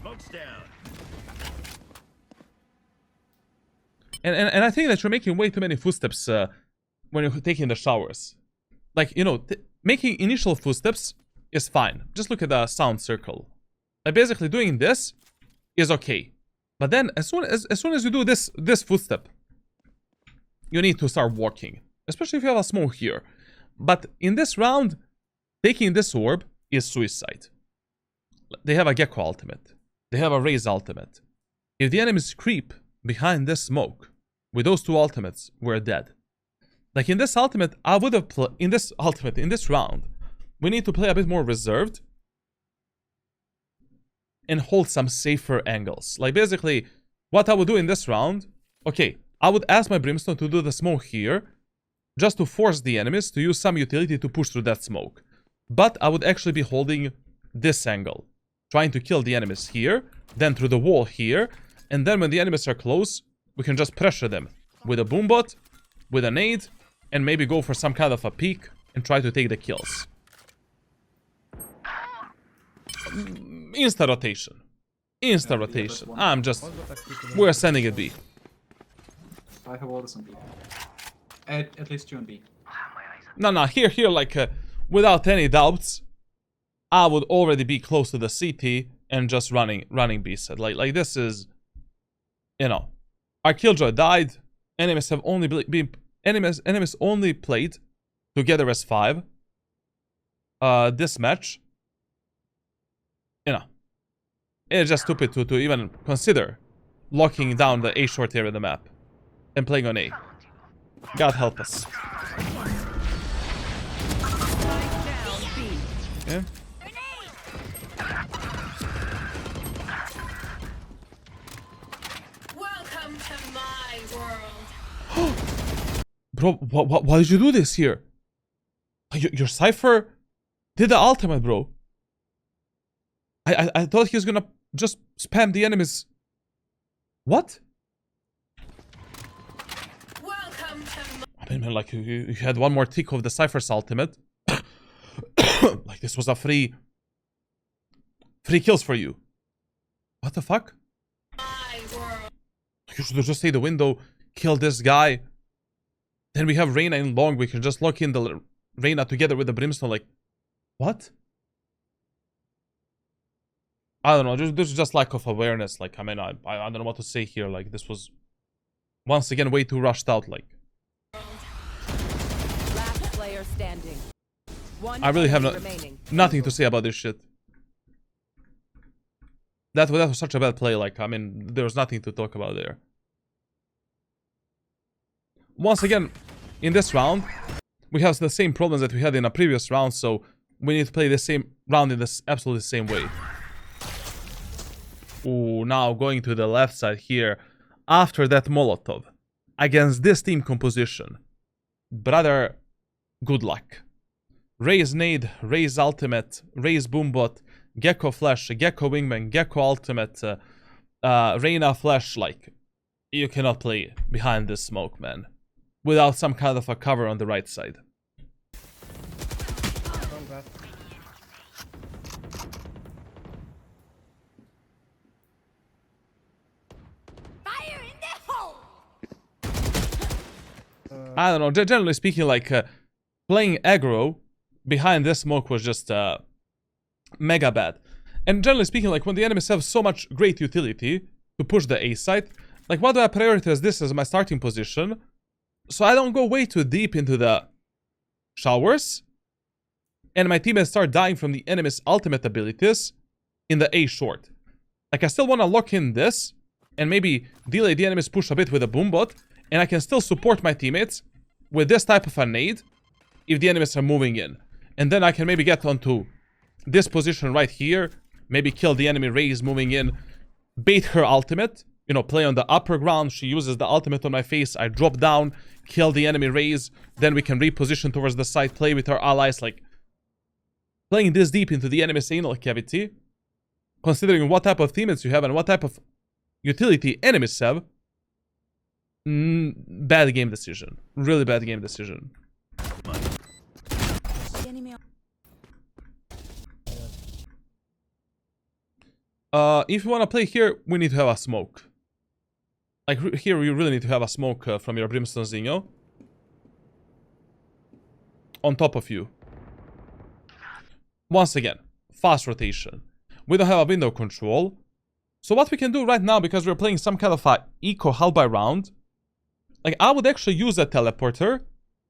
Smoke's down. And I think that you're making way too many footsteps when you're taking the showers. Like, you know, making initial footsteps is fine. Just look at the sound circle. Like, basically doing this is okay. But then as soon as you do this footstep, you need to start walking. Especially if you have a smoke here. But in this round, taking this orb is suicide. They have a Gecko ultimate. They have a Raze ultimate. If the enemies creep behind this smoke, with those 2 ultimates, we're dead. Like, in this ultimate, I would have in this round, we need to play a bit more reserved. and hold some safer angles. Like basically, what I would do in this round, okay, I would ask my Brimstone to do the smoke here, just to force the enemies to use some utility to push through that smoke. But I would actually be holding this angle, trying to kill the enemies here, then through the wall here, and then when the enemies are close, we can just pressure them with a boombot, with a nade, and maybe go for some kind of a peek and try to take the kills. Insta rotation. Insta rotation. I'm just... We're sending it B. I have orders on B. At least you on B. No, here, like, without any doubts, I would already be close to the CT and just running B set. Like this is, you know, our Killjoy died. Enemies have only been enemies only played together as 5. This match, you know, it's just stupid to even consider locking down the A short area of the map and playing on A. God help us. Spike down B. Yeah. Welcome to my world. Bro, why did you do this here? Your Cypher did the ultimate, bro. I thought he was gonna just spam the enemies. What? Welcome to my I mean, like, you had one more tick of the Cypher's ultimate. Like, this was a free kills for you. What the fuck? world. You should just stay the window, kill this guy. Then we have Reyna in long. We can just lock in the Reyna together with the Brimstone. Like, what? I don't know. There's just lack of awareness. Like, I mean, I don't know what to say here. Like, this was once again way too rushed out. Like, Last player standing. One I really have remaining. nothing to say about this shit. That was such a bad play. Like, I mean, there was nothing to talk about there. Once again, in this round, we have the same problems that we had in a previous round, so we need to play the same round in this absolutely same way. Ooh, now going to the left side here, after that Molotov, against this team composition. Brother, good luck. Raze nade, Raze ultimate, Raze boombot, Gecko flash, Gecko wingman, Gecko ultimate, Reyna flash. Like, you cannot play behind this smoke, man, without some kind of a cover on the right side. Don't bad. Fire in the hole. I don't know, generally speaking, like, playing aggro behind this smoke was just mega bad. And generally speaking, like, when the enemies have so much great utility to push the A site, like, why do I prioritize this as my starting position? So I don't go way too deep into the showers, and my teammates start dying from the enemy's ultimate abilities in the A short. Like, I still want to lock in this, and maybe delay the enemy's push a bit with a boombot, and I can still support my teammates with this type of a nade if the enemies are moving in. And then I can maybe get onto this position right here, maybe kill the enemy Raze moving in, bait her ultimate, you know, play on the upper ground. She uses the ultimate on my face. I drop down, kill the enemy Raze. Then we can reposition towards the side, play with our allies. Like, playing this deep into the enemy's anal cavity, considering what type of teammates you have and what type of utility enemies have, bad game decision. Really bad game decision. If you want to play here, we need to have a smoke. Like, here you really need to have a smoke from your Brimstone Zingo on top of you. Once again, fast rotation. We don't have a window control. So what we can do right now, because we're playing some kind of a eco hull by round, like, I would actually use a teleporter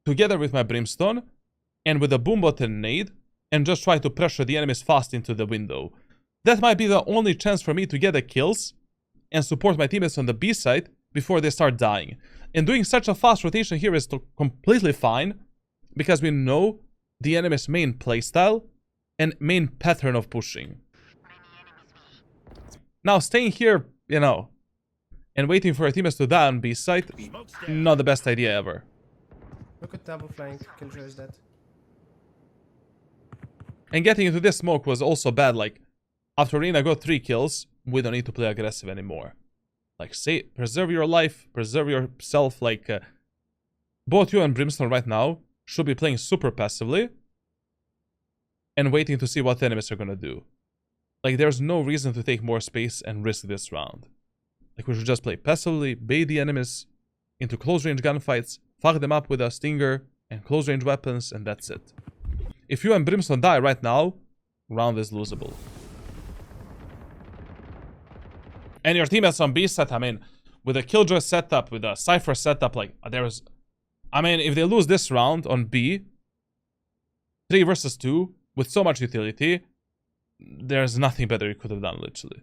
together with my Brimstone and with a boombot and nade, and just try to pressure the enemies fast into the window. That might be the only chance for me to get the kills and support my teammates on the B side before they start dying. And doing such a fast rotation here is completely fine, because we know the enemy's main playstyle and main pattern of pushing. Now, staying here, you know, and waiting for our teammates to die on B site, Smoke's down. not the best idea ever. Look at double flank. Killjoy is dead. And getting into this smoke was also bad. Like, after Reyna got 3 kills, we don't need to play aggressive anymore. Like, say, preserve your life, preserve yourself. Like, both you and Brimstone right now should be playing super passively and waiting to see what the enemies are gonna do. Like, there's no reason to take more space and risk this round. Like, we should just play passively, bait the enemies into close-range gunfights, fuck them up with a stinger and close-range weapons, and that's it. If you and Brimstone die right now, round is losable. And your teammates on B set, I mean, with a Killjoy setup, with a Cypher setup, like, there's... I mean, if they lose this round on B, 3 versus 2, with so much utility, there's nothing better you could have done, literally.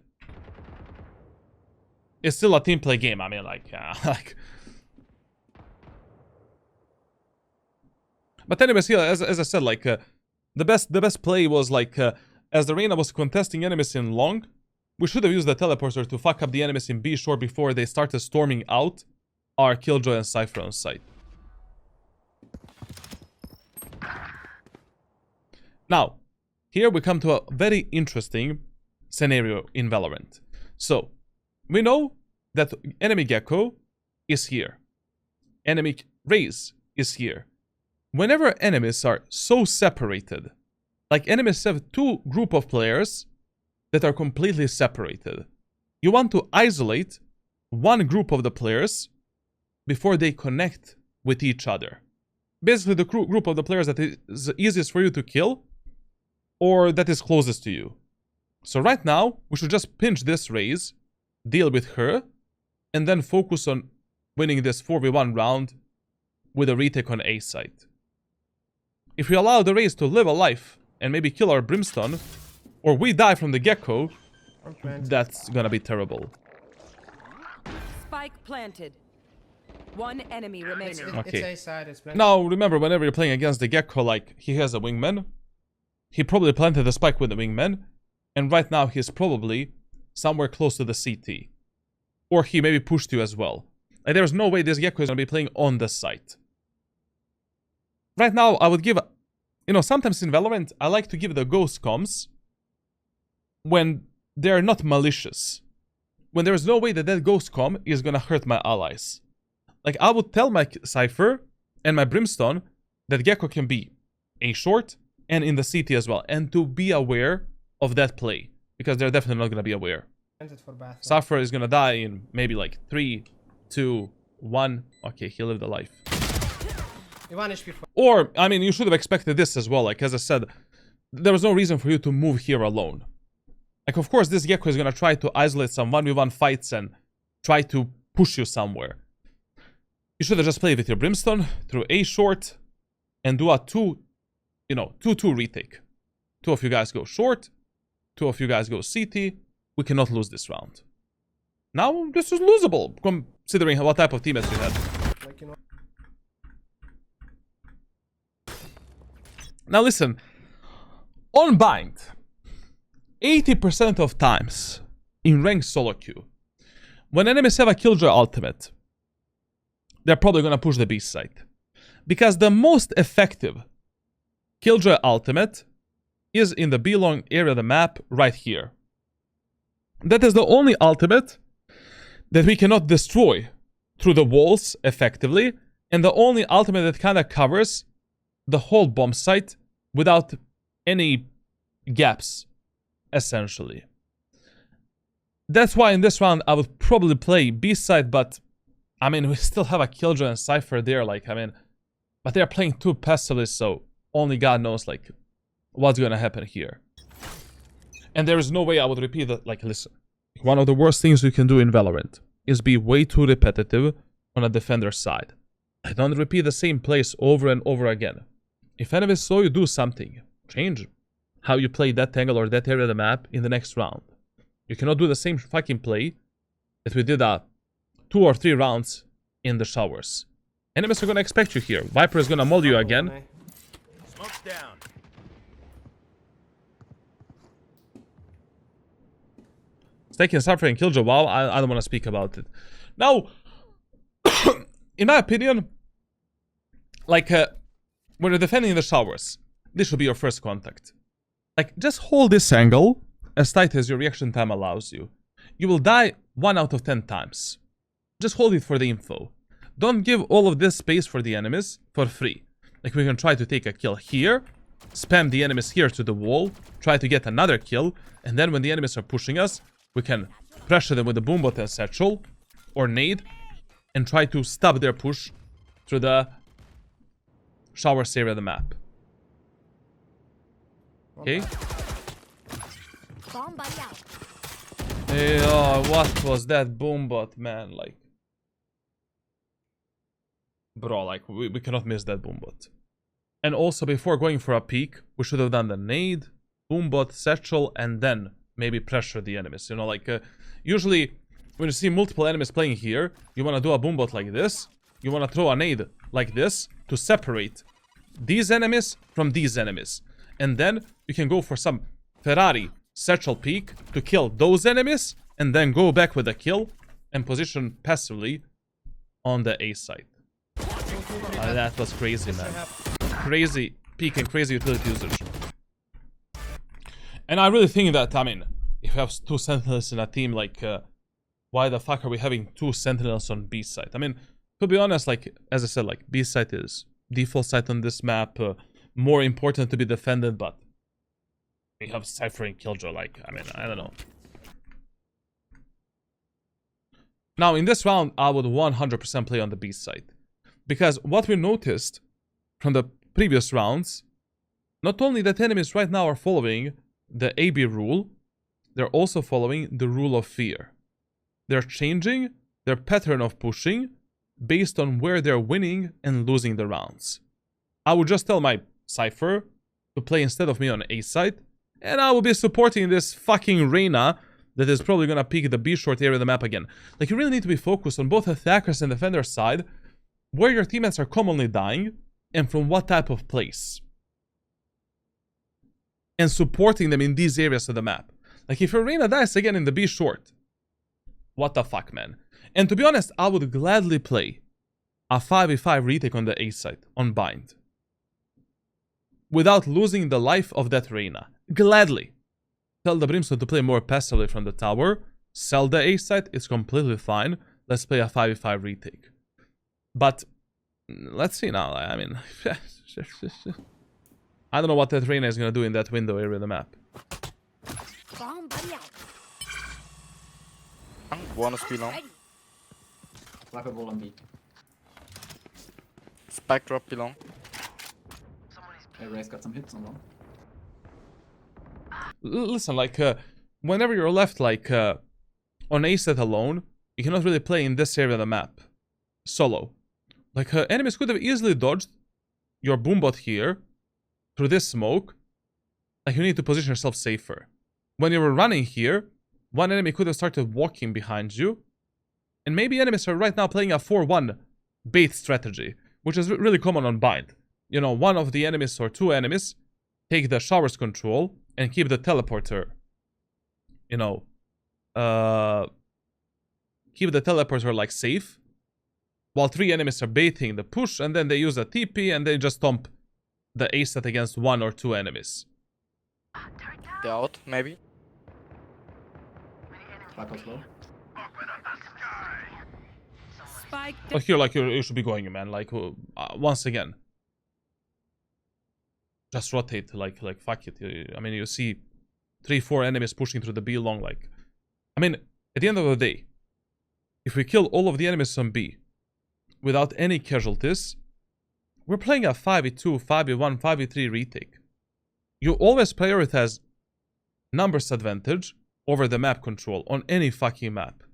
It's still a team play game, I mean, like, like... But anyways, here, as I said, like, the best play was, like, as the Reyna was contesting enemies in long, we should have used the teleporter to fuck up the enemies in B short before they started storming out our Killjoy and Cypher on site. Now, here we come to a very interesting scenario in Valorant. So, we know that enemy Gecko is here. Enemy Raze is here. Whenever enemies are so separated, like enemies have 2 group of players that are completely separated, you want to isolate one group of the players before they connect with each other. Basically, the group of the players that is easiest for you to kill or that is closest to you. So right now, we should just pinch this Raze, deal with her, and then focus on winning this 4v1 round with a retake on A site. If we allow the Raze to live a life and maybe kill our Brimstone, or we die from the Gecko, that's gonna be terrible. Spike planted. One enemy remaining. It's A side, it's planted. Now, remember, whenever you're playing against the Gecko, like, he has a wingman. He probably planted the spike with the wingman. And right now, he's probably somewhere close to the CT. Or he maybe pushed you as well. Like, there's no way this Gecko is gonna be playing on the site. Right now, I would give... You know, sometimes in Valorant, I like to give the ghost comms when they're not malicious. When there's no way that that ghost comm is gonna hurt my allies. Like, I would tell my Cypher and my Brimstone that Gecko can be A short and in the CT as well. And to be aware of that play. Because they're definitely not gonna be aware. For bathroom. Cypher is gonna die in maybe like 3, 2, 1. Okay, he lived a life. 1 HP for... Or, I mean, you should have expected this as well. Like, as I said, there was no reason for you to move here alone. Like, of course, this Gecko is gonna try to isolate some 1v1 fights and try to push you somewhere. You should have just played with your Brimstone through A short and do a 2-2 retake. 2 of you guys go short, 2 of you guys go CT. We cannot lose this round. Now, this is losable, considering what type of teammates we had. Like, you know... Now listen, on bind, 80% of times in ranked solo queue, when enemies have a Killjoy ultimate, they're probably gonna push the B site. Because the most effective Killjoy ultimate is in the B long area of the map right here. That is the only ultimate that we cannot destroy through the walls effectively, and the only ultimate that kind of covers the whole bomb site without any gaps, essentially. That's why in this round I would probably play B side, but I mean, we still have a Killjoy and Cypher there, like, I mean, but they're playing too passively, so only God knows, like, what's gonna happen here. And there is no way I would repeat that. Like, listen, one of the worst things you can do in Valorant is be way too repetitive on a defender's side. I don't repeat the same plays over and over again. If enemies saw you do something, change how you play that angle or that area of the map in the next round. You cannot do the same fucking play that we did 2 or 3 rounds in the showers. Enemies are gonna expect you here. Viper is gonna maul you again. Smoke's down. taking Cypher and Killjoy, wow, I don't want to speak about it. Now, in my opinion, like, when you're defending the showers, this should be your first contact. Like, just hold this angle as tight as your reaction time allows you. You will die 1 out of 10 times. Just hold it for the info. Don't give all of this space for the enemies for free. Like, we can try to take a kill here, spam the enemies here to the wall, try to get another kill, and then when the enemies are pushing us, we can pressure them with the boombot and satchel, or nade, and try to stop their push through the showers area of the map. Okay? Bomb buddy out. Hey, oh, what was that boombot, man? Like, bro, like, we cannot miss that boombot. And also, before going for a peek, we should have done the nade, boombot, satchel, and then maybe pressure the enemies. You know, like, usually, when you see multiple enemies playing here, you want to do a boombot like this. You want to throw a nade like this to separate these enemies from these enemies. And then you can go for some Ferrari satchel peek to kill those enemies, and then go back with a kill and position passively on the A side. That was crazy, man. Crazy peek and crazy utility usage. And I really think that, I mean, if you have 2 sentinels in a team, like, why the fuck are we having 2 sentinels on B side? I mean, to be honest, like, as I said, like, B side is default site on this map, more important to be defended, but we have Cypher and Killjoy, like, I mean, I don't know. Now, in this round, I would 100% play on the B side. Because what we noticed from the previous rounds, not only that enemies right now are following the AB rule, they're also following the rule of fear. They're changing their pattern of pushing based on where they're winning and losing the rounds. I would just tell my Cypher to play instead of me on A side, and I will be supporting this fucking Reyna that is probably gonna peek the B short area of the map again. Like, you really need to be focused on both attackers and defender side, where your teammates are commonly dying, and from what type of place. And supporting them in these areas of the map. Like, if your Reyna dies again in the B short, what the fuck, man? And to be honest, I would gladly play a 5v5 retake on the A side, on bind, without losing the life of that Reyna. Gladly. Tell the Brimstone to play more passively from the tower, sell the A side, it's completely fine. Let's play a 5v5 retake. But, let's see now, I mean, I don't know what that Reyna is gonna do in that window area of the map. Bomb buddy out. One is below. Cypher wall on B. Spike drop below. Hey, Raze got some hits on one. Listen, like, whenever you're left, like, on A set alone, you cannot really play in this area of the map solo. Like, enemies could have easily dodged your boombot here through this smoke. Like, you need to position yourself safer. When you were running here, one enemy could have started walking behind you, and maybe enemies are right now playing a 4-1 bait strategy, which is really common on bind. You know, one of the enemies or 2 enemies take the showers control and keep the teleporter, you know, keep the teleporter, like, safe, while 3 enemies are baiting the push, and then they use a TP and they just stomp the A set against 1 or 2 enemies. They're out, maybe. Cypher's low. Spike But here, like, you should be going, man. Like, once again, just rotate. Like, fuck it. I mean, you see 3-4 enemies pushing through the B long. Like, I mean, at the end of the day, if we kill all of the enemies on B without any casualties, we're playing a 5v2, 5v1, 5v3 retake. You always prioritize numbers advantage over the map control on any fucking map.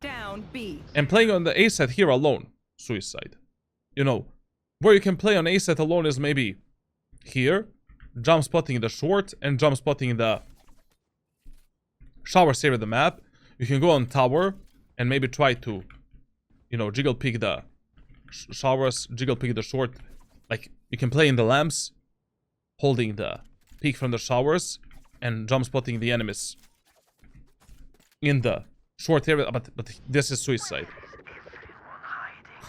down B. And playing on the A set here alone, suicide. You know, where you can play on A set alone is maybe here, jump spotting the short and jump spotting the showers area of the map. You can go on tower and maybe try to, you know, jiggle pick the showers, jiggle pick the short. Like, you can play in the lamps, holding the peak from the showers and jump spotting the enemies in the short area, but this is suicide.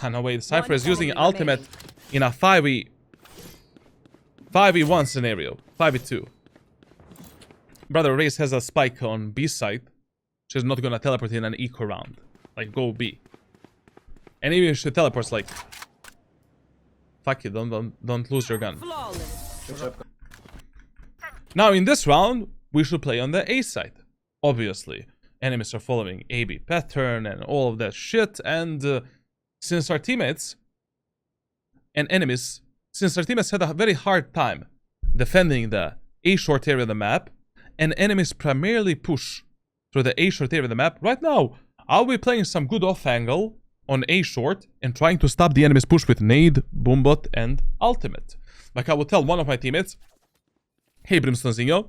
Ah, no, wait, Cypher is using ultimate in a 5v1 scenario. 5v2. Brother, Raze has a spike on B side. She's not gonna teleport in an eco round. Like, go B. And even if she teleports, like... Fuck it, don't lose your gun. Flawless. Now, in this round, we should play on the A side. Obviously. Enemies are following AB pattern and all of that shit. And since our teammates and enemies... Since our teammates had a very hard time defending the A short area of the map, and enemies primarily push through the A short area of the map, right now, I'll be playing some good off angle on A short and trying to stop the enemy's push with nade, boombot, and ultimate. Like I will tell one of my teammates, hey Brimstone Zingo,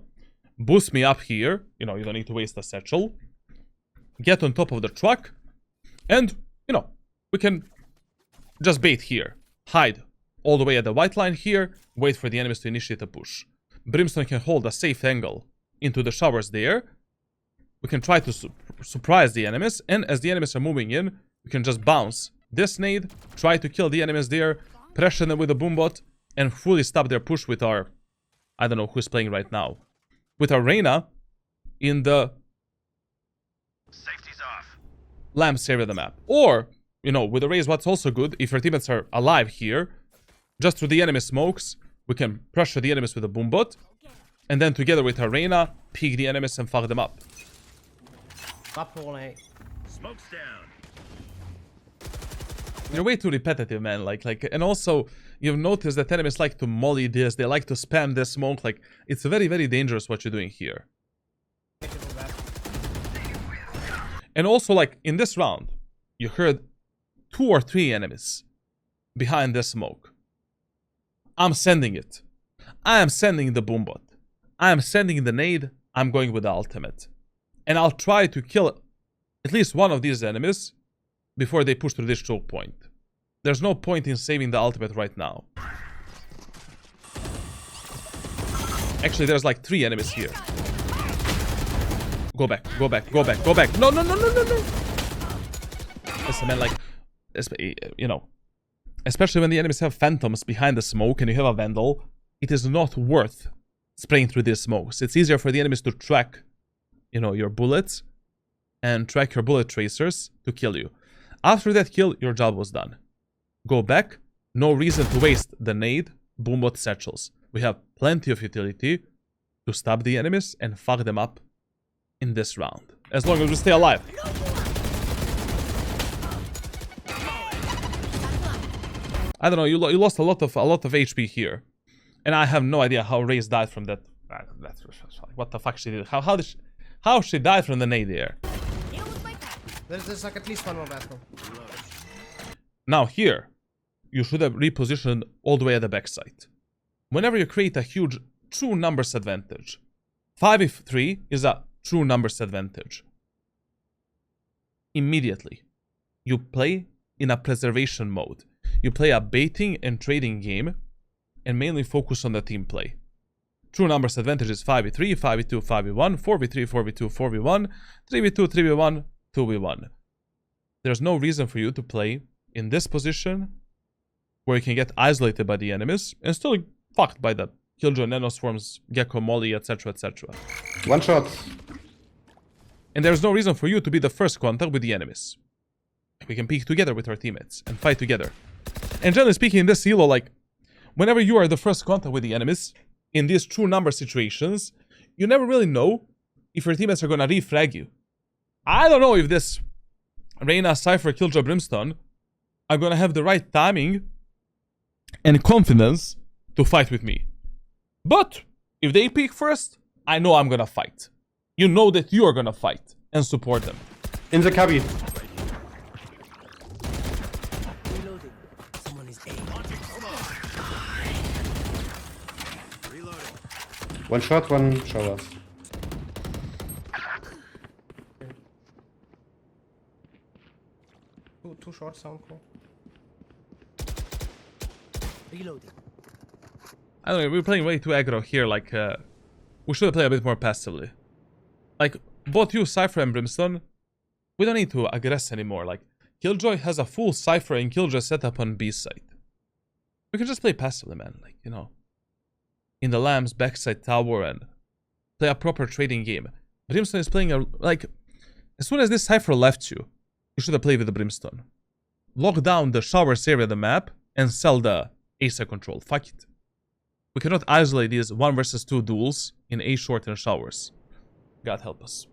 boost me up here, you know, you don't need to waste a satchel, get on top of the truck, and, you know, we can just bait here, hide all the way at the white line here, wait for the enemies to initiate a push. Brimstone can hold a safe angle into the showers there. We can try to surprise the enemies, and as the enemies are moving in, we can just bounce this nade, try to kill the enemies there, pressure them with a boombot, and fully stop their push with our... I don't know who's playing right now. With our Reyna in the... Safety's off. lamps area of the map. Or, you know, with the Raze, what's also good, if your teammates are alive here, just through the enemy smokes, we can pressure the enemies with a boombot, and then together with our Reyna, peek the enemies and fuck them up. Top wall A. Smoke's down. You're way too repetitive, man. And also, you've noticed that enemies like to molly this, they like to spam this smoke. Like, it's very, very dangerous what you're doing here. And also, like, in this round, you heard 2 or 3 enemies behind this smoke. I'm sending it. I am sending the boombot. I am sending the nade. I'm going with the ultimate. And I'll try to kill at least one of these enemies before they push through this choke point. There's no point in saving the ultimate right now. Actually, there's like 3 enemies here. Go back, go back, go back, go back. No, no, no, no, no, no. Listen, man, like, you know, especially when the enemies have phantoms behind the smoke and you have a vandal, it is not worth spraying through these smokes. It's easier for the enemies to track, you know, your bullets and track your bullet tracers to kill you. After that kill, your job was done. Go back. No reason to waste the nade, boombot, satchels. We have plenty of utility to stop the enemies and fuck them up in this round. As long as we stay alive. I don't know, you lost a lot of HP here. And I have no idea how Raze died from that. What the fuck she did? How she died from the nade there? There's like at least one more bathroom. Now here, you should have repositioned all the way at the backside. Whenever you create a huge true numbers advantage, 5v3 is a true numbers advantage. Immediately, you play in a preservation mode. You play a baiting and trading game and mainly focus on the team play. True numbers advantage is 5v3, 5v2, 5v1, 4v3, 4v2, 4v1, 3v2, 3v1, 2v1. There's no reason for you to play in this position where you can get isolated by the enemies and still fucked by the Killjoy, Nanoswarms, Gecko, Molly, etc, etc. One shot. And there's no reason for you to be the first contact with the enemies. We can peek together with our teammates and fight together. And generally speaking, in this elo, like, whenever you are the first contact with the enemies, in these true number situations, you never really know if your teammates are gonna refrag you. I don't know if this Reyna, Cypher, Killjoy, Brimstone are gonna have the right timing and confidence to fight with me. But if they peek first, I know I'm gonna fight. You know that you are gonna fight and support them. In the cubby. Reloading. Someone is A. Reloading. One shot, one shower. Too short sound cool. Reloading. I don't know, we're playing way too aggro here, like, we should have played a bit more passively. Like, both you, Cypher and Brimstone, we don't need to aggress anymore. Like, Killjoy has a full Cypher and Killjoy setup on B side. We can just play passively, man. Like, you know, in the Lambs, backside tower, and play a proper trading game. Brimstone is playing a, like, as soon as this Cypher left you, you should have played with the Brimstone. Lock down the showers area of the map and sell the A side control. Fuck it. We cannot isolate these 1 versus 2 duels in A short and showers. God help us.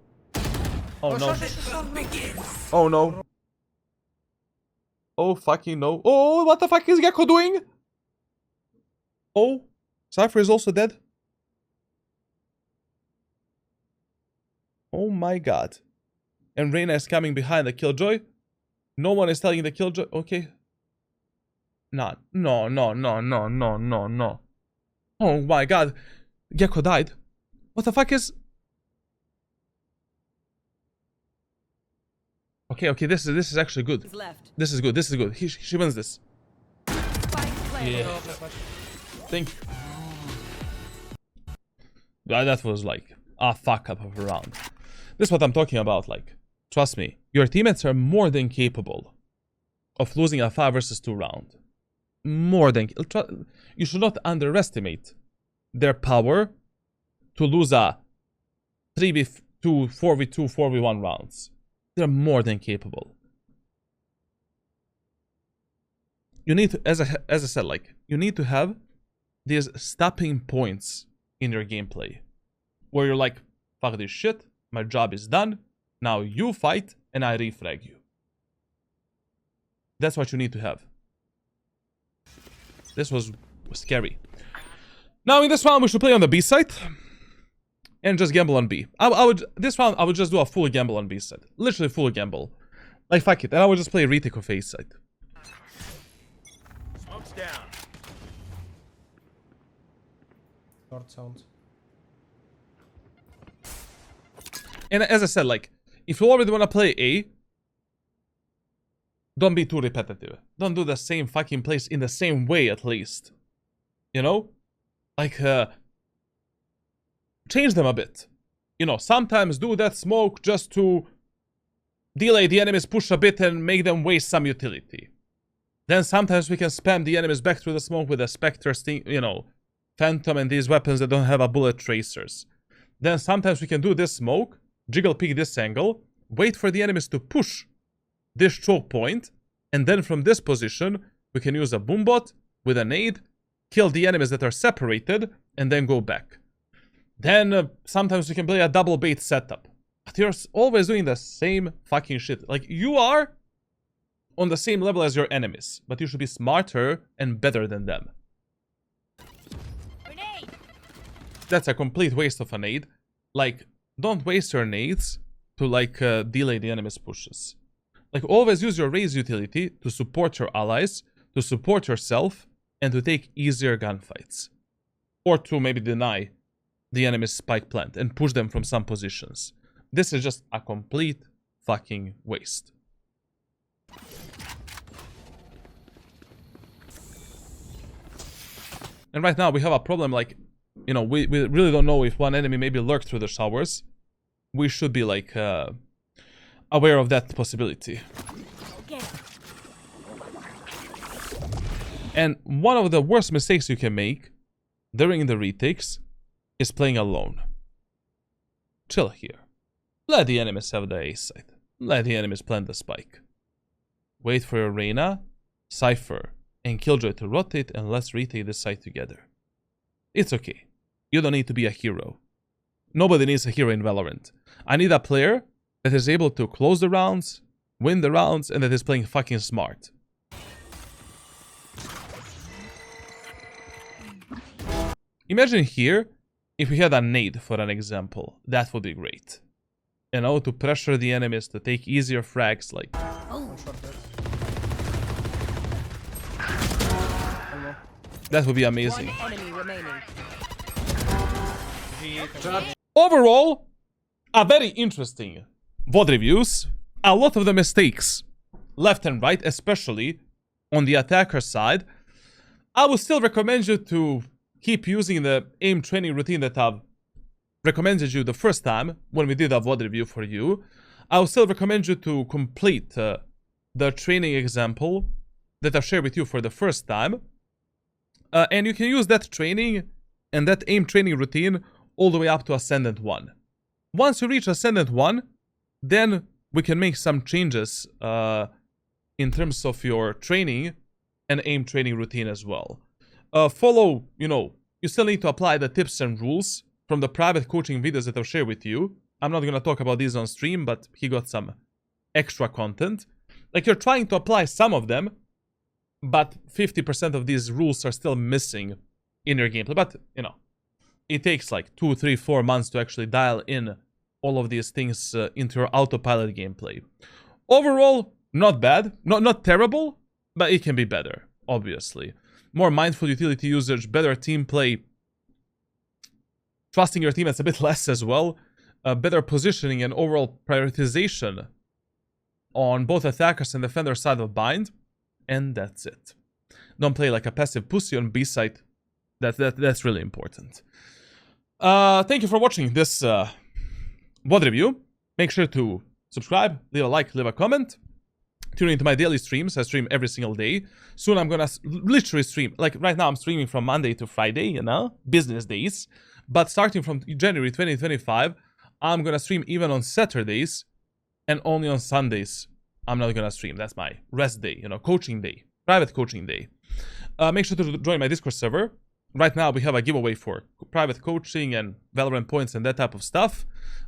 Oh no. Oh no. Oh fucking no. Oh, what the fuck is Gecko doing? Oh, Cypher is also dead. Oh my god. And Reyna is coming behind the Killjoy. No one is telling the Killjoy. Okay. No. Oh my god. Gecko died. What the fuck is... Okay, this is actually good. Left. This is good. She wins this. Spike planted. Yeah. Thank you. That was like a fuck up of a round. This is what I'm talking about. Like, trust me, your teammates are more than capable of losing a 5 versus 2 round. More than... You should not underestimate their power to lose a 3v2, 4v2, 4v1 rounds. They're more than capable. You need to, as I said, like, you need to have these stopping points in your gameplay. Where you're like, fuck this shit, my job is done, now you fight, and I refrag you. That's what you need to have. This was scary. Now in this round we should play on the B side. And just gamble on B. This round I would just do a full gamble on B side. Literally full gamble. Like fuck it. And I would just play retake of A side. Smoke's down. Short sound. And as I said, like, if you already want to play A, don't be too repetitive. Don't do the same fucking plays in the same way, at least. You know? Like, change them a bit. You know, sometimes do that smoke just to delay the enemy's push a bit and make them waste some utility. Then sometimes we can spam the enemies back through the smoke with a Spectre, you know, Phantom and these weapons that don't have a bullet tracers. Then sometimes we can do this smoke, jiggle peek this angle, wait for the enemies to push this choke point, and then from this position, we can use a boombot with a nade, kill the enemies that are separated, and then go back. Then sometimes we can play a double bait setup. But you're always doing the same fucking shit. Like, you are on the same level as your enemies, but you should be smarter and better than them. Grenade. That's a complete waste of a nade. Like, don't waste your nades to, like, delay the enemy's pushes. Like, always use your Raze utility to support your allies, to support yourself, and to take easier gunfights. Or to maybe deny the enemy's spike plant and push them from some positions. This is just a complete fucking waste. And right now we have a problem, like, you know, we really don't know if one enemy maybe lurked through the showers. We should be, like, aware of that possibility. Okay. And one of the worst mistakes you can make during the retakes is playing alone. Chill here. Let the enemies have the A side. Let the enemies plant the spike. Wait for your Reyna, Cypher, and Killjoy to rotate, and let's retake this side together. It's okay. You don't need to be a hero. Nobody needs a hero in Valorant. I need a player that is able to close the rounds, win the rounds, and that is playing fucking smart. Imagine here, if we had a nade for an example, that would be great. You know, to pressure the enemies, to take easier frags, like... That would be amazing. One enemy remaining. Overall, a very interesting VOD reviews. A lot of the mistakes, left and right, especially on the attacker side. I would still recommend you to keep using the aim training routine that I've recommended you the first time when we did a VOD review for you, I will still recommend you to complete the training example that I've shared with you for the first time. And you can use that training and that aim training routine all the way up to Ascendant 1. Once you reach Ascendant 1, then we can make some changes in terms of your training and aim training routine as well. Follow, you still need to apply the tips and rules from the private coaching videos that I've shared with you. I'm not going to talk about these on stream, but he got some extra content. Like, you're trying to apply some of them, but 50% of these rules are still missing in your gameplay. But, it takes like 2, 3, 4 months to actually dial in all of these things into your autopilot gameplay. Overall, not bad. Not terrible, but it can be better, obviously. More mindful utility usage, better team play, trusting your teammates a bit less as well, better positioning and overall prioritization on both attackers and defender side of bind, and that's it. Don't play like a passive pussy on B side. That's really important. Thank you for watching this VOD review. Make sure to subscribe, leave a like, leave a comment. Tune into my daily streams. I stream every single day. Soon I'm gonna literally stream. Like right now I'm streaming from Monday to Friday, business days. But starting from January 2025, I'm gonna stream even on Saturdays, and only on Sundays I'm not gonna stream. That's my rest day, coaching day, private coaching day. Make sure to join my Discord server. Right now we have a giveaway for private coaching and Valorant points and that type of stuff.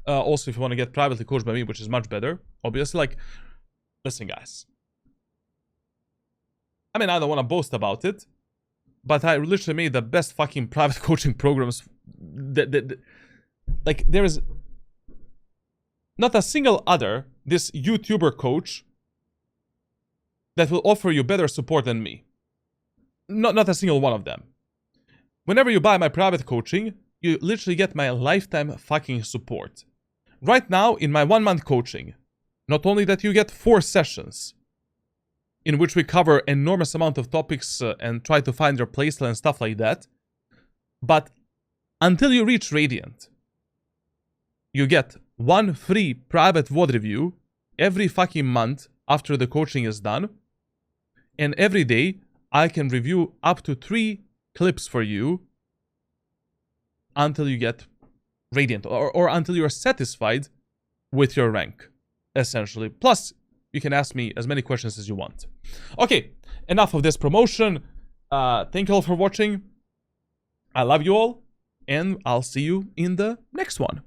Also, if you want to get privately coached by me, which is much better, obviously, listen, guys. I mean, I don't want to boast about it, but I literally made the best fucking private coaching programs. Like, there is not a single other this YouTuber coach that will offer you better support than me. Not a single one of them. Whenever you buy my private coaching, you literally get my lifetime fucking support. Right now, in my 1-month coaching, not only that you get 4 sessions in which we cover enormous amount of topics and try to find your playstyle and stuff like that, but until you reach Radiant, you get 1 free private VOD review every fucking month after the coaching is done, and every day I can review up to 3 clips for you until you get Radiant, or until you're satisfied with your rank, essentially. Plus, you can ask me as many questions as you want. Okay, enough of this promotion. Thank you all for watching. I love you all, and I'll see you in the next one.